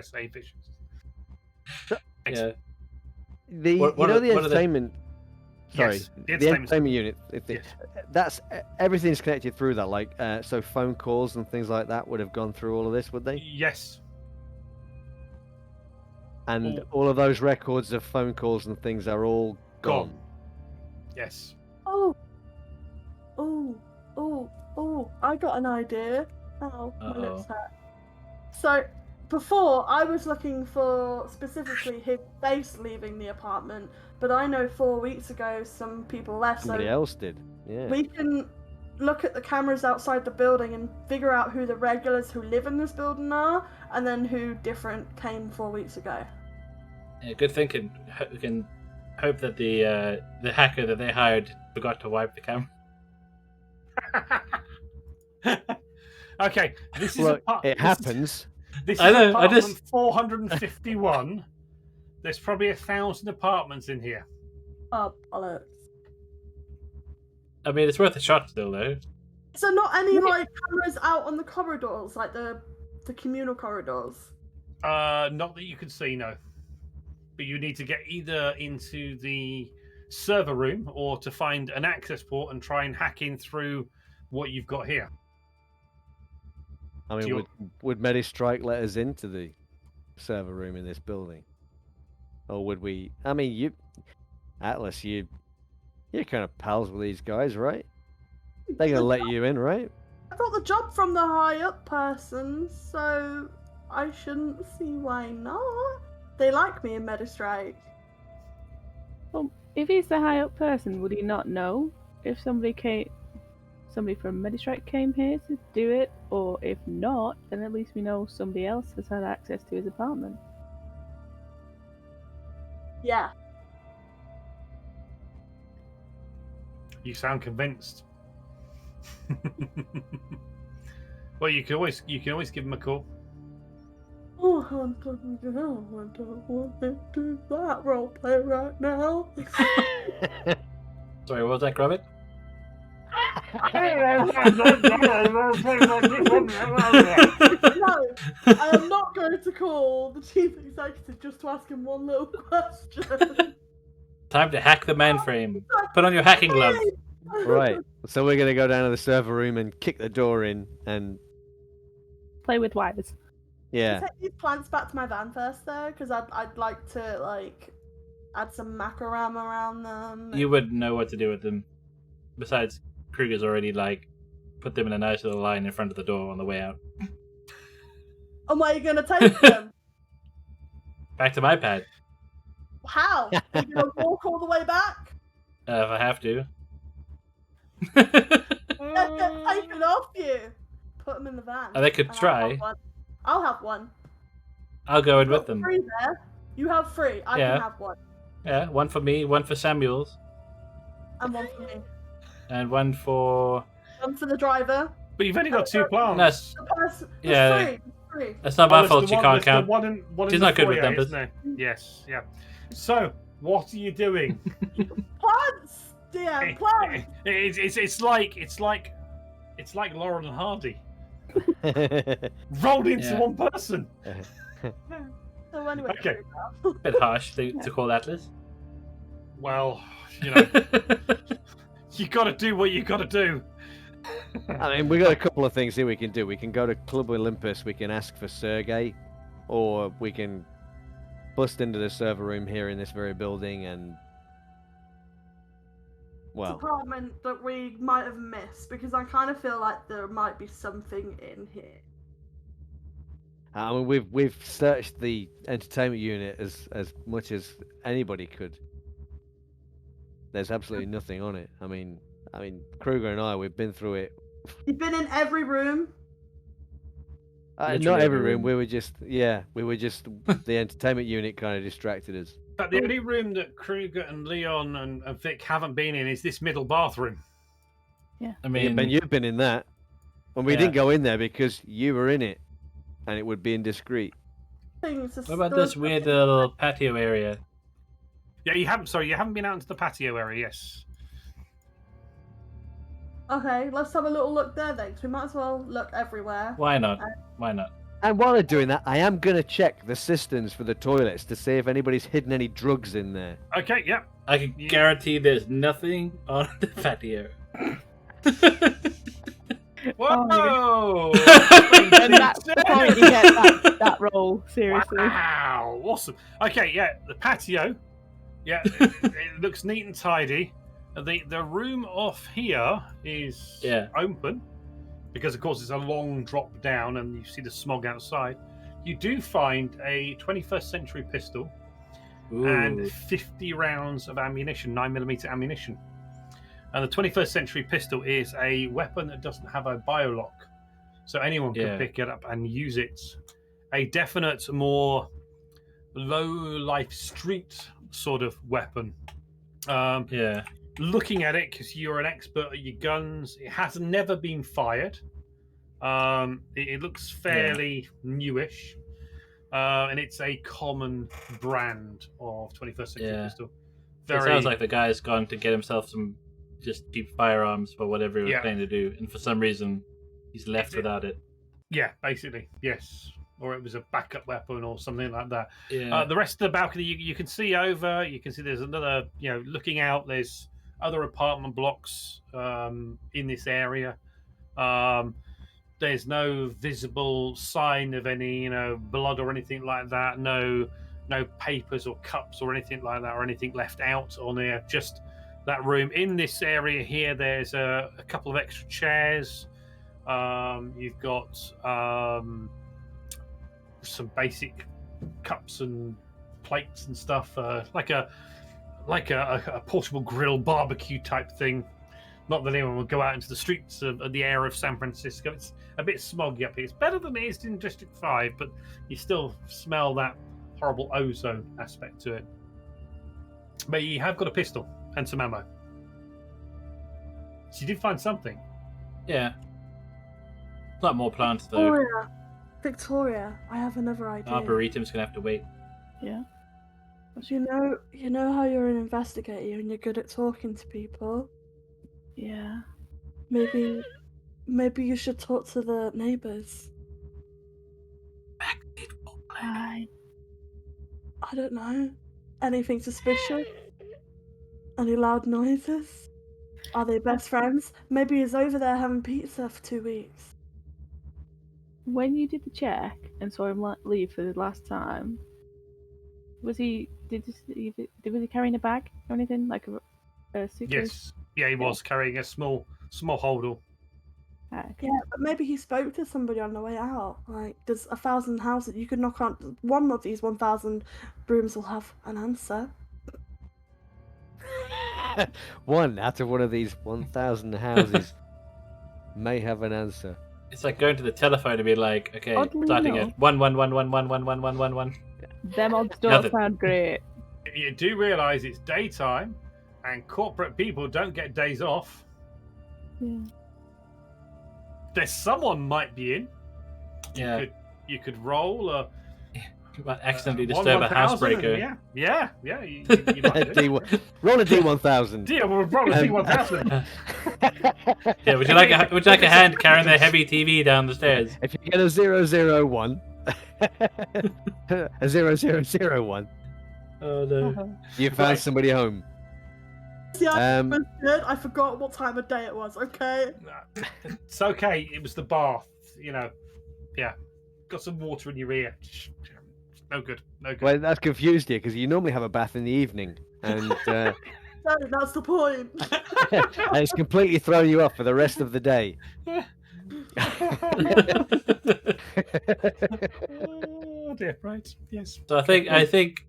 say vicious. Yeah. The entertainment. Sorry, Yes, the entertainment unit. That's everything's connected through that. So phone calls and things like that would have gone through all of this, would they? Yes. And all of those records of phone calls and things are all gone. Yes. Oh, I got an idea. Ow, my Uh-oh. lips hurt. So, before, I was looking for specifically his face leaving the apartment, but I know 4 weeks ago some people left, Somebody so else did. Yeah. we can look at the cameras outside the building and figure out who the regulars who live in this building are, and then who different came 4 weeks ago. Yeah, good thinking. We can hope that the hacker that they hired forgot to wipe the camera. Okay, this is Look, it happens. This is I know, apartment 451. There's probably 1,000 apartments in here. Oh, bollocks. I mean, it's worth a shot still, though. So not any like cameras out on the corridors, like the communal corridors? Not that you can see, no. But you need to get either into the server room or to find an access port and try and hack in through what you've got here. I mean, would Medistrike let us into the server room in this building? Or would we... I mean, Atlas, you're kind of pals with these guys, right? They're going to let you in, right? I got the job from the high-up person, so I shouldn't see why not. They like me in Medistrike. Well, if he's the high-up person, would he not know if somebody from Medistrike came here to do it? Or if not, then at least we know somebody else has had access to his apartment. Yeah. You sound convinced. Well, you can always give him a call. Oh, I don't want to do that roleplay right now. Sorry, what was that, Gromit? No, I am not going to call the chief executive just to ask him one little question. Time to hack the mainframe. Put on your hacking gloves. Right. So we're going to go down to the server room and kick the door in and... Play with wires. Yeah. Can I take these plants back to my van first, though? Because I'd like to, like, add some macrame around them. You would know what to do with them. Besides, Kruger's already, like, put them in a nice little line in front of the door on the way out. And where are you going to take them? Back to my pad. How? Are you going to walk all the way back? If I have to. Get taken off you. Put them in the van. They could and try. I'll have one. I'll go in You've with got them. 3 there. You have 3. I Yeah. can have 1. Yeah, one for me, one for Samuels, And 1 for me. and one for... 1 for the driver. But you've only got 2 plants. That's, The person. Yeah. There's 3. that's not my fault you can't count. She's She's not good with numbers. Yes, yeah. So, what are you doing? Plants! DM, plants! It's like Laurel and Hardy rolled into Yeah. one person. So anyway, Okay. Bit harsh to call Atlas. Well, you know, you got to do what you got to do. I mean, we got a couple of things here we can do. We can go to Club Olympus, we can ask for Sergey, or we can bust into the server room here in this very building and... Well, department that we might have missed, because I kind of feel like there might be something in here. I mean, we've searched the entertainment unit as much as anybody could. There's absolutely nothing on it. I mean, Kruger and I, we've been through it. You've been in every room. Literally Not every every room. room. We were just the entertainment unit kind of distracted us. But the only room that Kruger and Leon and Vic haven't been in is this middle bathroom. I Yeah, mean, Ben, you've been in that, and we Yeah. didn't go in there because you were in it, and it would be indiscreet. Things what about this weird little patio area? Yeah, you haven't been out into the patio area. Yes. Okay, let's have a little look there then, 'cause we might as well look everywhere. Why not? Why not? And while they're doing that, I am going to check the cisterns for the toilets to see if anybody's hidden any drugs in there. Okay. Yeah. I can guarantee there's nothing on the patio. Whoa! And that's the point you get that roll, seriously. Wow, awesome. Okay, yeah, the patio. Yeah, it looks neat and tidy. The room off here is open because, of course, it's a long drop down, and you see the smog outside. You do find a 21st century pistol and 50 rounds of ammunition, 9mm ammunition. And the 21st century pistol is a weapon that doesn't have a biolock, so anyone can pick it up and use it. A definite, more low-life street sort of weapon. Looking at it, because you're an expert at your guns, it has never been fired. It looks fairly newish. And it's a common brand of 21st century pistol. It sounds like the guy's gone to get himself some just cheap firearms for whatever he was planning to do, and for some reason he's left without it. Yeah, basically, yes. Or it was a backup weapon or something like that. Yeah. The rest of the balcony, you can see over. You can see there's another, looking out, there's other apartment blocks in this area. There's no visible sign of any, blood or anything like that. No papers or cups or anything like that, or anything left out on there. Just that room. In this area here, there's a couple of extra chairs. You've got some basic cups and plates and stuff, like a portable grill barbecue type thing. Not that anyone would go out into the streets of the air of San Francisco. It's a bit smoggy up here. It's better than it is in District 5, but you still smell that horrible ozone aspect to it. But you have got a pistol and some ammo. So you did find something. Yeah. A lot more plants, though. Victoria, I have another idea. Arboretum's going to have to wait. Yeah. You know how you're an investigator and you're good at talking to people? Yeah. Maybe you should talk to the neighbours. Fine. I don't know. Anything suspicious? Any loud noises? Are they best friends? Maybe he's over there having pizza for 2 weeks. When you did the check and saw him leave for the last time, was he carrying a bag or anything, like a suitcase? Yes. Yeah, he was carrying a small holdall. Okay. Yeah, but maybe he spoke to somebody on the way out. Like, there's 1,000 houses. You could knock on one of these 1,000 rooms will have an answer. One out of one of these 1,000 houses may have an answer. It's like going to the telephone and be like, okay, Oddly starting no. at 111111111. Them odds don't Nothing. sound great. You do realise it's daytime, and corporate people don't get days off. Yeah. There's someone might be in. Yeah. You could roll a. You might accidentally disturb a housebreaker. Yeah. You might do. Roll a D1000. Yeah, we'll roll a D1000. Yeah, would you like a hand carrying the heavy TV down the stairs? If you get a 001, a 0001, Oh no. you found somebody home. See, I was good. I forgot what time of day it was, okay? It's okay. It was the bath. Yeah. Got some water in your ear. No good. Well, that's confused you because you normally have a bath in the evening, and No, that's the point. and it's completely thrown you off for the rest of the day. Oh dear. Right. Yes. So I think.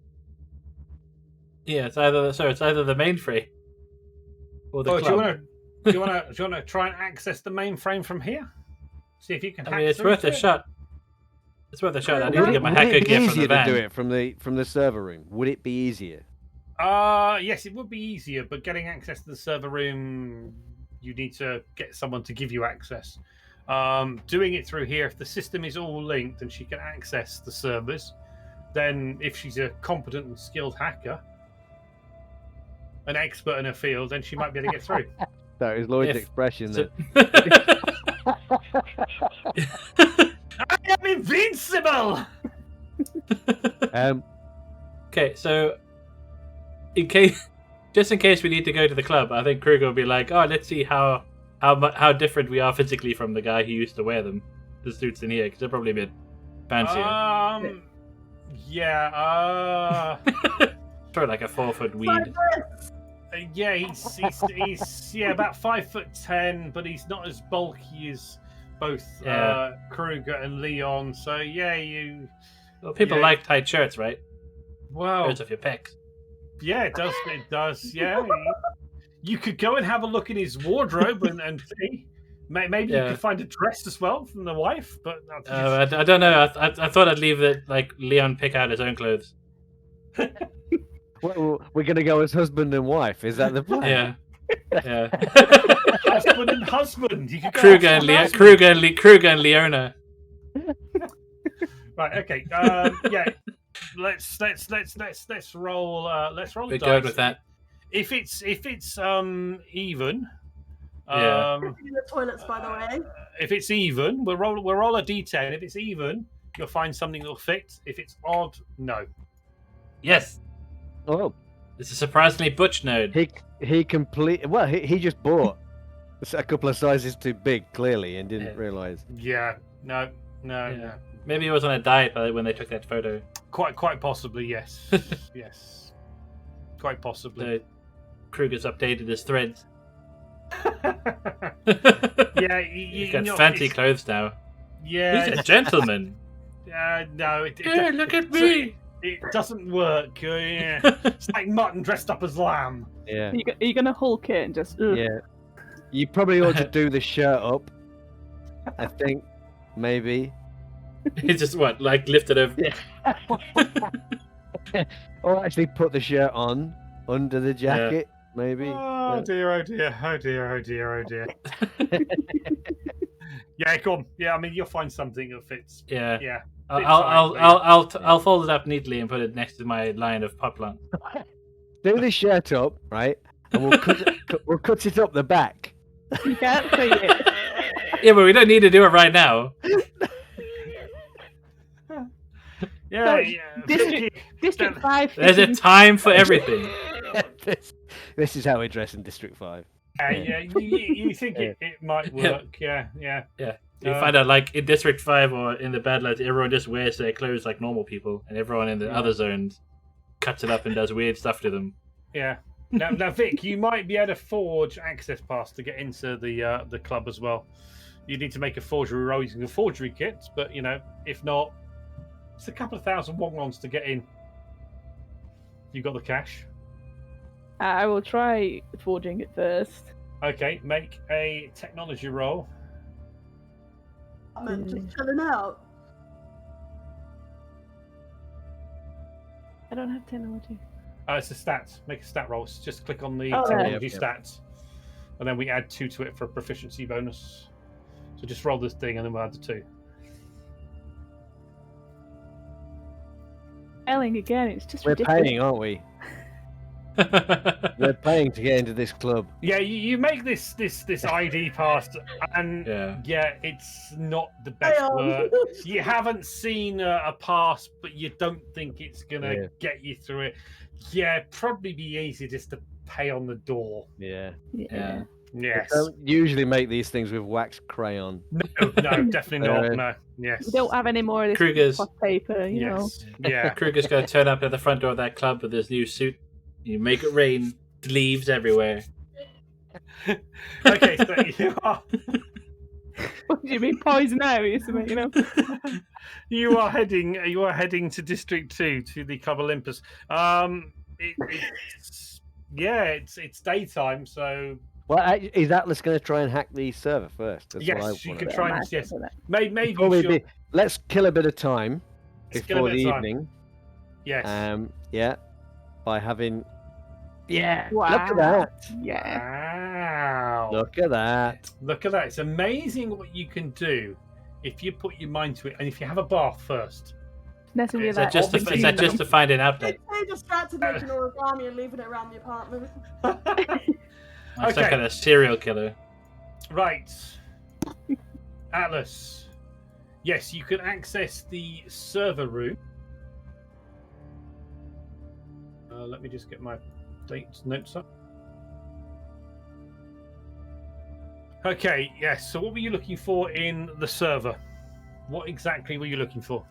Yeah, it's either the mainframe or the club. Do you want to try and access the mainframe from here? See if you can. I mean, it's worth a shot. It's worth a shot. I need Would to it get my hacker be gear from the easier to van. do it from the server room? Would it be easier? Yes, it would be easier, but getting access to the server room, you need to get someone to give you access. Doing it through here, if the system is all linked and she can access the servers, then if she's a competent and skilled hacker, an expert in her field, then she might be able to get through. That is Lloyd's expression. So- I am invincible! Okay, so just in case we need to go to the club, I think Kruger will be like, "Oh, let's see how different we are physically from the guy who used to wear them, the suits in here, because they're probably a bit fancier." Yeah. Sort of like a 4-foot weed. Yeah, he's about 5'10", but he's not as bulky as both Kruger and Leon. So yeah, Well, people like tight shirts, right? Wow. Shirts off your pecs. Yeah, it does. It does. Yeah. You could go and have a look in his wardrobe and see. Maybe you could find a dress as well from the wife, but I don't know. I thought I'd leave it like Leon pick out his own clothes. Well, we're gonna go as husband and wife. Is that the plan? Yeah. husband and husband. You could go Kruger and Leona. Right. Okay. Yeah. Let's roll. Let's roll. We're a dice. good with that. If it's even. In the toilets, by the way. If it's even, we'll roll a d10. If it's even, you'll find something that'll fit. If it's odd, no. Yes. Oh, It's a surprisingly butch node. he just bought a couple of sizes too big, clearly, and didn't realise. Yeah. No. Maybe he was on a diet when they took that photo. Quite possibly, yes. Yes. Quite possibly. Kruger's updated his threads. Yeah, he's got fancy clothes now. Yeah, he's a gentleman. No, look at me. It doesn't work. Yeah, it's like mutton dressed up as lamb. Yeah. Are you gonna Hulk it and just? Ugh. Yeah. You probably ought to do the shirt up. I think maybe. He just lifted over. Yeah. Or actually put the shirt on under the jacket. Maybe. Oh dear! Oh dear! Oh dear! Oh dear! Oh dear! Yeah, come. Yeah, I mean, you'll find something that fits. Yeah. Yeah. I'll fold it up neatly and put it next to my line of pot plants. Do the shirt up, right? And we'll cut it up the back. You can't see it. Yeah, but we don't need to do it right now. Yeah. District 5. There's a time for everything. This is how we dress in District 5. Yeah. You think it might work? Yeah. You find out, like in District 5 or in the Badlands, everyone just wears their clothes like normal people, and everyone in the other zones cuts it up and does weird stuff to them. Yeah. Now, Vic, you might be able to forge access pass to get into the club as well. You need to make a forgery roll using a forgery kit, but if not, it's a couple of thousand wonglons to get in. You got the cash? I will try forging it first. Okay, make a technology roll. I'm just chilling out. I don't have technology. It's a stat. Make a stat roll. Just click on the Oh, technology stats, and then we add 2 to it for a proficiency bonus. So just roll this thing, and then we'll add the 2. Failing again. It's just We're ridiculous. paying, aren't we? We're paying to get into this club. Yeah, you make this ID pass, and it's not the best work. You haven't seen a pass, but you don't think it's gonna get you through it. Yeah, probably be easy just to pay on the door. Yeah. Yeah. Yes. We don't usually make these things with wax crayon. No, definitely not. No. Yes. We don't have any more of this Kruger's. hot paper, you know. Yeah. Kruger's going to turn up at the front door of that club with his new suit. You make it rain. Leaves everywhere. Okay, so you are. What do you mean, poison out? You are heading to District 2 to the Club Olympus. It's daytime, so. Well, is Atlas going to try and hack the server first? That's what I Yes, you wanna can know. try. Yes, maybe. Let's kill a bit of time before the time. evening. Yes. By having. Yeah. Wow. Look at that. Yeah. Wow. Look at that. Look at that. It's amazing what you can do if you put your mind to it, and if you have a bath first. Messing with Is that that. just to find an outlet? Stay distracted making origami and leaving it around the apartment. I'm some kind of serial killer. Right. Atlas. Yes, you can access the server room. Let me just get my notes up. Okay, yes. So what were you looking for in the server? What exactly were you looking for?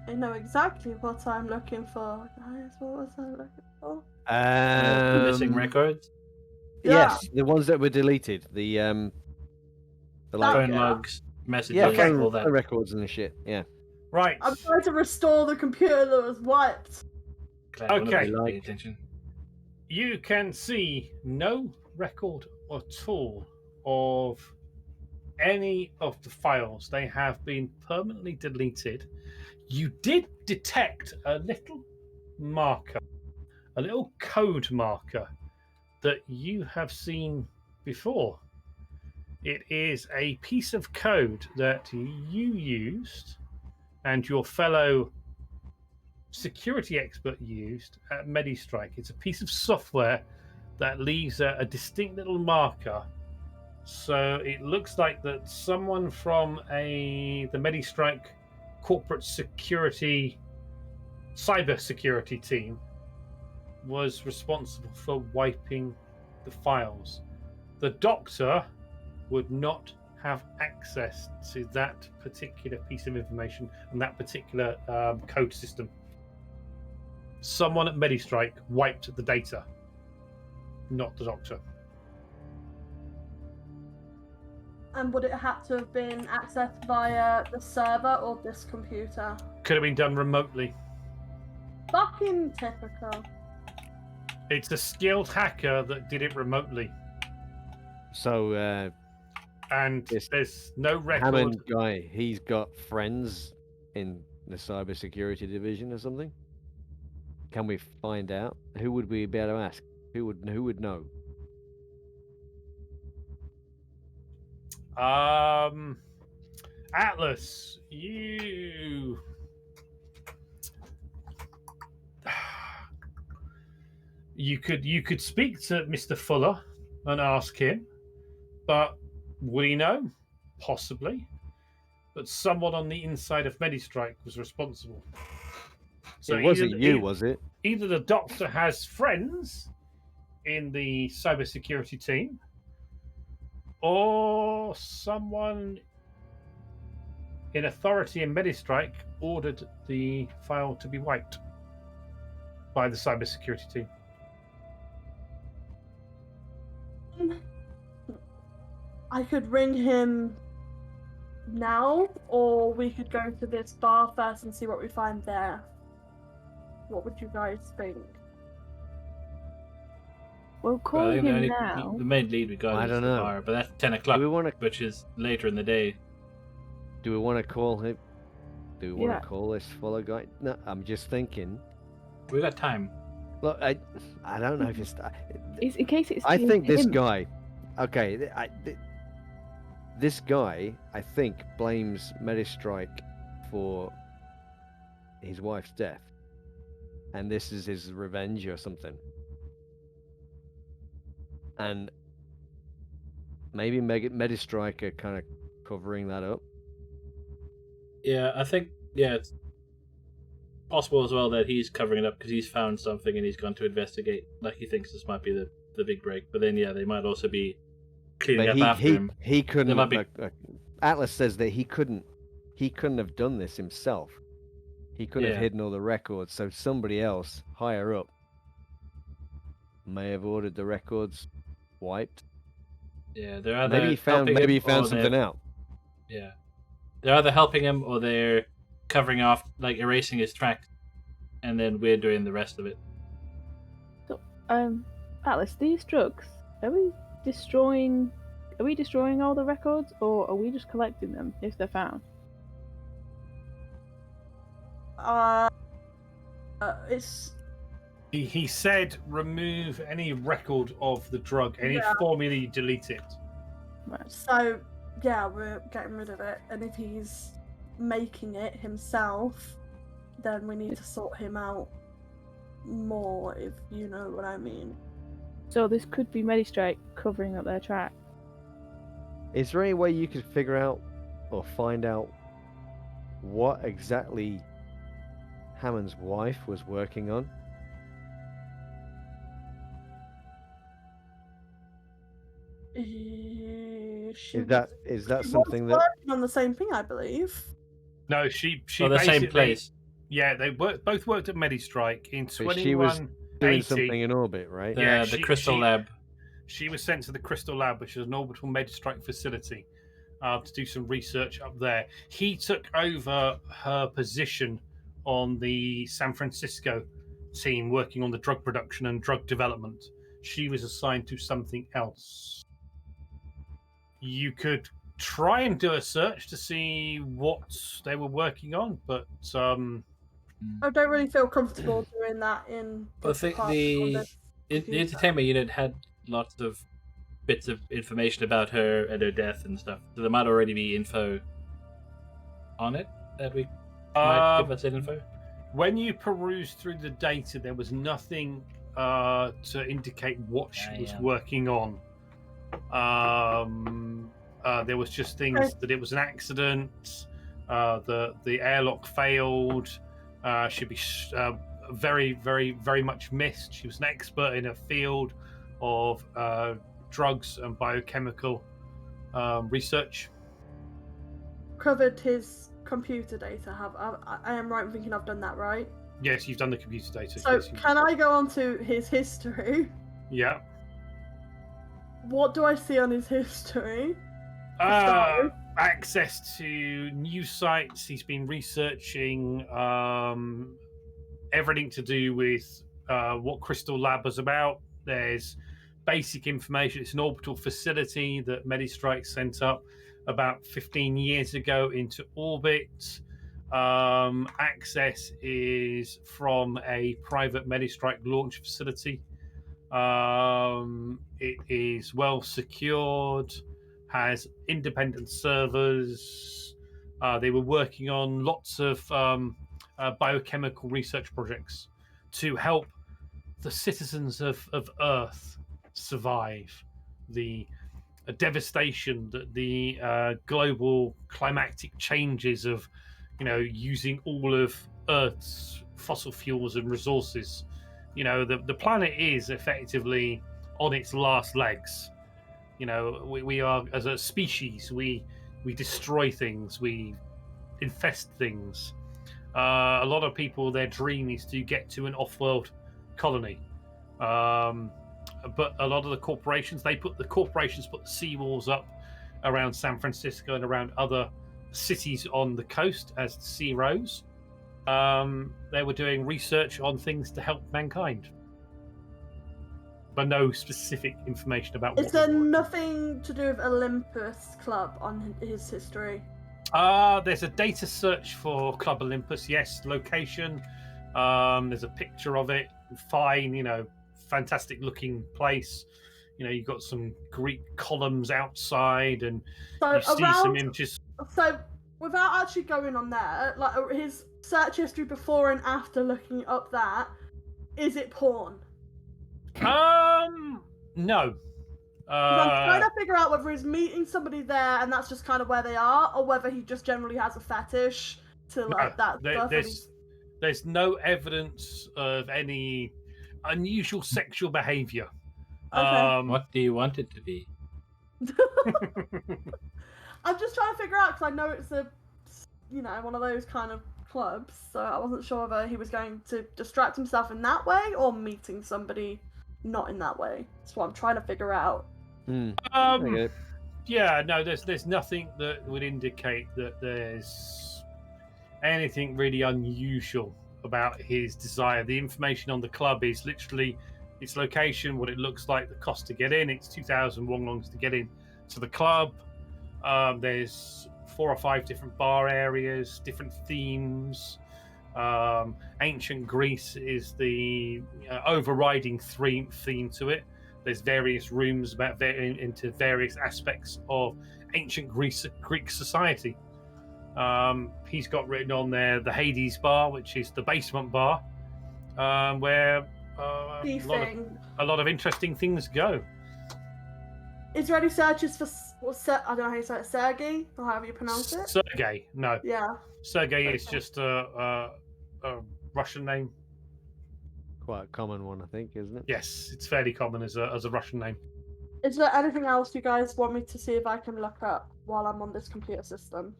I know exactly what I'm looking for. Guys, what was I looking for? Missing records, Yes, the ones that were deleted. The like phone logs, messages, yeah, all phone that. records and the shit. Yeah. Right. I'm trying to restore the computer that was wiped. Glad one of Okay. us Like- paid attention. You can see no record at all of any of the files. They have been permanently deleted. You did detect a little marker, a little code marker that you have seen before. It is a piece of code that you used and your fellow security expert used at MediStrike. It's a piece of software that leaves a distinct little marker. So it looks like that someone from the MediStrike corporate security, cyber security team was responsible for wiping the files. The doctor would not have access to that particular piece of information and that particular code system. Someone at MediStrike wiped the data, not the doctor. And would it have to have been accessed via the server or this computer? Could have been done remotely. Fucking typical. It's a skilled hacker that did it remotely, So and Yes. there's no record. Hammond guy, he's got friends in the cybersecurity division or something. Can we find out? Who would we be able to ask? Who would know? Atlas, you could speak to Mr. Fuller and ask him, but would he know? Possibly. But someone on the inside of MediStrike was responsible. So It wasn't you, was it? Either the doctor has friends in the cybersecurity team, or someone in authority in MediStrike ordered the file to be wiped by the cybersecurity team. I could ring him now, or we could go to this bar first and see what we find there. What would you guys think? We'll call I think him now. the main lead we got I is don't the know. bar, but that's 10 o'clock, Do we want to? which is later in the day. Do we want to call him? Do we Yeah. want to call this fellow guy? No, I'm just thinking. We got time. Look, I don't know if it's. It's, in case it's I think this him. guy. Okay, this guy, I think, blames MediStrike for his wife's death, and this is his revenge or something. And maybe MediStrike are kind of covering that up. Yeah, I think, it's possible as well that he's covering it up because he's found something and he's gone to investigate. Like, he thinks this might be the big break. But then, they might also be cleaning But up after him. he couldn't. might be- Atlas says that he couldn't have done this himself. He could have Yeah. hidden all the records, so somebody else higher up may have ordered the records wiped. Yeah, they're either Maybe he found helping him or something they're- out. Yeah. They're either helping him or they're covering off, like erasing his tracks, and then we're doing the rest of it. So, Atlas, these drugs, are we destroying all the records, or are we just collecting them if they're found? It's He said remove any record of the drug, any Yeah. formula, you delete it. Right. so yeah, we're getting rid of it. And if he's making it himself, then we need to sort him out more, if you know what I mean. So this could be MediStrike covering up their track. Is there any way you could figure out or find out what exactly Hammond's wife was working on? Is that something that? working on the same thing, I believe. No, she Or the same basically- place. Yeah, they both worked at MediStrike in But she was 21. doing 80. something in orbit, right? Yeah, The Crystal Lab. She was sent to the Crystal Lab, which is an orbital Medistrike facility, to do some research up there. He took over her position on the San Francisco team working on the drug production and drug development. She was assigned to something else. You could try and do a search to see what they were working on, but I don't really feel comfortable doing that in I this think department on the this the computer. entertainment unit had lots of bits of information about her and her death and stuff. So there might already be info on it that we might give us that info. when you perused through the data, there was nothing to indicate what she was working on. There was just things that it was an accident. The airlock failed. She'd be very, very, very much missed. She was an expert in a field of drugs and biochemical research. Covered his computer data. I am right in thinking I've done that, right? Yes, you've done the computer data. So yes, can I go on to his history? Yeah. What do I see on his history? Access to news sites. He's been researching everything to do with what Crystal Lab was about. There's basic information. It's an orbital facility that Medistrike sent up about 15 years ago into orbit. Access is from a private Medistrike launch facility. It is well secured, has independent servers. They were working on lots of biochemical research projects to help the citizens of Earth survive the devastation that the global climatic changes of, using all of Earth's fossil fuels and resources. The planet is effectively on its last legs. We are, as a species, we destroy things, we infest things. A lot of people, their dream is to get to an off-world colony. But a lot of the corporations, put the seawalls up around San Francisco and around other cities on the coast as the sea rose. They were doing research on things to help mankind, but no specific information about what. Is there nothing to do with Olympus Club on his history? There's a data search for Club Olympus. Yes, location. There's a picture of it. Fine, fantastic looking place. You've got some Greek columns outside, and So you see some images. So without actually going on there, like his search history before and after looking up that, is it porn? No. I'm trying to figure out whether he's meeting somebody there and that's just kind of where they are, or whether he just generally has a fetish to like that stuff. There's no evidence of any unusual sexual behavior. Okay. What do you want it to be? I'm just trying to figure out, because I know it's one of those kind of clubs, so I wasn't sure whether he was going to distract himself in that way or meeting somebody not in that way. That's what I'm trying to figure out. Yeah, no, there's nothing that would indicate that there's anything really unusual about his desire. The information on the club is literally its location, what it looks like, the cost to get in. It's 2,000 wonglongs to get in to the club. There's 4 or 5 different bar areas, different themes. Ancient Greece is the overriding theme to it. There's various rooms into various aspects of ancient Greek society. He's got written on there the Hades bar, which is the basement bar, where a lot of interesting things go. Is there any searches for I don't know how you say it, Sergei, or however you pronounce it? Sergei, no. Yeah. Sergei is just a Russian name. Quite a common one, I think, isn't it? Yes, it's fairly common as a Russian name. Is there anything else you guys want me to see if I can look up while I'm on this computer system?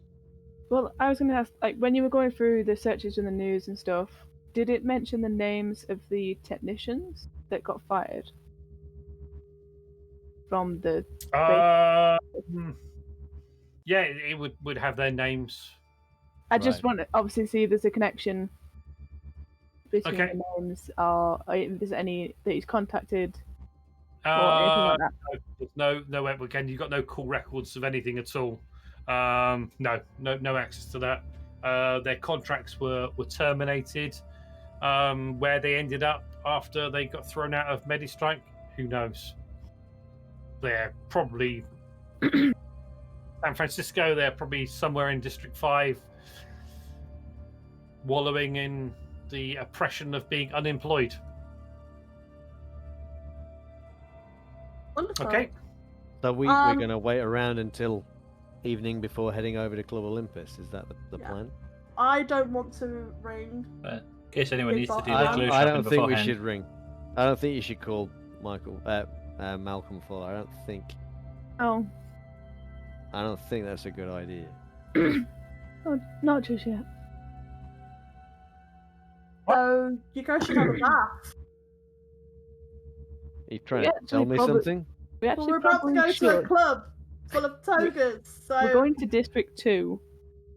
Well, I was going to ask, like, when you were going through the searches in the news and stuff, did it mention the names of the technicians that got fired from the? Yeah, it would have their names. I just Right. want to obviously see if there's a connection between Okay. the names, or if there's any that he's contacted or anything like that. No, again, you've got no call records of anything at all. No access to that. Their contracts were terminated. Where they ended up after they got thrown out of Medistrike, who knows? They're probably San Francisco. They're probably somewhere in District 5, wallowing in the oppression of being unemployed. Wonderful. Okay. So we're Um, going to wait around until evening before heading over to Club Olympus. Is that the Yeah. plan? I don't want to ring. In case anyone needs to do I the glue I shopping don't think we beforehand. should ring. I don't think you should call Malcolm Fuller. I Oh, don't think that's a good idea. oh, not just yet. So you guys should have a bath. Are you trying Yeah, to tell actually, me probably- something? We Well, actually we're about to probably go to a should. club full of togas. So We're going to District 2.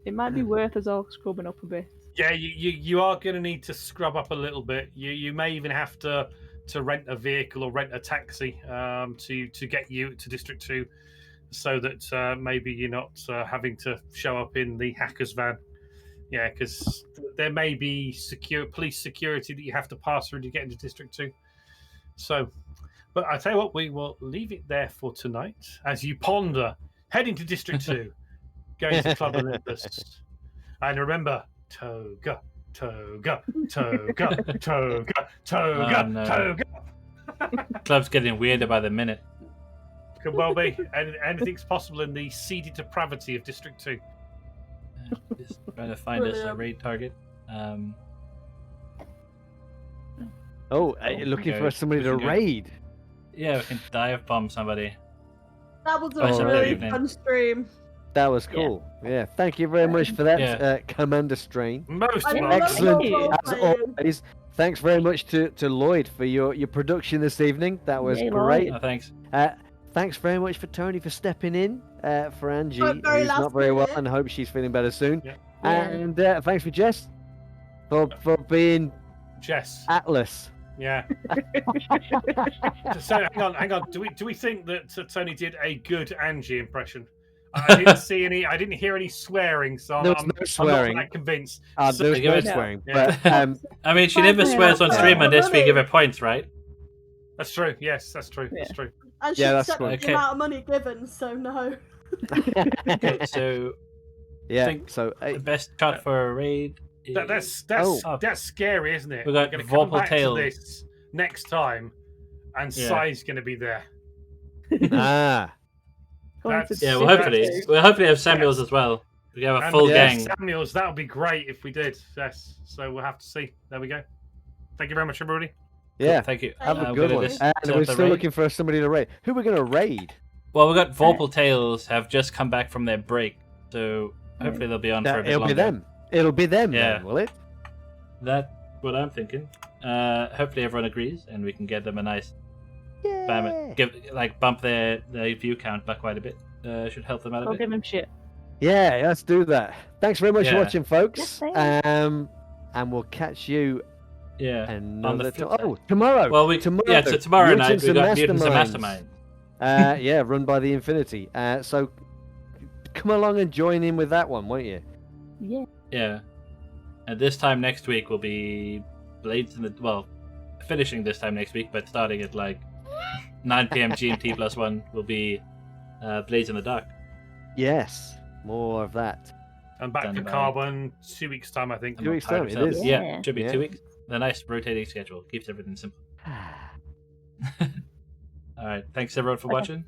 It might be worth us all scrubbing up a bit. Yeah, you are going to need to scrub up a little bit. You may even have to rent a vehicle or rent a taxi to get you to District 2, so that maybe you're not having to show up in the hacker's van. Yeah, because there may be police security that you have to pass through to get into District 2. So, but I tell you what, we will leave it there for tonight as you ponder heading to District 2, going to Club Olympus. And remember, toga, toga, toga, toga, toga, Oh, no. toga. Club's getting weirder by the minute. Could well be. And anything's possible in the seedy depravity of District 2. Just trying to find us a Brilliant. raid target. Oh, Oh, looking okay. for somebody We to can go. raid. Yeah, we can dive bomb somebody. that was Oh, a really evening. fun stream. That was cool. Yeah, thank you very much for that, Yeah. Commander Strain. Most I Yeah. love welcome. Excellent. Thank you. As always, thanks very much to Lloyd for your production this evening. That was Yay, great. Lloyd. Thanks. Thanks very much for Tony for stepping in for Angie, Oh, very who's not last very well minute. and hope she's feeling better soon. Yeah. And thanks for Jess for being Jess. Atlas. Yeah. So hang on. Do we think that Tony did a good Angie impression? I didn't see any. I didn't hear any swearing, so There was I'm no not swearing. that convinced. There's give no it- swearing, Yeah. but I mean, she Fine, never yeah, swears on that's stream fine. unless we give her points, right? That's true. Yes, that's true. That's true. And she Yeah, that's accepted right. Okay. the amount of money given, so no. Okay, so yeah. think- So the best shot for a raid. That's Oh. that's scary, isn't it? We got We're going to come Vorpal back Tails. to this next time, and Yeah. Sai's going to be there. Going That's- to Yeah, well, District hopefully 2. have Samuels as well. We have a And full yeah, gang. Samuels, that would be great if we did. Yes. So we'll have to see. There we go. Thank you very much, everybody. yeah. Thank you. Have a I'm good gonna one. just And set we're up the still raid. looking for somebody to raid. Who are we going to raid? Well, we got Vorpal Tails have just come back from their break, so hopefully they'll be on for a bit It'll longer. be them. It'll be them Yeah. then, will it? That's what I'm thinking. Hopefully everyone agrees, and we can get them a nice bump their view count by quite a bit. Should help them out a I'll bit. give him shit. Yeah, let's do that. Thanks very much for Yeah. watching, folks. Yes, thanks. And we'll catch you Yeah. another flip time. side. Oh, tomorrow. Well, so tomorrow night Mutants we and got Mutants and Masterminds. Mastermind. Yeah, run by TheInfinaty. So come along and join in with that one, won't you? Yeah. Yeah. And this time next week will be Blades in the finishing this time next week, but starting at like 9 p.m. GMT +1 will be Blades in the Dark. Yes, more of that. And back Done to by- Carbon 2 weeks' time, I think. Two weeks' Tired time, of it ourselves. is. Yeah, Yeah. should be Yeah. 2 weeks. A nice rotating schedule keeps everything simple. All right, thanks everyone for Okay. watching.